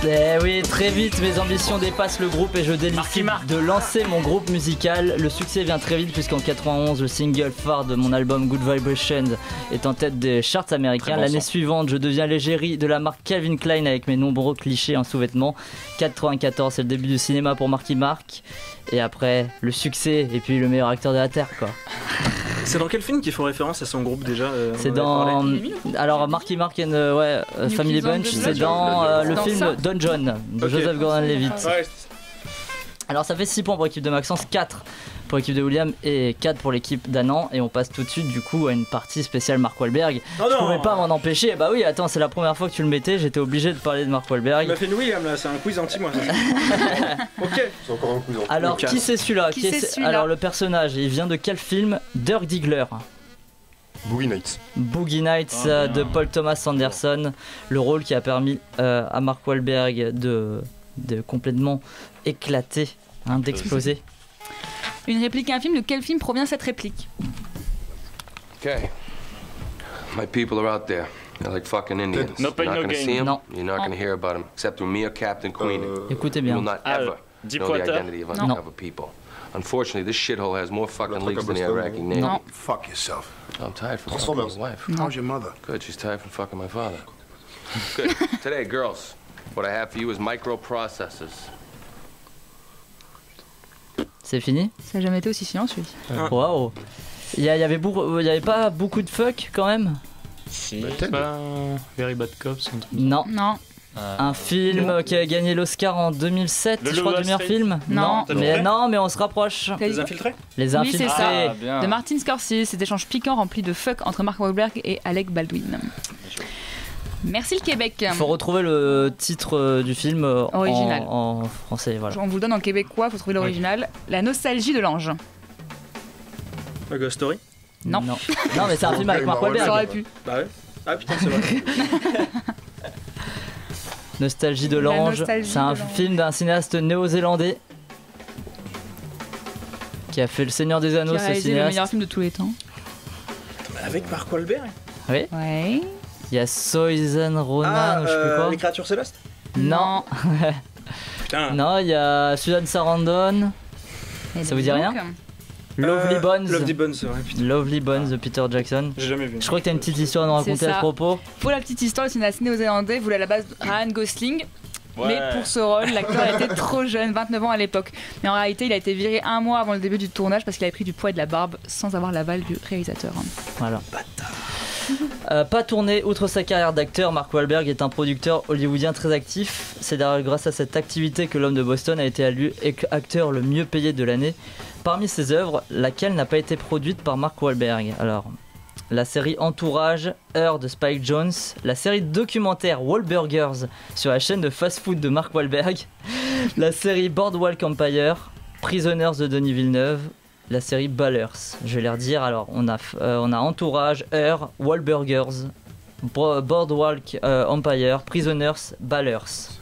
Eh oui, très vite, mes ambitions dépassent le groupe et je décide de lancer mon groupe musical. Le succès vient très vite puisqu'en 91, le single phare de mon album Good Vibrations est en tête des charts américains. L'année suivante, je deviens l'égérie de la marque Calvin Klein avec mes nombreux clichés en sous-vêtements. 94, c'est le début du cinéma pour Marky Mark. Et après, le succès et puis le meilleur acteur de la Terre, quoi. C'est dans quel film qu'il faut référence à son groupe déjà C'est dans. Alors, Marky Mark and Family Bunch, c'est dans le film Don John de Joseph Gordon-Levitt. Ouais. Alors, ça fait 6 points pour l'équipe de Maxence, 4 pour l'équipe de William et 4 pour l'équipe d'Anan. Et on passe tout de suite du coup à une partie spéciale Mark Wahlberg. Oh je pouvais pas m'en empêcher. Bah oui, attends, c'est la première fois que tu le mettais, j'étais obligé de parler de Mark Wahlberg. Il m'a fait une William là, c'est un quiz anti-moi. Ok. C'est encore un quiz. Alors, Lucas. qui c'est celui-là? Qui c'est celui-là Alors, le personnage, il vient de quel film? Dirk Diggler. Boogie Nights. Boogie Nights de Paul Thomas Anderson. Le rôle qui a permis à Mark Wahlberg de complètement éclater, d'exploser. Une réplique à un film, de quel film provient cette réplique? Okay. My people are out there. They're like fucking Indians. No pain, You're not no gonna gain. see them. Non. You're not gonna hear about them, except through me or Captain Queenie. Écoutez You bien. will not ever know the Deepwater. identity of undercover people. Unfortunately, this shithole has more fucking leaks than the Iraqi Navy. Non. Fuck yourself. I'm tired from fucking Transformers. my wife. How's your mother? Good, she's tired from fucking my father. Good. Today, girls, what I have for you is microprocessors. C'est fini? Ça n'a jamais été aussi silencieux. Waouh! Il y avait pas beaucoup de fuck quand même? Si, pas Very Bad Cops. Un truc. Non. Non. Un film qui a gagné l'Oscar en 2007, Le je crois, Loup du meilleur Street. film. Non. Mais on se rapproche. Les infiltrés? Les Oui, c'est infiltrés. ça. bien. De Martin Scorsese, cet échange piquant rempli de fuck entre Mark Wahlberg et Alec Baldwin. Merci le Québec. Faut retrouver le titre du film Original. en français, voilà. On vous le donne en québécois, faut trouver l'original. La nostalgie de l'ange. A Ghost Story? Non. Non, mais c'est un film avec Mark Wahlberg. Ça aurait pu. Bah ouais. Ah putain, c'est vrai. Nostalgie de La l'ange. nostalgie C'est un de l'ange. film d'un cinéaste néo-zélandais qui a fait Le Seigneur des Anneaux, Qui a ce réalisé le meilleur cinéaste. film de tous les temps. Avec Mark Wahlberg? Oui. Ouais. Il y a Saoirse Ronan, ou je sais plus quoi. Les créatures célestes? Non. Putain. Non, il y a Susan Sarandon. Ça vous dit rien? Lovely Bones. Lovely Bones, c'est vrai, putain. Lovely Bones de Peter Jackson. J'ai jamais vu. Je crois que t'as une petite histoire à nous C'est raconter à ça. ce propos. Pour la petite histoire, le cinéaste néo-zélandais voulait à la base Ryan Gosling. Mais pour ce rôle, l'acteur était trop jeune, 29 ans à l'époque. Mais en réalité, il a été viré un mois avant le début du tournage parce qu'il avait pris du poids et de la barbe sans avoir l'aval du réalisateur. Voilà. Pas tourné, outre sa carrière d'acteur, Mark Wahlberg est un producteur hollywoodien très actif. C'est d'ailleurs grâce à cette activité que l'homme de Boston a été élu acteur le mieux payé de l'année. Parmi ses œuvres, laquelle n'a pas été produite par Mark Wahlberg? Alors, la série Entourage, Heure de Spike Jonze, la série documentaire Wahlburgers sur la chaîne de fast-food de Mark Wahlberg, la série Boardwalk Empire, Prisoners de Denis Villeneuve, la série Ballers. Je vais les redire. Alors, on a Entourage, Heure, Wahlburgers, Boardwalk Empire, Prisoners, Ballers.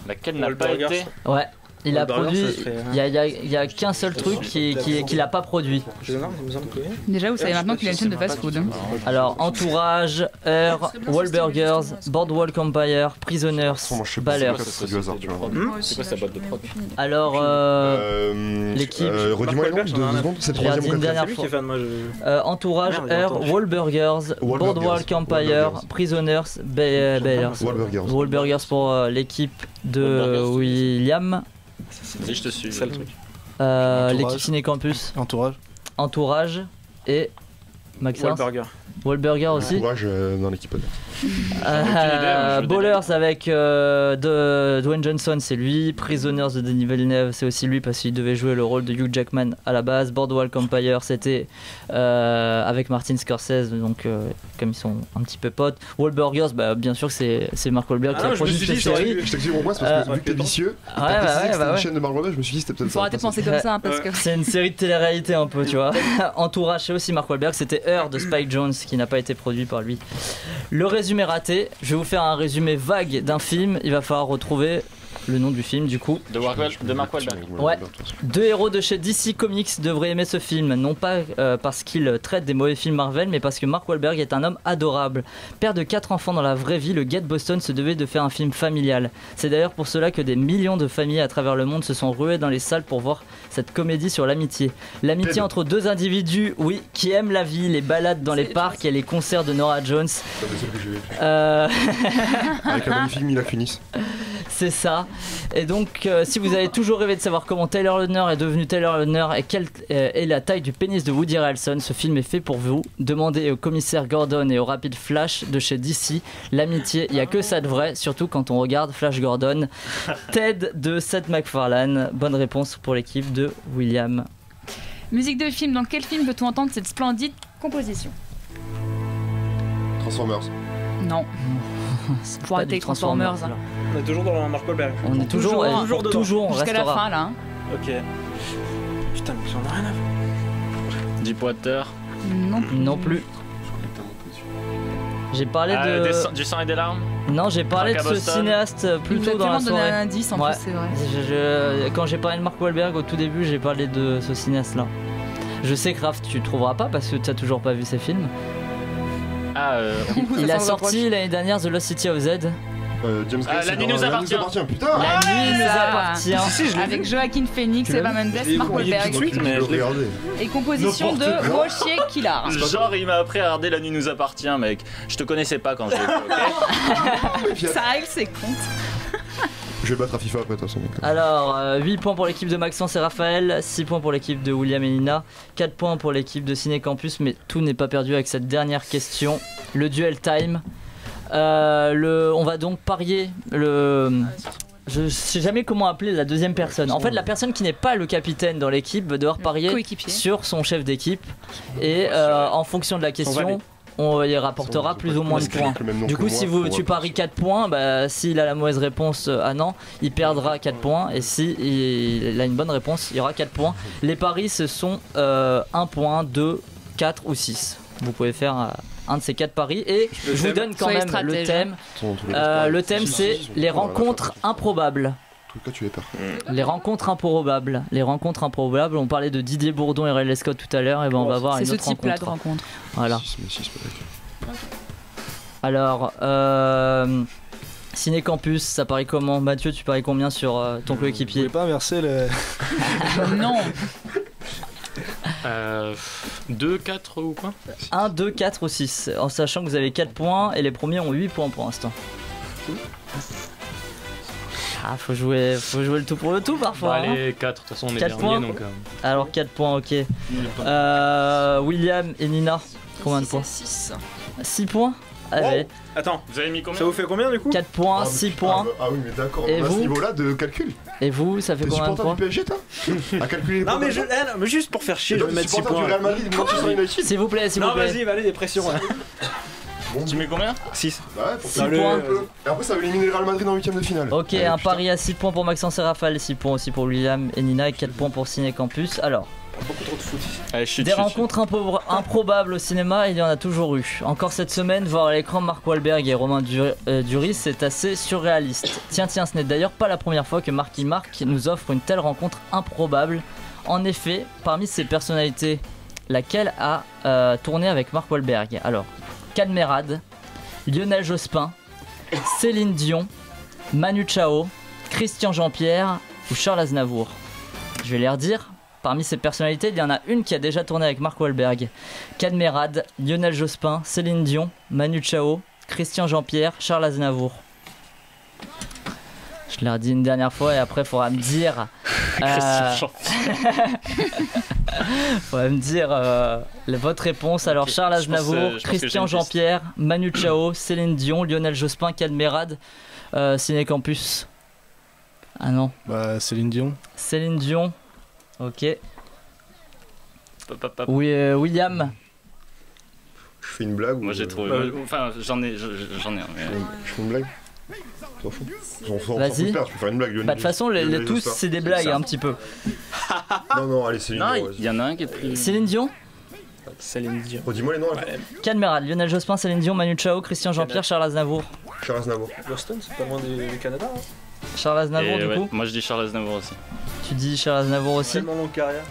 Laquelle n'a pas été Ouais. Il a produit. Wahlburgers, Il y a qu'un seul truc qu'il a pas produit. Déjà, vous savez maintenant qu'il a une chaîne de fast-food. Hein. Alors, Entourage, Heure, Wahlburgers, Boardwalk Empire, Prisoners, Ballers. C'est quoi sa boîte de prod? Alors, l'équipe. Redis-moi le nom, 2 secondes, c'est Je l'ai redit une dernière fois. Entourage, Heure, Wahlburgers, Boardwalk Empire, Prisoners, Ballers. Wahlburgers pour l'équipe de William. Si je te suis. C'est le truc. L'équipe Ciné Campus. Entourage et Maxence. Wahlburger aussi. Entourage dans l'équipe. Ballers avec Dwayne Johnson, c'est lui. Prisoners de Denis Villeneuve, c'est aussi lui parce qu'il devait jouer le rôle de Hugh Jackman à la base. Boardwalk Empire, c'était avec Martin Scorsese, donc comme ils sont un petit peu potes. Wahlburgers, bah, bien sûr que c'est Mark Wahlberg qui a produit cette série. Je t'explique pourquoi, c'est parce que vu que t'es vicieux, c'était une chaîne de Mark Wahlberg, je me suis dit c'était peut-être ça. Faut arrêter de penser comme ça, parce que c'est une série de télé-réalité un peu, tu vois. Entourage, c'est aussi Mark Wahlberg, c'était Heure de Spike Jonze qui n'a pas été produit par lui. Le résumé raté, je vais vous faire un résumé vague d'un film, il va falloir retrouver le nom du film du coup. De Mark Wahlberg. Ouais. 2 héros de chez DC Comics devraient aimer ce film, non pas parce qu'il traite des mauvais films Marvel, mais parce que Mark Wahlberg est un homme adorable. Père de 4 enfants dans la vraie vie, le gars de Boston se devait de faire un film familial. C'est d'ailleurs pour cela que des millions de familles à travers le monde se sont ruées dans les salles pour voir cette comédie sur l'amitié. L'amitié entre deux individus, oui, qui aiment la vie, les balades dans les parcs et les concerts de Norah Jones. Avec la magnifique Mila Kunis. C'est ça. Et donc, si vous avez toujours rêvé de savoir comment Taylor Lautner est devenu Taylor Lautner et quelle est la taille du pénis de Woody Harrelson, ce film est fait pour vous. Demandez au commissaire Gordon et au Rapid Flash de chez DC. L'amitié, il n'y a que ça de vrai, surtout quand on regarde Flash Gordon. Ted de Seth MacFarlane. Bonne réponse pour l'équipe de William. Musique de film, dans quel film peut-on entendre cette splendide composition? Transformers. Non. Faut arrêter Transformers. On est toujours dans Mark Wahlberg. On est toujours dedans. on jusqu'à la restera. fin là. Hein. Ok. Putain, mais j'en ai rien à faire. Deepwater. Non plus. J'ai parlé Du sang et des larmes. Non, j'ai parlé de ce cinéaste plus tôt dans la soirée. donné un indice en plus, c'est vrai. Quand j'ai parlé de Mark Wahlberg au tout début, j'ai parlé de ce cinéaste là. Je sais que Raph, tu trouveras pas parce que tu as toujours pas vu ses films. Il a sorti l'année dernière The Lost City of Z. James Gray, La nuit nous appartient. Putain. La nuit nous appartient. Avec Joaquin Phoenix, Eva Mendes, Mark Wahlberg. Et composition de Wojciech Kilar. Genre, il m'a appris à regarder La nuit nous appartient, mec. Je te connaissais pas quand je l'ai vu, ok? Ça règle ses comptes. Je vais battre à FIFA après, de toute façon. Alors, 8 points pour l'équipe de Maxence et Raphaël, 6 points pour l'équipe de William et Nina, 4 points pour l'équipe de Ciné Campus, mais tout n'est pas perdu avec cette dernière question. Le duel time. On va donc parier je sais jamais comment appeler la deuxième personne. En fait, la personne qui n'est pas le capitaine dans l'équipe va devoir parier sur son chef d'équipe. Et en fonction de la question, on y rapportera plus ou moins de points. Du coup, si tu paries 4 points, bah, s'il a la mauvaise réponse non, il perdra 4 points. Et s'il a une bonne réponse, il y aura 4 points. Les paris, ce sont 1 point, 2, 4 ou 6. Vous pouvez faire un de ces 4 paris. Et je vous donne quand même le thème. Le thème, c'est les rencontres improbables. Tu es peur. Les rencontres improbables. Les rencontres improbables. On parlait de Didier Bourdon et Ridley Scott tout à l'heure. Et ben on va voir une autre rencontre. C'est ce type-là de rencontre. Voilà. Alors, Ciné Campus, ça parie comment? Mathieu, tu paries combien sur ton coéquipier? Vous pouvez pas inverser le. Non. 2, 4 ou quoi? 1, 2, 4 ou 6. En sachant que vous avez 4 points et les premiers ont 8 points pour l'instant. Ah, faut jouer le tout pour le tout parfois. Bah, allez, 4, de toute façon on est 4 dernier points. donc. Alors 4 points, ok. William et Nina, combien de points? 6. 6 points? Allez. Attends, vous avez mis combien? Ça vous fait combien du coup? 4 points, 6 points. Ah oui, mais d'accord, Et on a ce vous niveau-là de calcul. Et vous, ça fait T'es combien de supporter points du PSG, toi À calculer les Non, points mais, comme ça mais juste pour faire chier, je vais mettre 6 supporter points. du Real Madrid, du Manchester United. S'il vous plaît, s'il vous Non, plaît. vas-y, allez, des pressions. Tu mets combien? 6. Ouais, pour 6 faire points. Et après, ça va éliminer le Real Madrid en 8ème de finale. Ok, un pari à 6 points pour Maxence et Raphaël, 6 points aussi pour William et Nina et 4 points pour Ciné Campus. Alors, Beaucoup trop de foot ici. Allez, chut, des chut, rencontres improbables au cinéma, il y en a toujours eu. Encore cette semaine, voir à l'écran Mark Wahlberg et Romain Duris, c'est assez surréaliste. Tiens, ce n'est d'ailleurs pas la première fois que Marky Mark nous offre une telle rencontre improbable. En effet, parmi ces personnalités, laquelle a tourné avec Mark Wahlberg? Alors, Cadmerade, Lionel Jospin, Céline Dion, Manu Chao, Christian Jean-Pierre ou Charles Aznavour. Je vais les redire. Parmi ces personnalités, il y en a une qui a déjà tourné avec Mark Wahlberg. Cadmerade, Lionel Jospin, Céline Dion, Manu Chao, Christian Jean-Pierre, Charles Aznavour. Je l'ai redit une dernière fois et après il faudra me dire... faudra me dire votre réponse. Alors Charles Aznavour, Christian Jean-Pierre, Manu Chao, Céline Dion, Lionel Jospin, Cadmerade, Ciné Campus. Ah non. Bah Céline Dion. Céline Dion. Ok. Oui, William. Je fais une blague ou... Moi j'ai trouvé. Enfin, j'en ai un. Mais... Je fais une blague. T'en fous. Vas-y. Je peux faire une blague. Bah, de toute façon, les tous, c'est des blagues un petit peu. Non, allez, Céline Dion. Il y en a un qui est plus. Céline Dion. Céline Dion. Redis-moi les noms. Cadmerade, Lionel Jospin, Céline Dion, Manu Chao, Christian Jean-Pierre, Charles Aznavour. Charles Aznavour. Boston, c'est pas loin du Canada. Hein. Charles Aznavour, du coup. Moi je dis Charles Aznavour aussi. Tu dis Charles Aznavour aussi. Tellement longue carrière.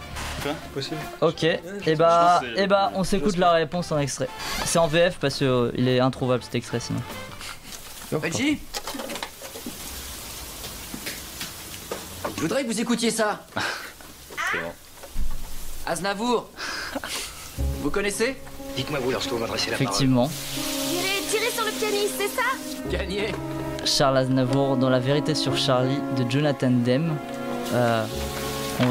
Quoi? Possible. Ok. Et on s'écoute la réponse en extrait. C'est en VF parce que il est introuvable cet extrait sinon. Reggie, je voudrais que vous écoutiez ça. C'est bon. Aznavour. Vous connaissez? Dites-moi vous lorsque vous m'adressez la Effectivement. Tirer sur le pianiste, c'est ça? Gagné. Charles Aznavour dans La vérité sur Charlie de Jonathan Demme.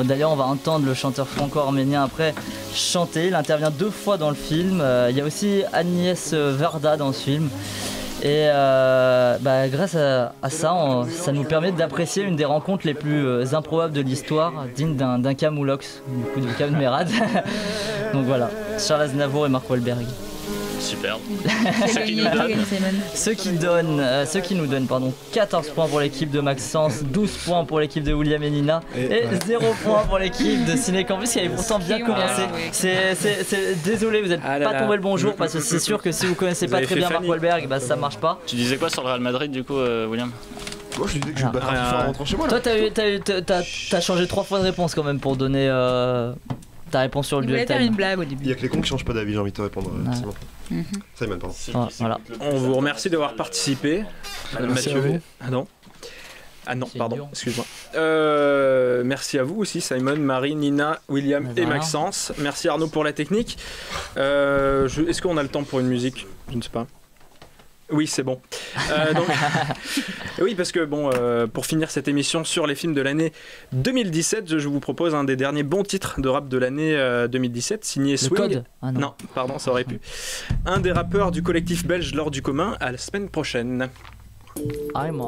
D'ailleurs, on va entendre le chanteur franco-arménien après chanter. Il intervient 2 fois dans le film. Il y a aussi Agnès Varda dans ce film. Et grâce à ça, ça nous permet d'apprécier une des rencontres les plus improbables de l'histoire, digne d'un Camoulox, du coup de Cadmerade. Donc voilà, Charles Aznavour et Mark Wahlberg. Superbe. Ceux qui nous donnent 14 points pour l'équipe de Maxence, 12 points pour l'équipe de William et Nina et 0 points pour l'équipe de Ciné Campus qui avait pourtant bien commencé. Désolé, vous n'êtes pas tombé le bon jour parce que c'est sûr que si vous connaissez pas très bien Mark Wahlberg, ça marche pas. Tu disais quoi sur le Real Madrid du coup, William? Moi je disais que je me battrais en rentrant chez moi. Toi t'as changé 3 fois de réponse quand même pour donner ta réponse sur le duel. Il voulait faire une blague au début. Il y a que les cons qui changent pas d'avis, j'ai envie de te répondre. Simon, pardon. Voilà. On vous remercie d'avoir participé. Merci à vous. Ah non, pardon, excuse-moi. Merci à vous aussi, Simon, Marie, Nina, William et Maxence. Merci Arnaud pour la technique. Est-ce qu'on a le temps pour une musique? Je ne sais pas. Oui, c'est bon. Oui, parce que pour finir cette émission sur les films de l'année 2017, je vous propose un des derniers bons titres de rap de l'année 2017, signé Swing. Code. Ah non. Non, pardon, ça aurait pu. Un des rappeurs du collectif belge L'Or du commun. À la semaine prochaine. I'm